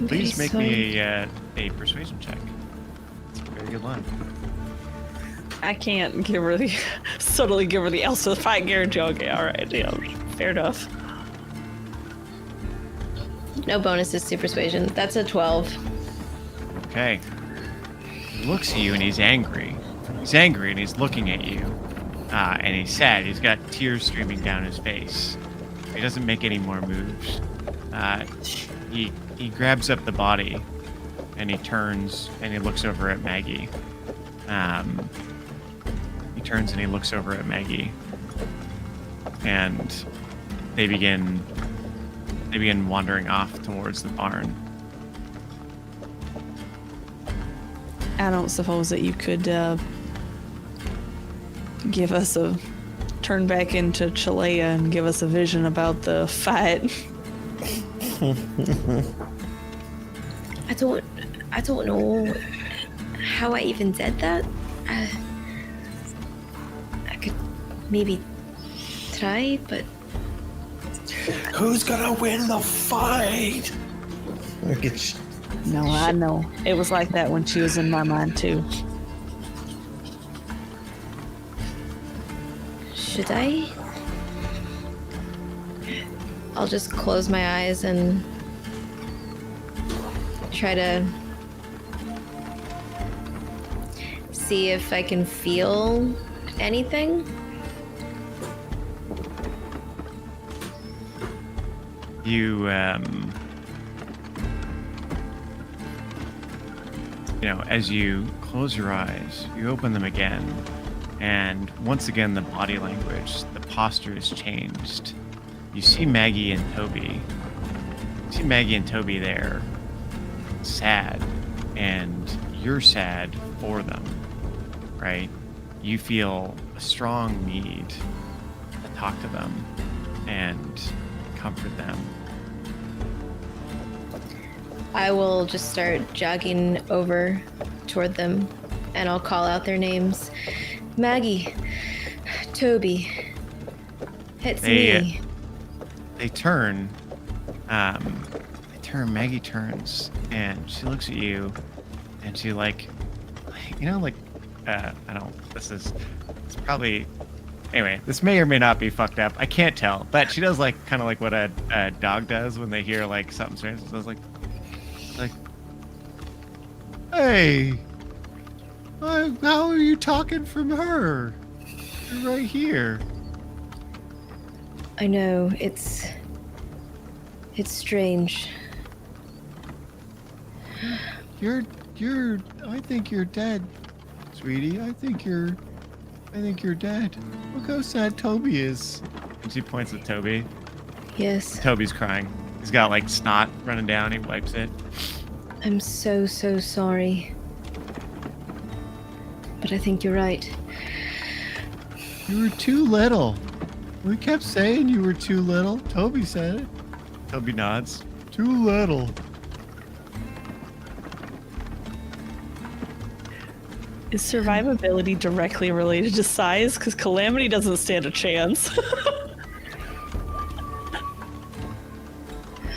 Please make me a persuasion check. It's a very good line. I can't give her the subtly give her the Elsa fight guarantee. Okay, all right, yeah, fair enough. No bonuses to persuasion. That's a 12. Okay. He looks at you and he's angry. He's angry and he's looking at you. And he's sad. He's got tears streaming down his face. He doesn't make any more moves. He grabs up the body and he turns and he looks over at Maggie. He turns and he looks over at Maggie. And they begin wandering off towards the barn. I don't suppose that you could give us a turn back into Chalea and give us a vision about the fight. I don't know how I even did that. I could maybe try, but Who's gonna win the fight? No, I know. It was like that when she was in my mind too. should I? I'll just close my eyes and try to see if I can feel anything. You, as you close your eyes, you open them again, and once again, the body language, the posture is changed. You see Maggie and Toby. You see Maggie and Toby there, sad, and you're sad for them, right? You feel a strong need to talk to them and comfort them. I will just start jogging over toward them, and I'll call out their names. Maggie, Toby, it's me. They turn. Maggie turns, and she looks at you, and she I don't. It's probably. Anyway, this may or may not be fucked up. I can't tell, but she does kind of like what a dog does when they hear something strange. So it's like, hey, how are you talking from her? You're right here. I know, it's strange. I think you're dead, sweetie. I think you're dead. Look how sad Toby is. And she points at Toby. Yes. Toby's crying. He's got snot running down. He wipes it. I'm so sorry. But I think you're right. You were too little. We kept saying you were too little. Toby said it. Toby nods. Too little. Is survivability directly related to size? Because Calamity doesn't stand a chance.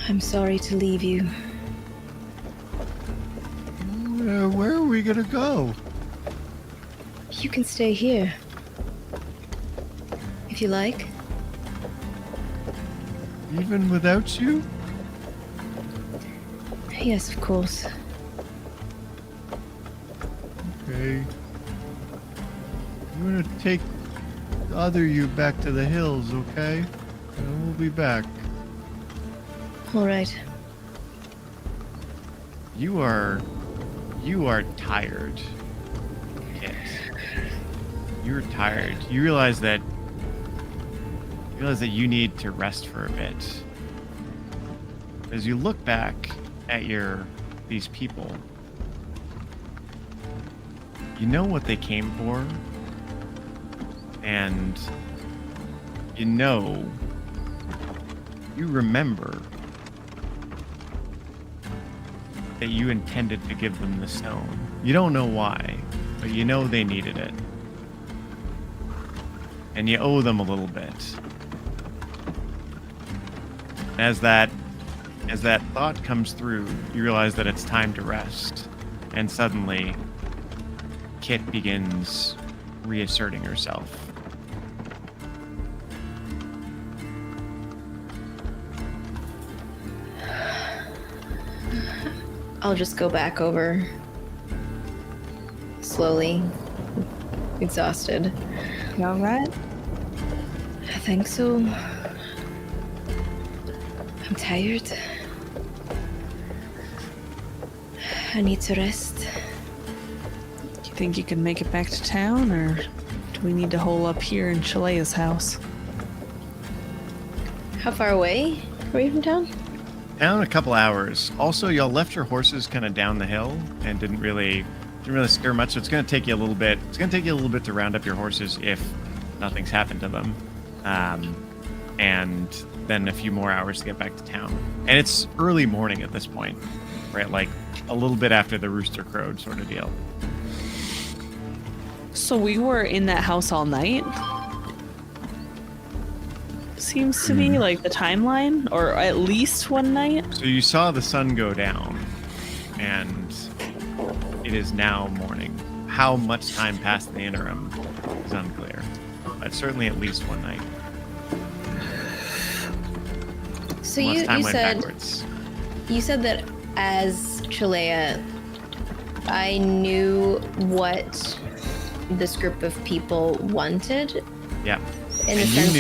I'm sorry to leave you. Where are we gonna go? You can stay here. If you like. Even without you? Yes, of course. Okay. I'm gonna take the other you back to the hills, okay? And we'll be back. All right. You are tired, Kit. You're tired. You realize that you need to rest for a bit. As you look back at these people, you know what they came for, and you remember that you intended to give them the stone. You don't know why, but you know they needed it. And you owe them a little bit. As that thought comes through, you realize that it's time to rest. And suddenly, Kit begins reasserting herself. I'll just go back over. Slowly. Exhausted. You all right? I think so. I'm tired. I need to rest. Do you think you can make it back to town, or do we need to hole up here in Chalea's house? How far away are we from town? Down a couple hours. Also, y'all left your horses kind of down the hill and didn't really didn't really scare much, so it's going to take you a little bit. It's going to take you a little bit to round up your horses if nothing's happened to them, and then a few more hours to get back to town. And it's early morning at this point, right? Like a little bit after the rooster crowed, sort of deal. So we were in that house all night. Seems to be like the timeline, or at least one night. So you saw the sun go down, and it is now morning. How much time passed in the interim is unclear, but certainly at least one night. So backwards. You said that as Chalea, I knew what this group of people wanted. Yeah. In the and sense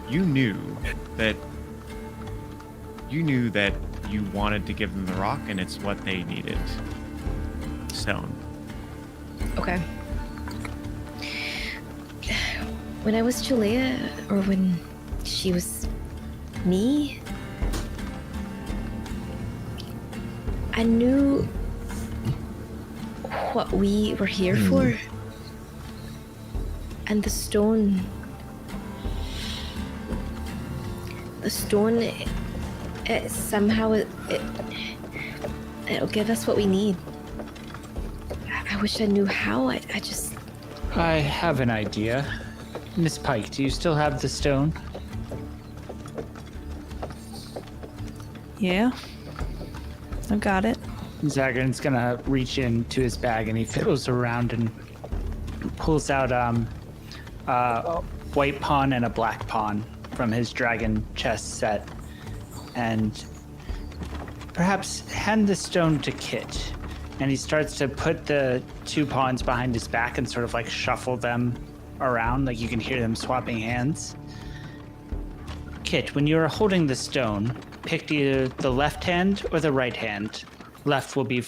you knew that you wanted to give them the rock, and it's what they needed. Stone. Okay. When I was Chalea, or when she was me, I knew what we were here for. And the stone, it somehow, it'll give us what we need. I wish I knew how. I have an idea. Miss Pike, do you still have the stone? Yeah. I've got it. Zagran's gonna reach into his bag and he fiddles around and pulls out a white pawn and a black pawn from his dragon chest set, and perhaps hand the stone to Kit. And he starts to put the two pawns behind his back and sort of like shuffle them around, like you can hear them swapping hands. Kit, when you're holding the stone, pick either the left hand or the right hand. Left will be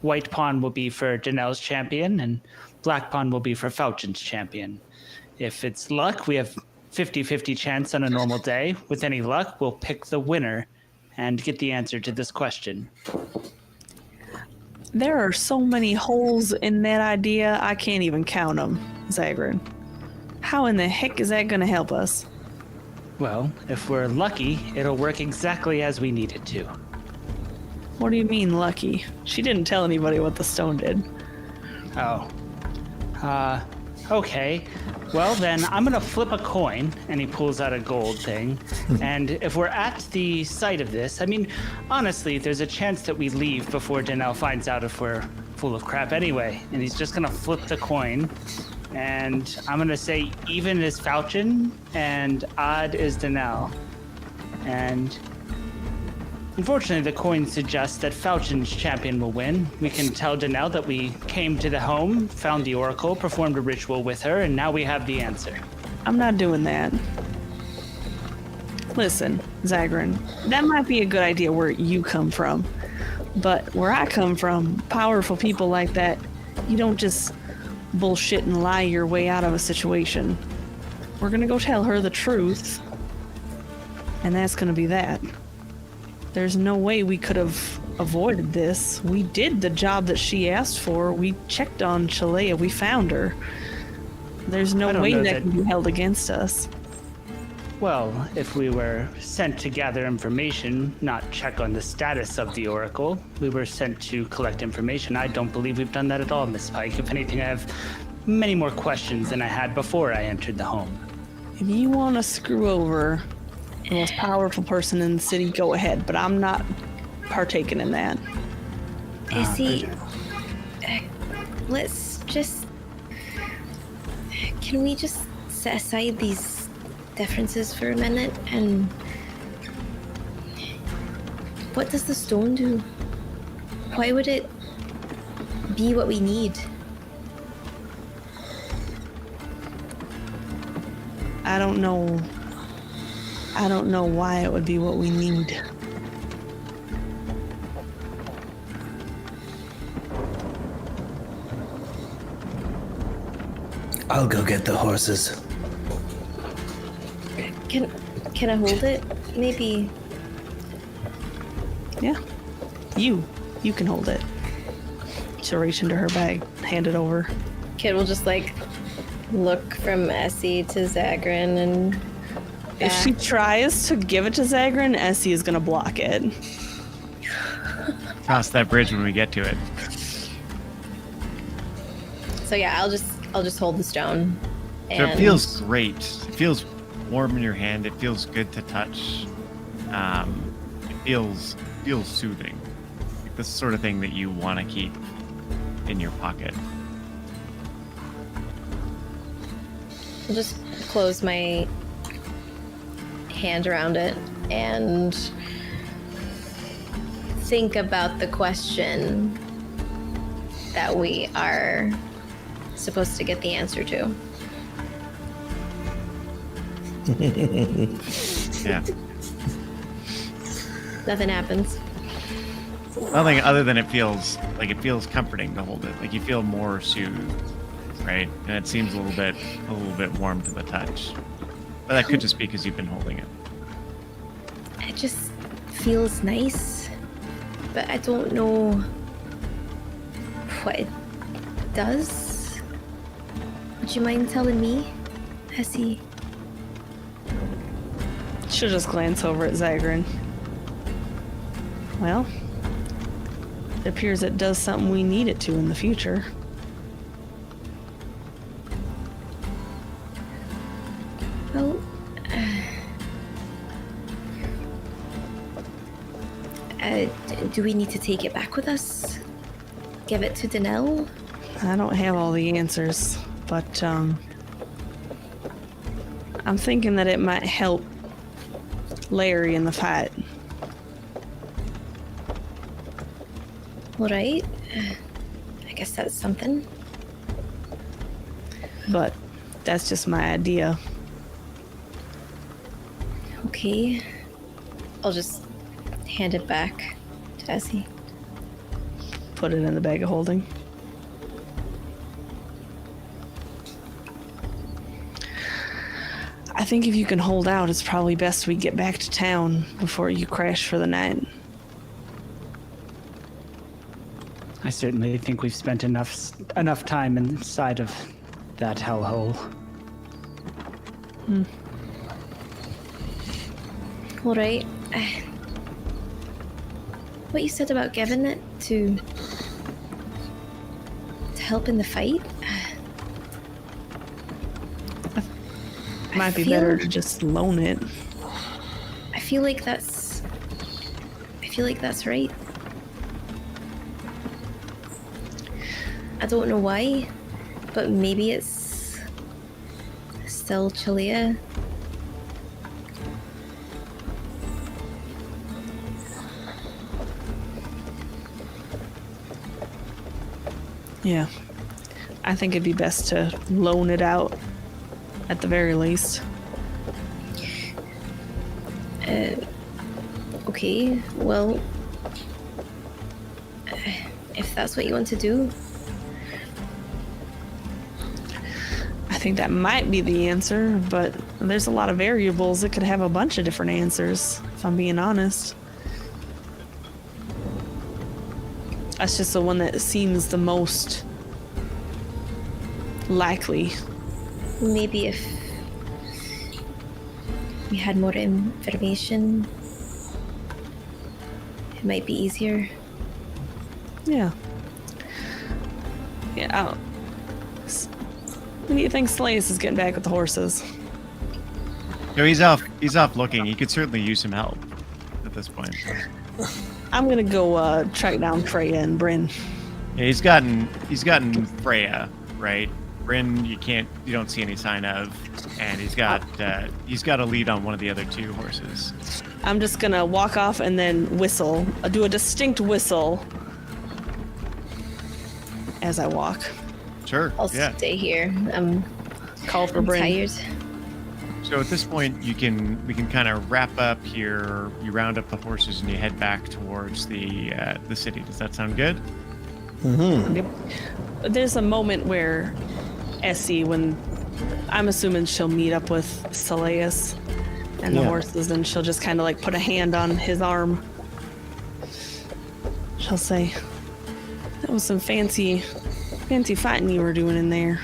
white pawn will be for Danelle's champion, and black pawn will be for Falchions' champion. If it's luck, we have 50-50 chance on a normal day. With any luck, we'll pick the winner and get the answer to this question. There are so many holes in that idea, I can't even count them, Zagran. How in the heck is that going to help us? Well, if we're lucky, it'll work exactly as we need it to. What do you mean, lucky? She didn't tell anybody what the stone did. Oh. Okay. Well, then I'm going to flip a coin, and he pulls out a gold thing. And if we're at the site of this, I mean, honestly, there's a chance that we leave before Danelle finds out if we're full of crap anyway. And he's just going to flip the coin. And I'm going to say even is Falchion, and odd is Danelle. And unfortunately, the coin suggests that Falchion's champion will win. We can tell Danelle that we came to the home, found the oracle, performed a ritual with her, and now we have the answer. I'm not doing that. Listen, Zagran, that might be a good idea where you come from. But where I come from, powerful people like that, you don't just bullshit and lie your way out of a situation. We're gonna go tell her the truth, and that's gonna be that. There's no way we could have avoided this. We did the job that she asked for. We checked on Chalea. We found her. There's no way that can be held against us. Well, if we were sent to gather information, not check on the status of the oracle, we were sent to collect information. I don't believe we've done that at all, Miss Pike. If anything, I have many more questions than I had before I entered the home. If you want to screw over the most powerful person in the city, go ahead, but I'm not partaking in that. Izzy, let's just... Can we just set aside these differences for a minute? And what does the stone do? Why would it be what we need? I don't know why it would be what we need. I'll go get the horses. Can I hold it? Maybe. Yeah. You can hold it. She'll reach into her bag, hand it over. Kit will just like look from Essie to Zagrin and If she tries to give it to Zagrin, Essie is gonna block it. Cross that bridge when we get to it. So yeah, I'll just hold the stone. So it feels great. It feels warm in your hand. It feels good to touch. It feels soothing. Like the sort of thing that you want to keep in your pocket. I'll just close my hand around it and think about the question that we are supposed to get the answer to. Yeah. Nothing happens. Nothing other than it feels comforting to hold it. Like you feel more soothed, right? And it seems a little bit warm to the touch. But that could just be because you've been holding it. It just feels nice, but I don't know what it does. Would you mind telling me, Essie? She'll just glance over at Zagrin. Well, it appears it does something we need it to in the future. Well, do we need to take it back with us? Give it to Danelle? I don't have all the answers, but I'm thinking that it might help Larry in the fight. All right. I guess that's something. But that's just my idea. Okay. I'll just hand it back to Essie. Put it in the bag of holding. I think if you can hold out, it's probably best we get back to town before you crash for the night. I certainly think we've spent enough time inside of that hellhole. All right. What you said about giving it to help in the fight? Might be better to just loan it. I feel like that's right. I don't know why, but maybe it's still Chalea. Yeah. I think it'd be best to loan it out at the very least. Okay, well, if that's what you want to do. I think that might be the answer, but there's a lot of variables that could have a bunch of different answers, if I'm being honest. That's just the one that seems the most likely. Maybe if we had more information, it might be easier. Yeah. Yeah. When do you think Slays is getting back with the horses? No, he's off looking. He could certainly use some help at this point. I'm gonna go track down Freya and Bryn. Yeah, he's gotten Freya, right? Bryn, you don't see any sign of, and he's got a lead on one of the other two horses. I'm just gonna walk off and then whistle. I'll do a distinct whistle as I walk. Sure. I'll yeah. stay here. I'm Call for Bryn. tired. So at this point, we can kind of wrap up here. You round up the horses and you head back towards the city. Does that sound good? Mm-hmm. Yep. There's a moment where Essie, when I'm assuming she'll meet up with Saleus and the horses, and she'll just kind of like put a hand on his arm. She'll say, That was some fancy fighting you were doing in there.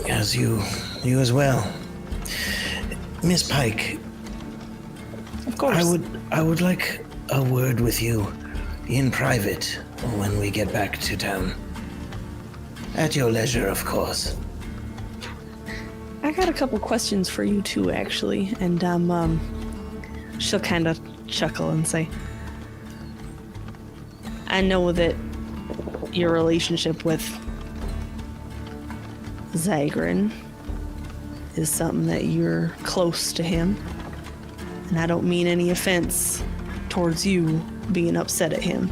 As you as well. Miss Pike, Of course. I would like a word with you in private when we get back to town. At your leisure, of course. I got a couple questions for you too, actually, and she'll kind of chuckle and say, I know that your relationship with Zagrin is something that you're close to him, and I don't mean any offense towards you being upset at him.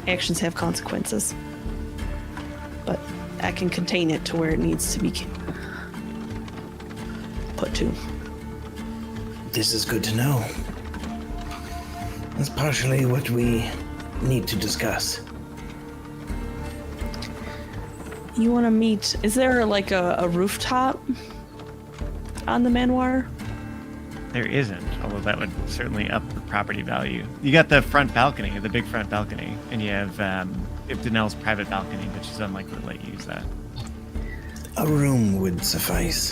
Actions have consequences, but I can contain it to where it needs to be put to. This is good to know. That's partially what we need to discuss. You want to meet? Is there like a rooftop on the Manoir? There isn't, although that would certainly up the property value. You got the front balcony, the big front balcony, and you have Danelle's private balcony, but she's unlikely to let you use that. A room would suffice.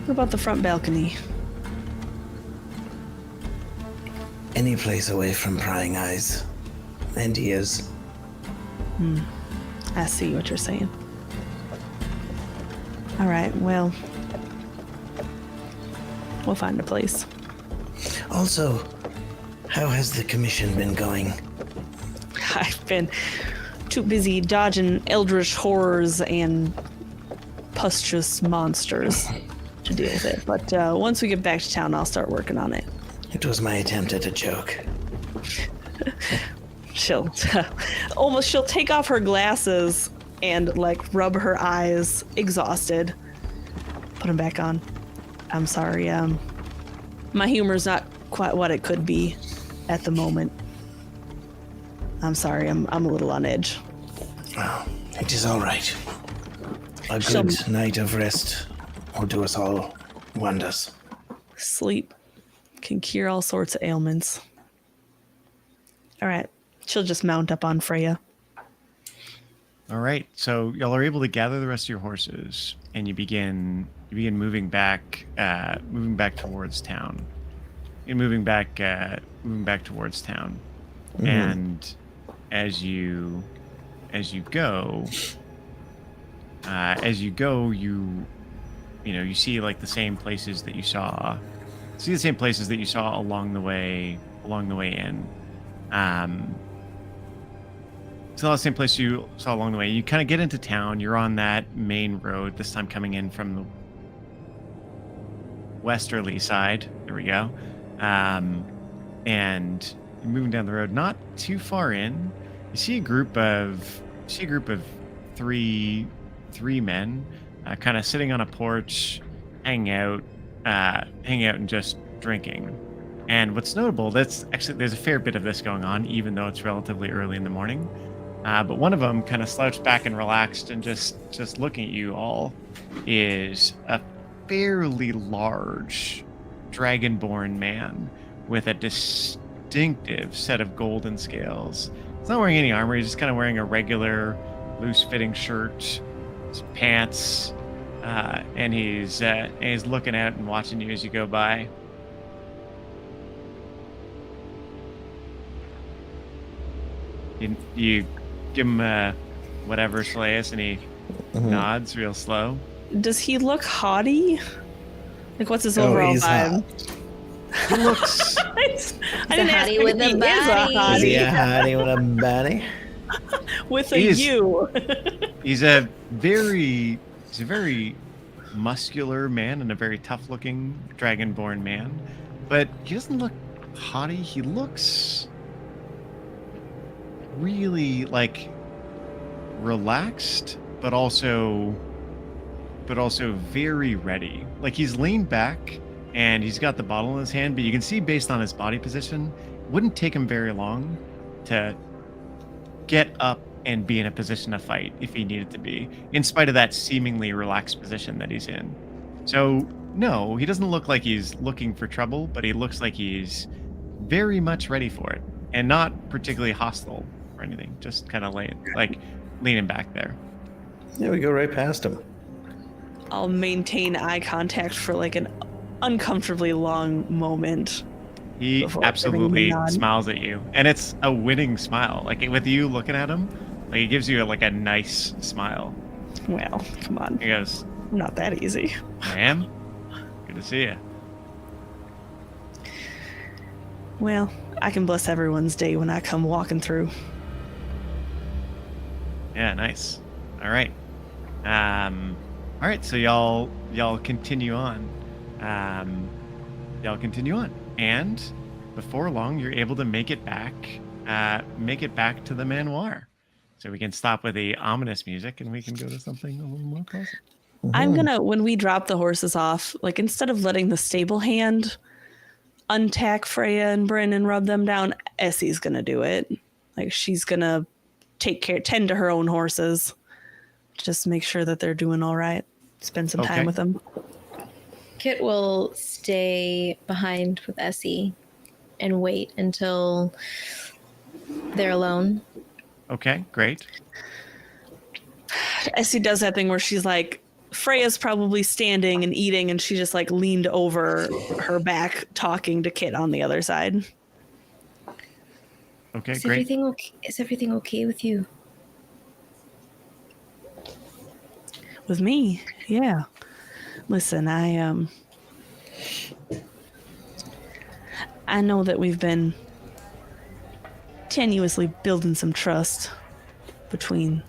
What about the front balcony? Any place away from prying eyes and ears. I see what you're saying. All right, well, we'll find a place. Also, how has the commission been going? I've been too busy dodging eldritch horrors and pustulous monsters to deal with it. But once we get back to town, I'll start working on it. It was my attempt at a joke. She'll take off her glasses and like rub her eyes, exhausted. Put them back on. I'm sorry. My humor's not quite what it could be at the moment. I'm sorry. I'm a little on edge. Oh, it is all right. A good night of rest will do us all wonders. Sleep can cure all sorts of ailments. All right. She'll just mount up on Freya. All right, so y'all are able to gather the rest of your horses, and you begin moving back towards town. You're moving back towards town, and as you go, you see like the same places that you saw. See the same places that you saw along the way in. So the same place you saw along the way. You kind of get into town. You're on that main road, this time coming in from the westerly side. There we go. And you're moving down the road, not too far in. You see a group of three men, kind of sitting on a porch, hanging out and just drinking. And what's notable, there's a fair bit of this going on, even though it's relatively early in the morning. But one of them kind of slouched back and relaxed and just looking at you all is a fairly large dragonborn man with a distinctive set of golden scales. He's not wearing any armor. He's just kind of wearing a regular loose-fitting shirt, pants, and he's looking out and watching you as you go by. You give him whatever, Slayus, and he nods real slow. Does he look haughty? Like, what's his overall vibe? He looks... I didn't ask with a body. Is he a hottie with a body? With a U. He's a very muscular man and a very tough-looking dragonborn man. But he doesn't look haughty. He looks really like relaxed, but also very ready. Like he's leaned back and he's got the bottle in his hand, but you can see based on his body position, it wouldn't take him very long to get up and be in a position to fight if he needed to be, in spite of that seemingly relaxed position that he's in. So No, he doesn't look like he's looking for trouble, but he looks like he's very much ready for it, and not particularly hostile or anything. Just kind of leaning back there. Yeah, we go right past him. I'll maintain eye contact for like an uncomfortably long moment. He absolutely smiles at you, and it's a winning smile. Like with you looking at him, like it gives you like a nice smile. Well, come on. He goes, "Not that easy." "Ma'am, good to see you." Well, I can bless everyone's day when I come walking through. Yeah, nice. All right. All right, so y'all continue on. And before long, you're able to make it back to the manoir. So we can stop with the ominous music and we can go to something a little more pleasant. I'm gonna, when we drop the horses off, like instead of letting the stable hand untack Freya and Bryn and rub them down, Essie's gonna do it. Like she's gonna tend to her own horses. Just make sure that they're doing all right. Spend some time with them. Kit will stay behind with Essie and wait until they're alone. Okay, great. Essie does that thing where she's like, Freya's probably standing and eating, and she just like leaned over her back talking to Kit on the other side. Okay, Is great. Is everything okay with you? With me, yeah. Listen, I know that we've been tenuously building some trust between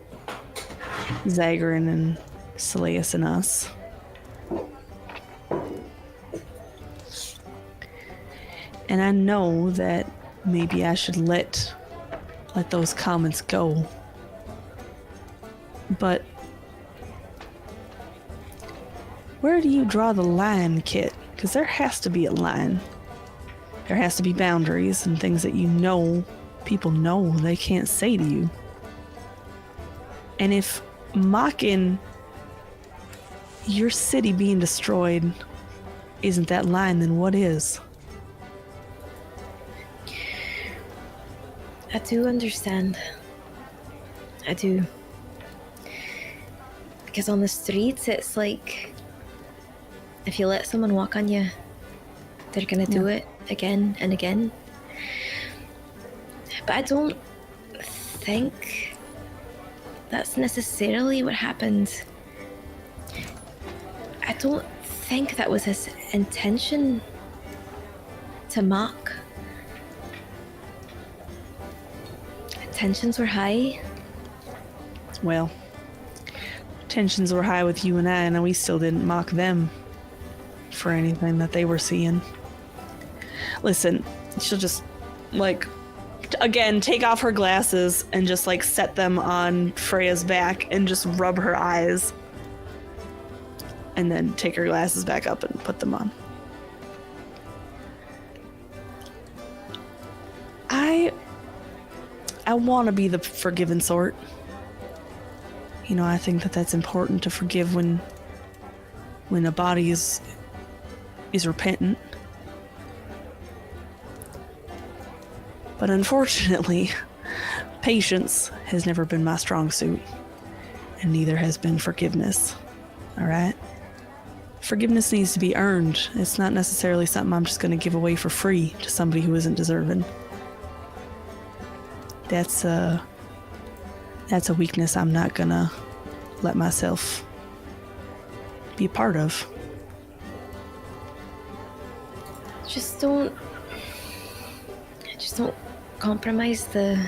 Zagrean and Silius and us. And I know that maybe I should let those comments go. But where do you draw the line, Kit? Because there has to be a line. There has to be boundaries and things that people know they can't say to you. And if mocking your city being destroyed isn't that line, then what is? I do understand. I do. Because on the streets, it's like if you let someone walk on you, they're gonna do it again and again. But I don't think that's necessarily what happened. I don't think that was his intention to mock. Tensions were high. Well, tensions were high with you and I, and we still didn't mock them for anything that they were seeing. Listen, she'll just, like, again, take off her glasses and just, like, set them on Freya's back and just rub her eyes. And then take her glasses back up and put them on. I want to be the forgiven sort. You know, I think that that's important to forgive when a body is repentant. But unfortunately, patience has never been my strong suit, and neither has been forgiveness. All right? Forgiveness needs to be earned. It's not necessarily something I'm just going to give away for free to somebody who isn't deserving. That's a weakness I'm not going to let myself be a part of. Just don't compromise the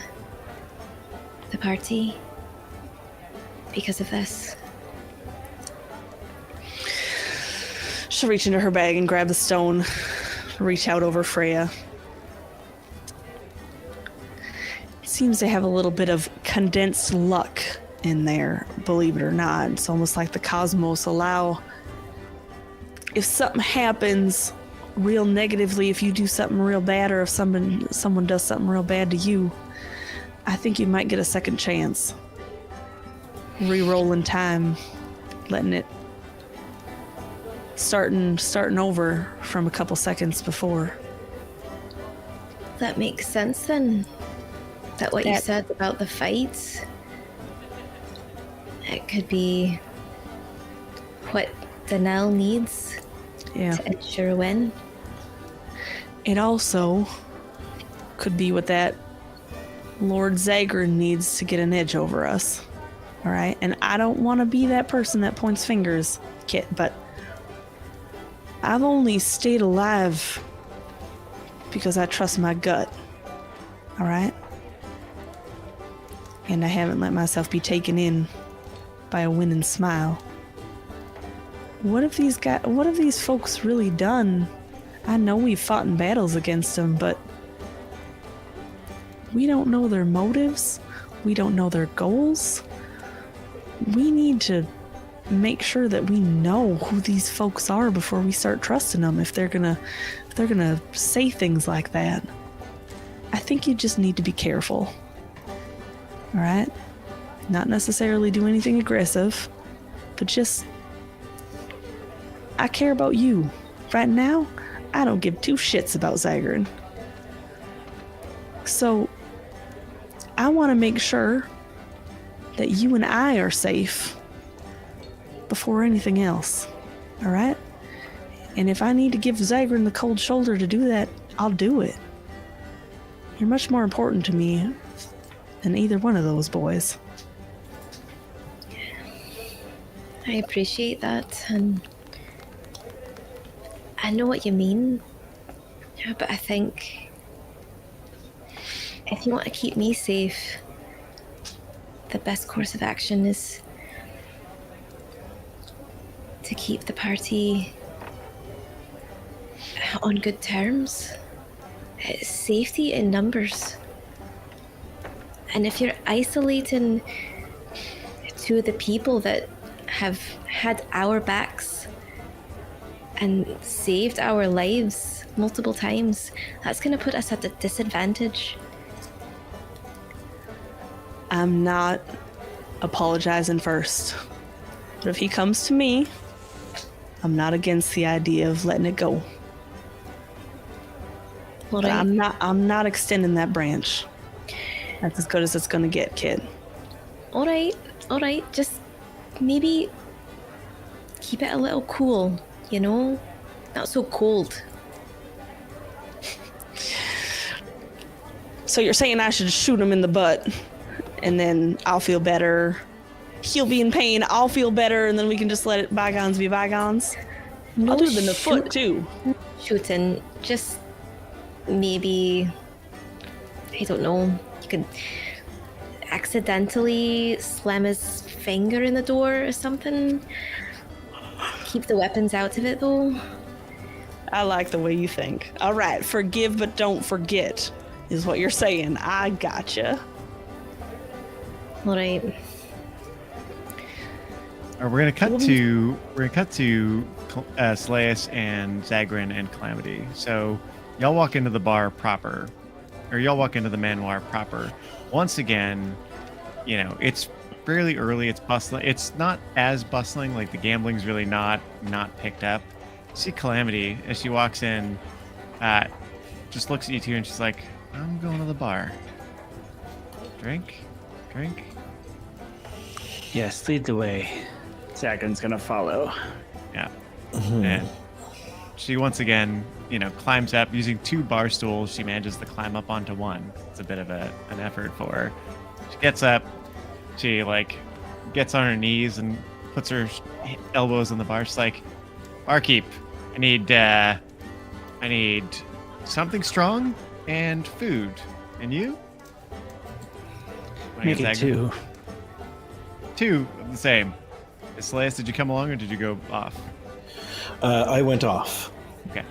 party because of this. She'll reach into her bag and grab the stone, reach out over Freya. It seems to have a little bit of condensed luck in there, believe it or not. It's almost like the cosmos allow, if something happens real negatively, if you do something real bad, or if someone does something real bad to you, I think you might get a second chance. Re-rolling time, letting it starting over from a couple seconds before. That makes sense then. That what you said about the fights, it could be what Danelle needs to ensure a win. It also could be what that Lord Zagrin needs to get an edge over us. All right? And I don't want to be that person that points fingers, Kit, but I've only stayed alive because I trust my gut. All right? And I haven't let myself be taken in by a winning smile. What have these folks really done? I know we've fought in battles against them, but we don't know their motives. We don't know their goals. We need to make sure that we know who these folks are before we start trusting them. If they're gonna say things like that, I think you just need to be careful. All right? Not necessarily do anything aggressive, but just, I care about you. Right now, I don't give two shits about Zagrin. So, I want to make sure that you and I are safe before anything else. All right? And if I need to give Zagrin the cold shoulder to do that, I'll do it. You're much more important to me than either one of those boys. I appreciate that, and I know what you mean, but I think if you want to keep me safe, the best course of action is to keep the party on good terms. It's safety in numbers. And if you're isolating two of the people that have had our backs and saved our lives multiple times, that's going to put us at a disadvantage. I'm not apologizing first. But if he comes to me, I'm not against the idea of letting it go. But I'm not extending that branch. That's as good as it's gonna get, kid. All right. Just maybe keep it a little cool, you know? Not so cold. So you're saying I should shoot him in the butt, and then I'll feel better. He'll be in pain, I'll feel better, and then we can just let bygones be bygones? No, I'll do it in the foot, too. Shooting, just maybe, I don't know, you could accidentally slam his finger in the door or something. Keep the weapons out of it, though. I like the way you think. All right, forgive but don't forget is what you're saying. I gotcha. All right. We're gonna cut to Slayus and Zagrin and Calamity. So y'all walk into the bar proper, or y'all walk into the manoir proper. Once again, you know, it's fairly early. It's bustling. It's not as bustling. Like the gambling's really not picked up. You see Calamity as she walks in, just looks at you two and she's like, "I'm going to the bar. Drink." Yes, lead the way. Zagrin's gonna follow. Yeah. And she once again, you know, climbs up using 2 bar stools. She manages to climb up onto one. It's a bit of an effort for her. She gets up. She gets on her knees and puts her elbows on the bar. She's like, "Barkeep, I need something strong and food. And you?" Make it 2. 2 of the same. Slayus, did you come along or did you go off? I went off. Okay.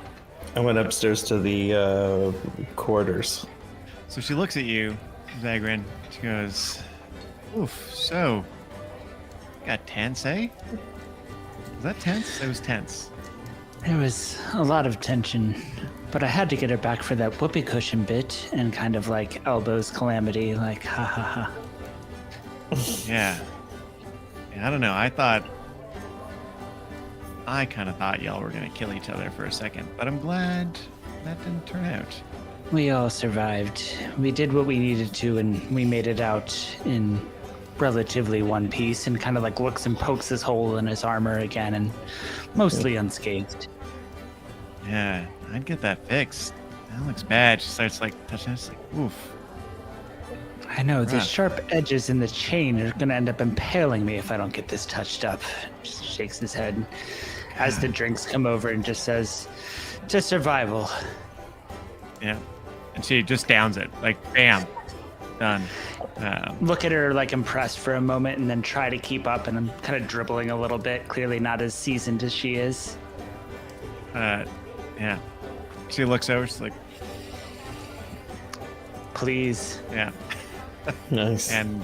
I went upstairs to the quarters. So she looks at you, Zagrin. She goes, "Oof, so, got tense, eh? Was that tense? It was tense." There was a lot of tension, but I had to get her back for that whoopee cushion bit and kind of elbows Calamity, ha ha ha. Yeah. I don't know. I thought I kind of thought y'all were going to kill each other for a second, but I'm glad that didn't turn out. We all survived. We did what we needed to, and we made it out in relatively one piece, and kind of like looks and pokes his hole in his armor again, and mostly unscathed. Yeah, I'd get that fixed. That looks bad. She starts like touching us, like, oof. I know, the Rough. sharp edges in the chain are going to end up impaling me if I don't get this touched up. Just shakes his head as the drinks come over and just says, to survival. Yeah. And she just downs it. Like, bam. Done. Look at her like impressed for a moment and then try to keep up, and I'm kind of dribbling a little bit, clearly not as seasoned as she is. Yeah. She looks over, she's like, Please. yeah. Nice. And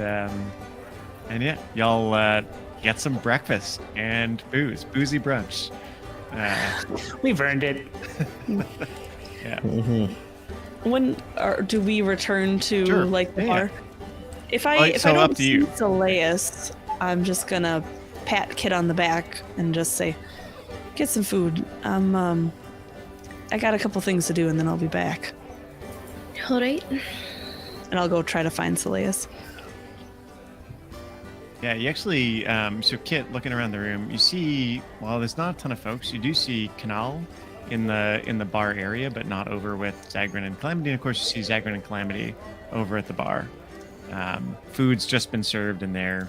yeah, y'all get some breakfast and boozy brunch. We've earned it. Yeah. When do we return to Sure. like the Yeah. bar? If I Like, if so I don't up to you. see Seleus, I'm just gonna pat Kit on the back and just say, "Get some food. I got a couple things to do, and then I'll be back." All right. And I'll go try to find Seleus. Yeah, you actually, so Kit, looking around the room, you see, while there's not a ton of folks, you do see Canal in the bar area, but not over with Zagrin and Calamity. And of course, you see Zagrin and Calamity over at the bar. Food's just been served, and they're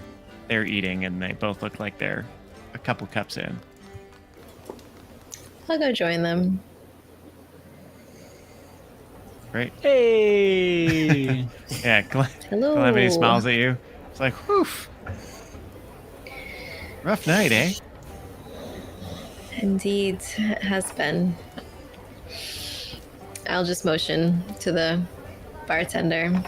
eating, and they both look like they're a couple cups in. I'll go join them. Great. Hey! Yeah, Hello. Calamity smiles at you. It's like, whew. Rough night, eh? Indeed, it has been. I'll just motion to the bartender.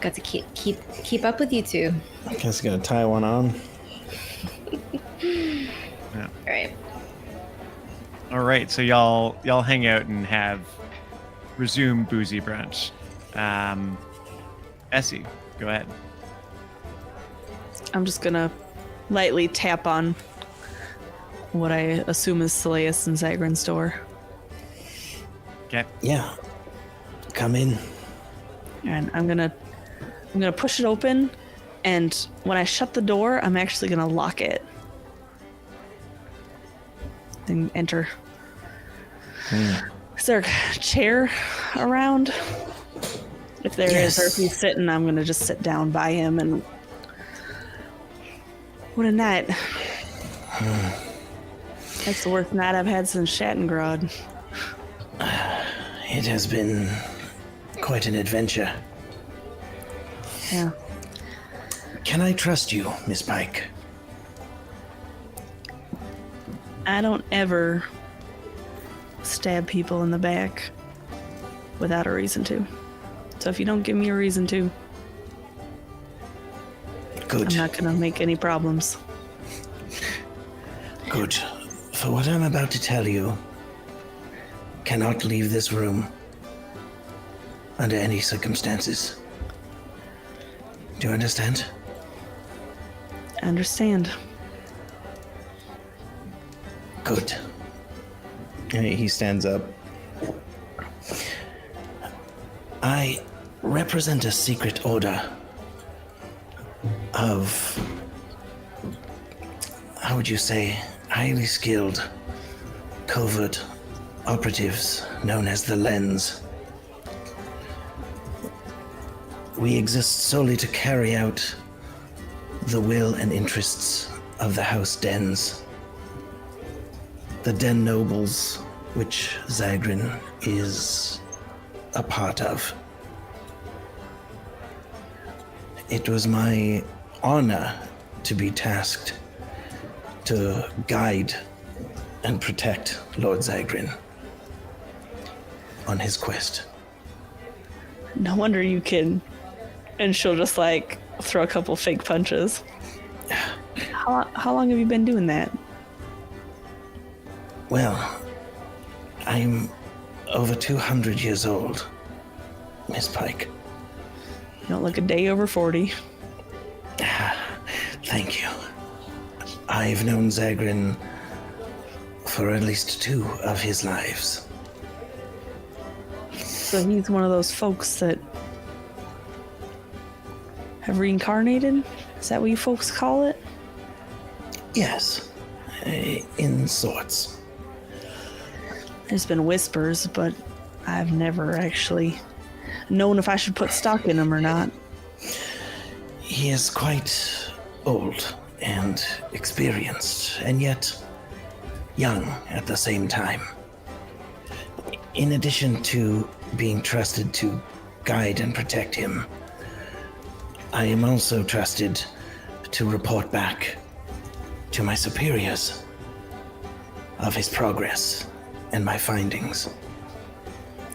Got to keep up with you two. I guess gonna tie one on. All right. All right, so y'all hang out and have resume boozy brunch. Essie, go ahead. I'm just gonna lightly tap on what I assume is Seleus and Zagrin's door. Okay. Yeah. Come in. And I'm gonna push it open, and when I shut the door, I'm actually gonna lock it. Then enter. Is there a chair around? If there is, or if he's sitting, I'm gonna just sit down by him and. What a night. That's the worst night I've had since Shattengrod. It has been quite an adventure. Yeah. Can I trust you, Miss Pike? I don't ever stab people in the back without a reason to. So if you don't give me a reason to, Good. I'm not gonna make any problems. Good. For what I'm about to tell you, cannot leave this room under any circumstances. Do you understand? I understand. Good. He stands up. I represent a secret order of, how would you say, highly skilled covert operatives known as the Lens. We exist solely to carry out the will and interests of the House Dens. The Den Nobles, which Zagrin is a part of. It was my honor to be tasked to guide and protect Lord Zagrin on his quest. No wonder you can. And she'll just like throw a couple fake punches. How long have you been doing that? Well, I'm over 200 years old, Miss Pike. You don't look a day over 40. Thank you. I've known Zagrin for at least 2 of his lives. So he's one of those folks that have reincarnated? Is that what you folks call it? Yes, in sorts. There's been whispers, but I've never actually known if I should put stock in him or not. He is quite old and experienced, and yet young at the same time. In addition to being trusted to guide and protect him, I am also trusted to report back to my superiors of his progress and my findings.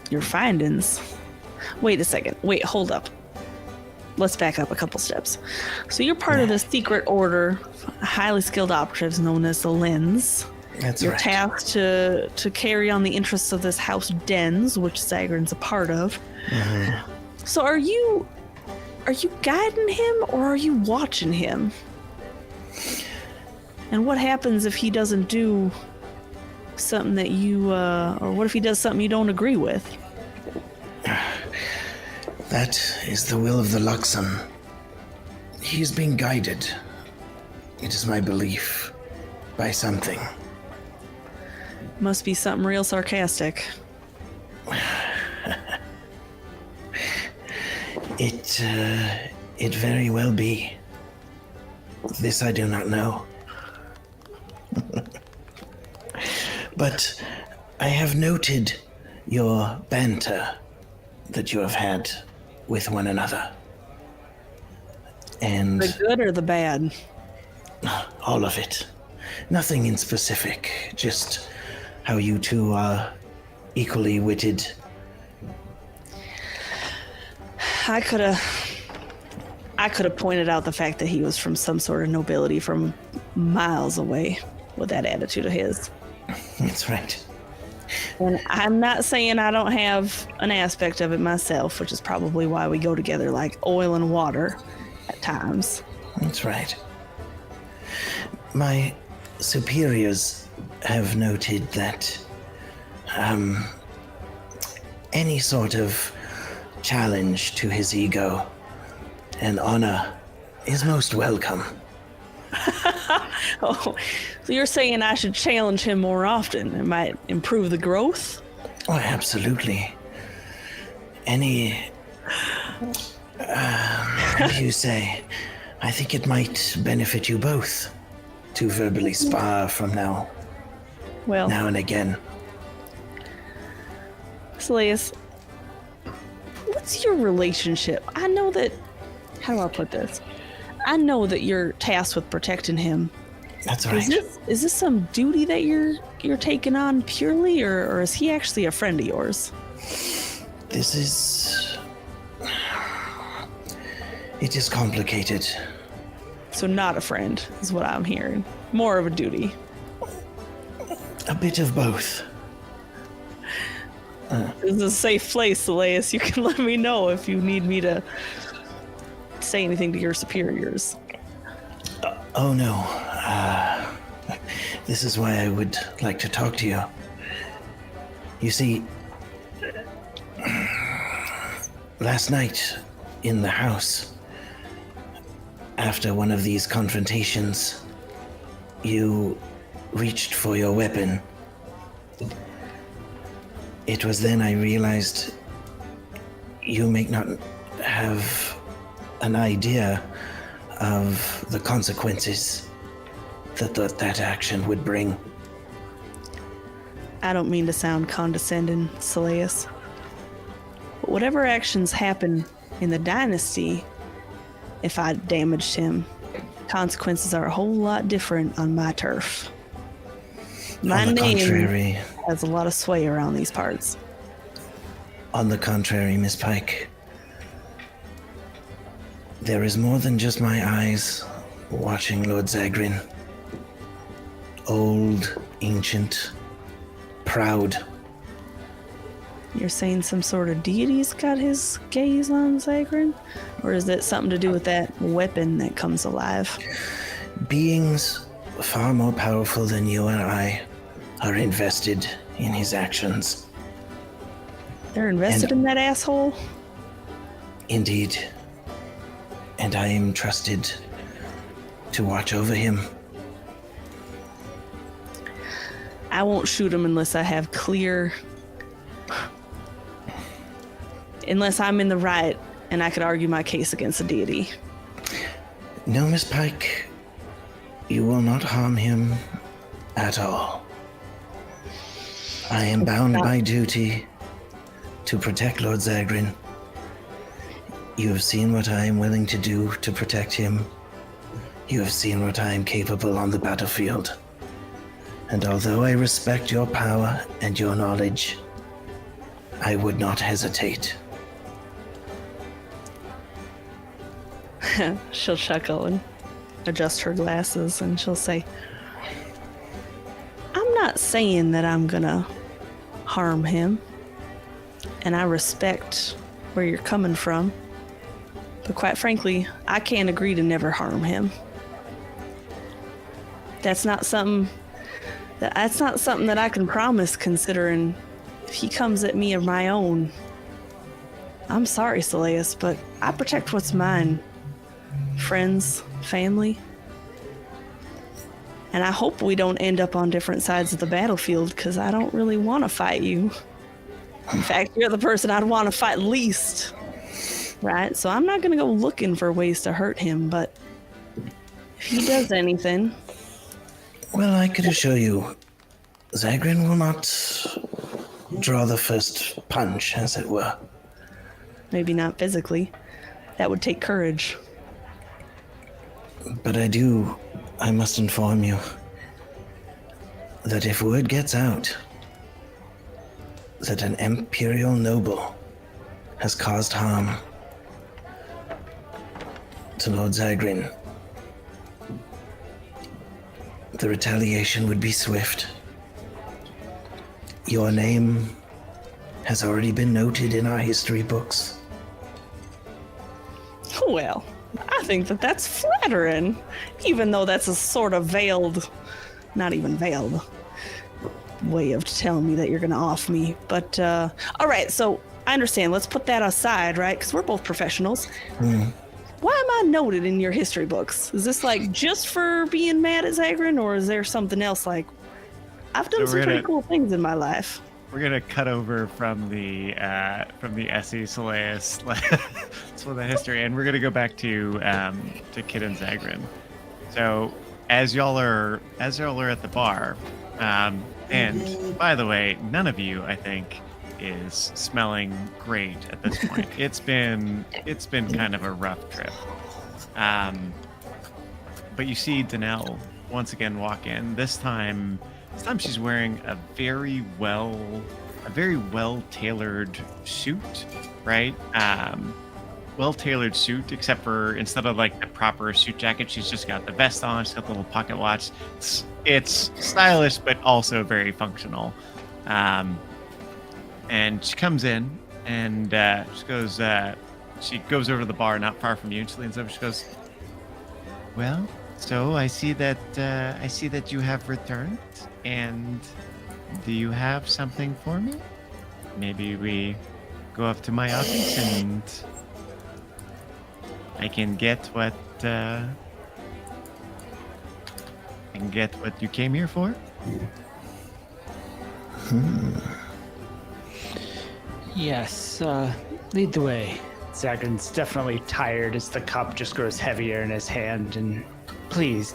Your findings? Wait a second. Wait, hold up. Let's back up a couple steps. So you're part of the secret order, highly skilled operatives known as the Lens. That's You're right. tasked to carry on the interests of this House Dens, which Zagrin's a part of. Mm-hmm. So are you guiding him or are you watching him? And what happens if he doesn't do something that you, or what if he does something you don't agree with? That is the will of the Luxon. He is being guided, it is my belief, by something. Must be something real sarcastic. It very well be. This I do not know. But I have noted your banter that you have had with one another. And The good or the bad? all of it. Nothing in specific, just how you two are equally witted. I could have pointed out the fact that he was from some sort of nobility from miles away with that attitude of his. That's right. And I'm not saying I don't have an aspect of it myself, which is probably why we go together like oil and water at times. That's right. My superiors have noted that any sort of challenge to his ego and honor is most welcome. Oh, so you're saying I should challenge him more often? It might improve the growth? Oh, absolutely. Any, what do you say? I think it might benefit you both to verbally spar from now and again. Slayus, what's your relationship? I know that, how do I put this? I know that you're tasked with protecting him. That's right. Is this some duty that you're taking on purely, or is he actually a friend of yours? This is... It is complicated. So not a friend, is what I'm hearing. More of a duty. A bit of both. This is a safe place, Slayus. You can let me know if you need me to say anything to your superiors. Oh no. This is why I would like to talk to you. You see, last night in the house, after one of these confrontations, you reached for your weapon. It was then I realized you may not have an idea of the consequences that action would bring. I don't mean to sound condescending, Slayus. But whatever actions happen in the dynasty, if I damaged him, consequences are a whole lot different on my turf. My On the name contrary, has a lot of sway around these parts. on the contrary, Miss Pike, there is more than just my eyes watching Lord Zagrin. Old, ancient, proud. You're saying some sort of deity's got his gaze on Zagrin? Or is it something to do with that weapon that comes alive? Beings far more powerful than you and I are invested in his actions. They're invested in that asshole? Indeed. And I am trusted to watch over him. I won't shoot him unless I have clear... Unless I'm in the right and I could argue my case against the deity. No, Miss Pike. You will not harm him at all. I am bound by duty to protect Lord Zagrin. You have seen what I am willing to do to protect him. You have seen what I am capable on the battlefield. And although I respect your power and your knowledge, I would not hesitate. She'll chuckle and adjust her glasses, and she'll say, I'm not saying that I'm gonna harm him, and I respect where you're coming from, but quite frankly, I can't agree to never harm him. That's not something that I can promise, considering if he comes at me of my own. I'm sorry, Soleus, but I protect what's mine. Friends, family. And I hope we don't end up on different sides of the battlefield, because I don't really want to fight you. In fact, you're the person I'd want to fight least. Right? So I'm not going to go looking for ways to hurt him, but if he does anything... Well, I could assure you, Zagrin will not draw the first punch, as it were. Maybe not physically. That would take courage. But I must inform you that if word gets out that an Imperial noble has caused harm to Lord Zagrin, the retaliation would be swift. Your name has already been noted in our history books. Well, I think that that's flattering, even though that's a sort of veiled, not even veiled, way of telling me that you're going to off me. But, all right, so I understand. Let's put that aside, right? Because we're both professionals. Why am I noted in your history books? Is this like just for being mad at Zagrin, or is there something else? Like, I've done some pretty cool things in my life. We're gonna cut over from the Essie Soleus for the history, and we're gonna go back to Kit and Zagrin. So as y'all are at the bar, and by the way, none of you, I think, is smelling great at this point. It's been kind of a rough trip. But you see Danelle once again walk in. This time she's wearing a very well tailored suit, right? Well tailored suit, except for instead of like the proper suit jacket, she's just got the vest on. She's got the little pocket watch. It's stylish, but also very functional. And she comes in, and she goes over to the bar not far from you, and she leans over. She goes, "Well, so I see that you have returned, and do you have something for me? Maybe we go up to my office and I can get what you came here for." Yes, lead the way. Zagrin's definitely tired as the cup just grows heavier in his hand, and please,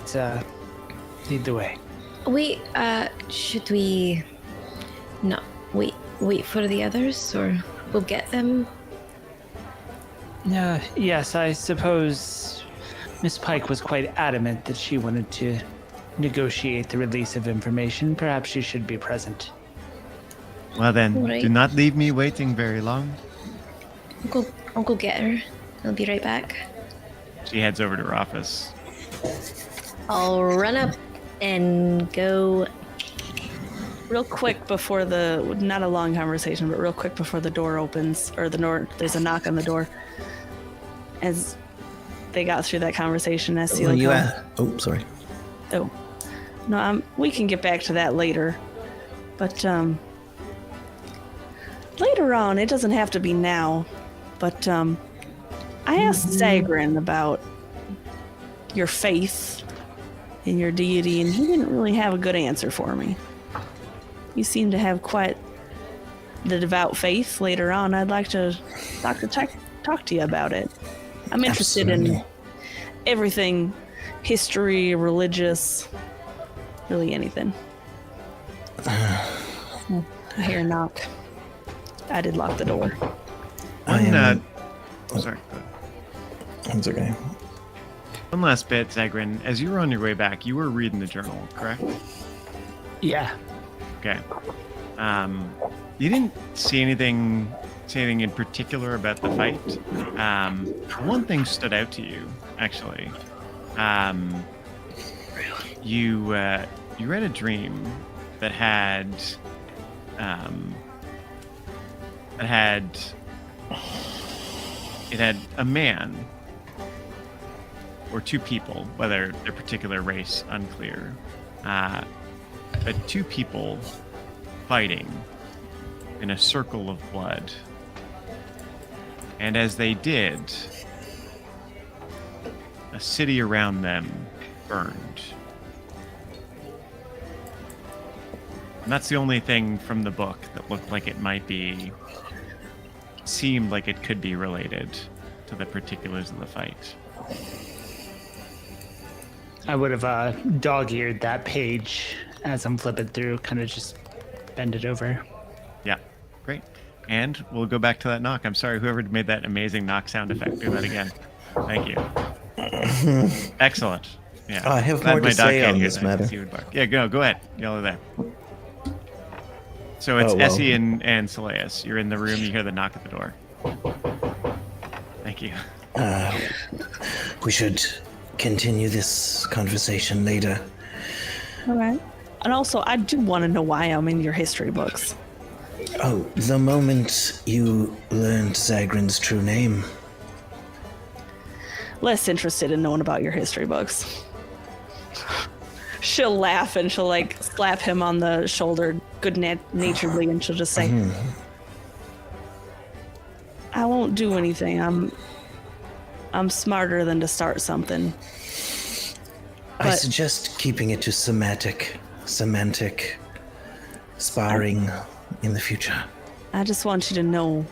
lead the way. Should we not wait for the others, or we'll get them? Yes, I suppose Miss Pike was quite adamant that she wanted to negotiate the release of information. Perhaps she should be present. Well then, Right. do not leave me waiting very long. I'll go get her. I'll be right back. She heads over to her office. I'll run up and go. Real quick before not a long conversation, but real quick before the door opens, or there's a knock on the door. As they got through that conversation, I see Sorry. Oh. No, we can get back to that later. But later on, it doesn't have to be now. But I asked Zagrin about your faith in your deity, and he didn't really have a good answer for me. You seem to have quite the devout faith. Later on, I'd like to talk to you about it. I'm interested in everything, history, religious, really anything. I hear a knock. I did lock the door. Sorry. Go ahead. It's okay. One last bit, Zagrin. As you were on your way back, you were reading the journal, correct? Yeah. Okay. You didn't see anything in particular about the fight. One thing stood out to you, actually. You read a dream that had a man or two people, whether their particular race unclear, but two people fighting in a circle of blood. And as they did, a city around them burned. And that's the only thing from the book that looked like it seemed like it could be related to the particulars of the fight. I would have dog-eared that page as I'm flipping through, kind of just bend it over. Yeah, great. And we'll go back to that knock. I'm sorry, whoever made that amazing knock sound effect, do that again. Thank you. Excellent. Yeah. I have more to say on this matter. Yeah, go ahead. Yell there. So it's Essie and Saleus. You're in the room, you hear the knock at the door. Thank you. We should continue this conversation later. All right. And also, I do want to know why I'm in your history books. Oh, the moment you learned Zagrin's true name. Less interested in knowing about your history books. She'll laugh and she'll like slap him on the shoulder good-naturedly, and she'll just say, I won't do anything. I'm smarter than to start something. I suggest keeping it to semantic sparring in the future. I just want you to know,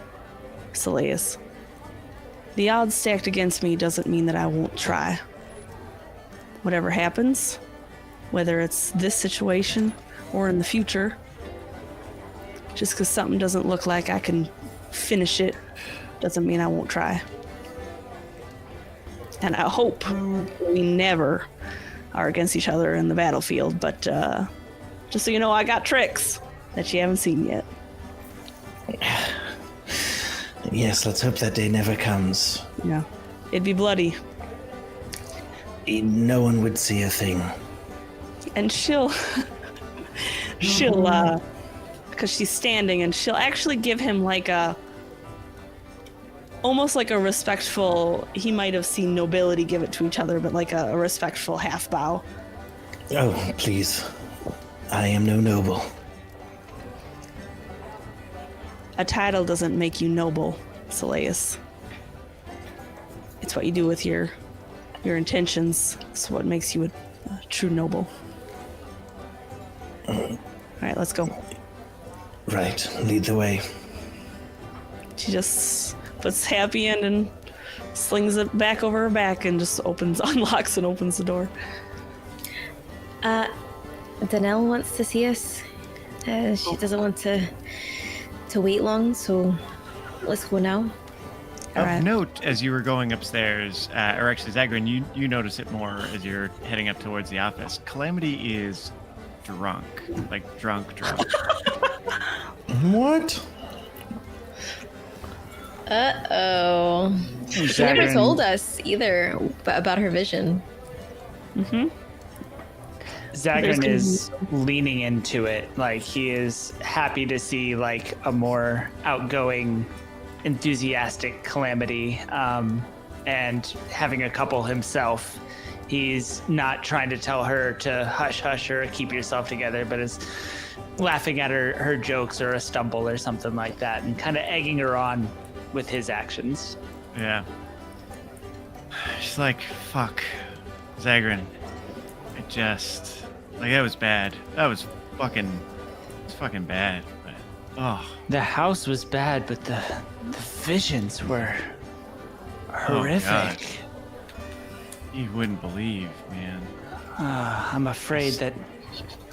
Saleus, the odds stacked against me doesn't mean that I won't try. Whatever happens, whether it's this situation or in the future, just because something doesn't look like I can finish it doesn't mean I won't try. And I hope we never are against each other in the battlefield, but just so you know, I got tricks that you haven't seen yet. Yes, let's hope that day never comes. Yeah, it'd be bloody. No one would see a thing. And she'll, because she's standing, and she'll actually give him like almost like a respectful, he might have seen nobility give it to each other, but like a respectful half bow. Oh, please. I am no noble. A title doesn't make you noble, Saleus. It's what you do with your intentions. It's what makes you a true noble. All right, let's go. Right, lead the way. She just puts happy end and slings it back over her back and just unlocks and opens the door. Danelle wants to see us. She doesn't want to wait long, so let's go now. Of note, as you were going upstairs, or actually, Zagrin, you notice it more as you're heading up towards the office. Calamity is drunk. Like, drunk. What? Uh-oh. She never told us either about her vision. Mm-hmm. Zagrin is leaning into it. Like, he is happy to see, like, a more outgoing, enthusiastic Calamity. And having a couple himself, he's not trying to tell her to hush hush or keep yourself together, but is laughing at her jokes or a stumble or something like that, and kind of egging her on with his actions. Yeah. She's like, fuck, Zagran. I just like that was bad. That was fucking bad. But, oh. The house was bad, but the visions were horrific. You wouldn't believe, man. I'm afraid that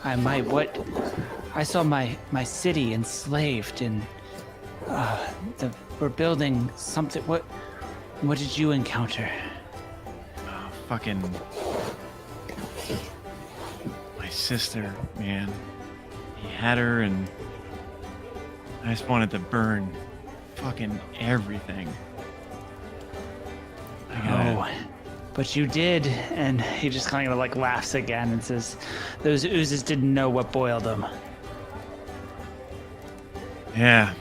I might. I saw my city enslaved, and we're building something. What did you encounter? Oh, fucking my sister, man. He had her, and I just wanted to burn fucking everything. Oh, but you did, and he just kind of like laughs again and says, "Those oozes didn't know what boiled them." Yeah.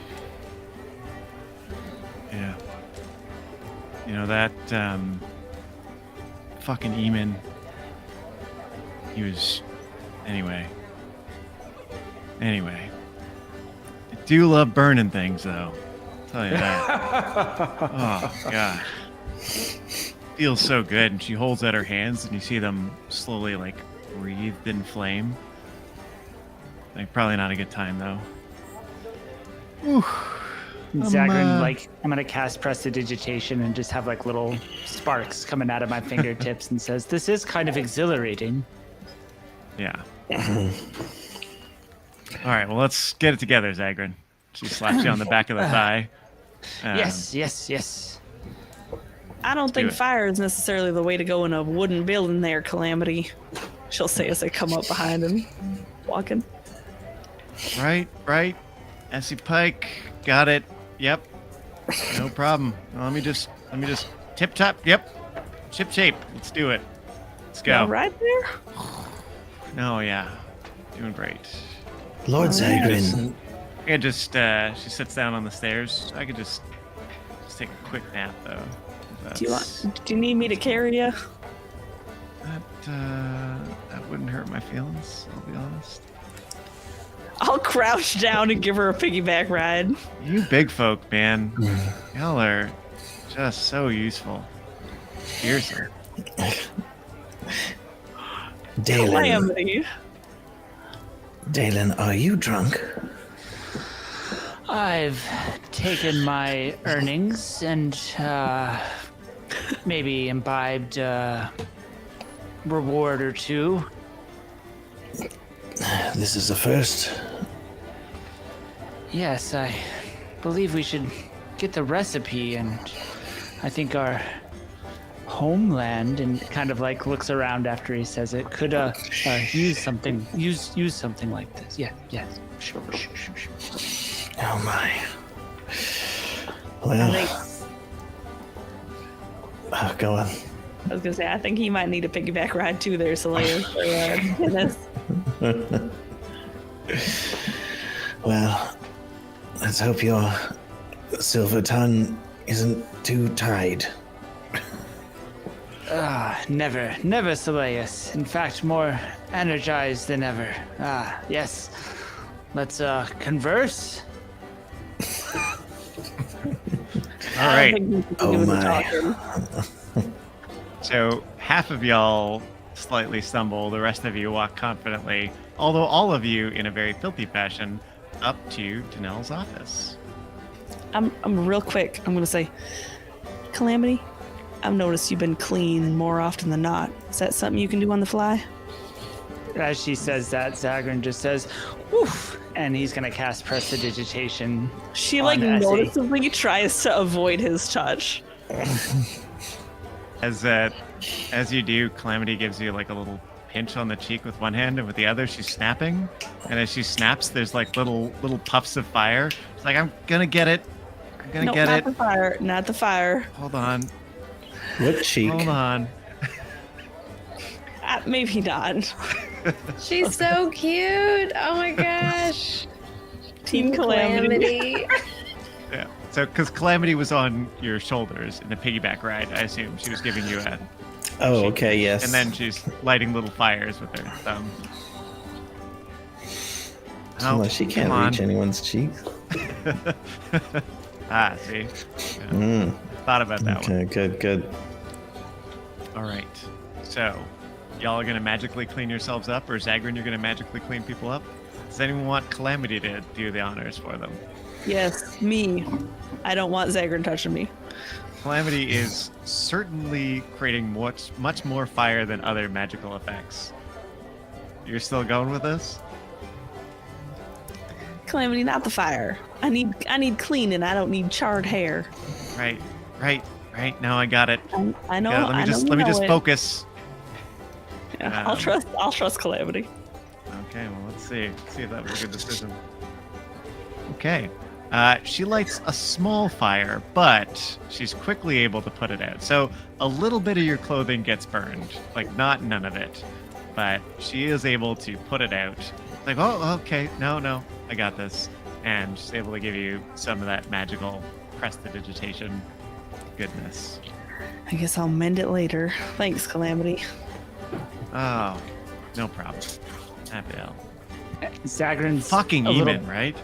You know that fucking Eamon. He was anyway. I do love burning things, though. I'll tell you that. Oh god. Feels so good, and she holds out her hands, and you see them slowly like wreathed in flame. Like probably not a good time though. Whew. Zagran, I'm gonna cast Prestidigitation and just have like little sparks coming out of my fingertips and says, "This is kind of exhilarating." Yeah. All right, well, let's get it together, Zagran. She slaps you on the back of the thigh. Yes. I don't think fire is necessarily the way to go in a wooden building there, Calamity. She'll say as I come up behind him, walking. Right. Essie Pike, got it. Yep. No problem. Let me just tip top. Yep. Ship shape. Let's do it. Let's go. All right there. Oh yeah, doing great. Lord Zagran. I could just she sits down on the stairs. I could just take a quick nap though. Do you need me to carry you? That wouldn't hurt my feelings, I'll be honest. I'll crouch down and give her a piggyback ride. You big folk, man. Y'all are just so useful. Seriously. Calamity. Dalen, are you drunk? I've taken my earnings and maybe imbibed a reward or two. This is the first. Yes, I believe we should get the recipe, and I think our homeland, and kind of like looks around after he says it, could use something like this. Yes, sure. Oh my. Well, go on. I was gonna say, I think he might need a piggyback ride too there, Saleya. Well, let's hope your silver tongue isn't too tied. Never, Saleus. In fact, more energized than ever. Yes. Let's converse. All right. Oh my. So half of y'all slightly stumble, the rest of you walk confidently, although all of you in a very filthy fashion, up to Danelle's office. I'm real quick. I'm gonna say, Calamity, I've noticed you've been clean more often than not. Is that something you can do on the fly? As she says that, Zagran just says, "Woof," and he's gonna cast Prestidigitation. She like noticeably tries to avoid his touch. As you do, Calamity gives you like a little pinch on the cheek with one hand, and with the other she's snapping. And as she snaps, there's like little puffs of fire. It's like, I'm gonna get it. Not the fire. Not the fire. Hold on. What cheek? Hold on. Maybe not. She's so cute. Oh my gosh. Team Calamity. Yeah. So, because Calamity was on your shoulders in the piggyback ride, I assume she was giving you Oh, okay, yes. And then she's lighting little fires with her thumb. Oh, she can't reach anyone's cheeks. See? Yeah. Thought about that one. Okay, good. All right. So, y'all are going to magically clean yourselves up, or Zagrin, you're going to magically clean people up? Does anyone want Calamity to do the honors for them? Yes, me. I don't want Zagrin touching me. Calamity is certainly creating much more fire than other magical effects. You're still going with this? Calamity, not the fire. I need cleaning. I don't need charred hair. Right. Now I got it. I know. Yeah, let me just focus. Yeah, I'll trust Calamity. Okay, well, let's see. See if that was a good decision. Okay. She lights a small fire, but she's quickly able to put it out. So a little bit of your clothing gets burned, like not none of it, but she is able to put it out. Like, oh, okay, no, I got this. And she's able to give you some of that magical prestidigitation goodness. I guess I'll mend it later. Thanks, Calamity. Oh, no problem. Happy hell. Zagrin's fucking Eamon, right?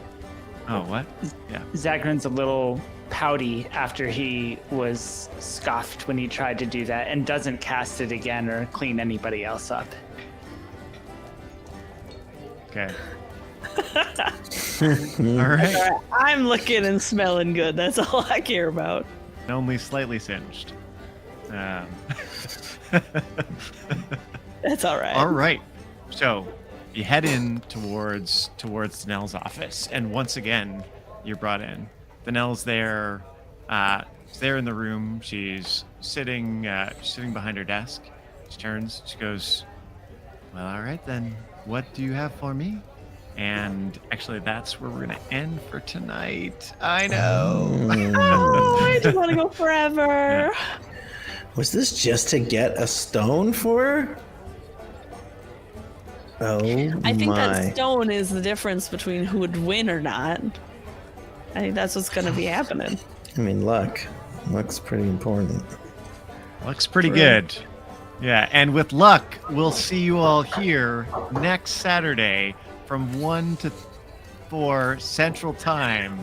Oh, what? Yeah. Zagrin's a little pouty after he was scoffed when he tried to do that, and doesn't cast it again or clean anybody else up. Okay. All right. I'm looking and smelling good. That's all I care about. Only slightly singed. That's all right. All right. So you head in towards Danelle's office, and once again, you're brought in. Danelle's there. She's there in the room. She's sitting behind her desk. She turns. She goes, "Well, all right then. What do you have for me?" And actually, that's where we're gonna end for tonight. I know. Oh, I just want to go forever. Yeah. Was this just to get a stone for her? Oh, I think my. that stone is the difference between who would win or not. I think that's what's going to be happening. I mean, luck's pretty important. Looks pretty good. Yeah, and with luck, we'll see you all here next Saturday from 1 to 4 Central Time,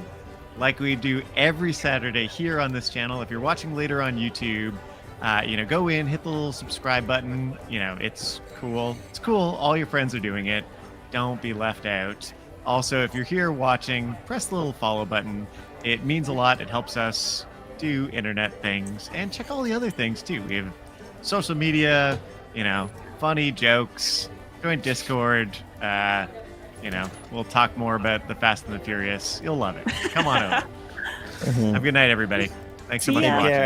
like we do every Saturday here on this channel. If you're watching later on YouTube, go in, hit the little subscribe button. It's cool. It's cool. All your friends are doing it. Don't be left out. Also, if you're here watching, press the little follow button. It means a lot. It helps us do internet things, and check all the other things too. We have social media, funny jokes. Join Discord. We'll talk more about the Fast and the Furious. You'll love it. Come on over. Have a good night, everybody. Thanks so much for watching.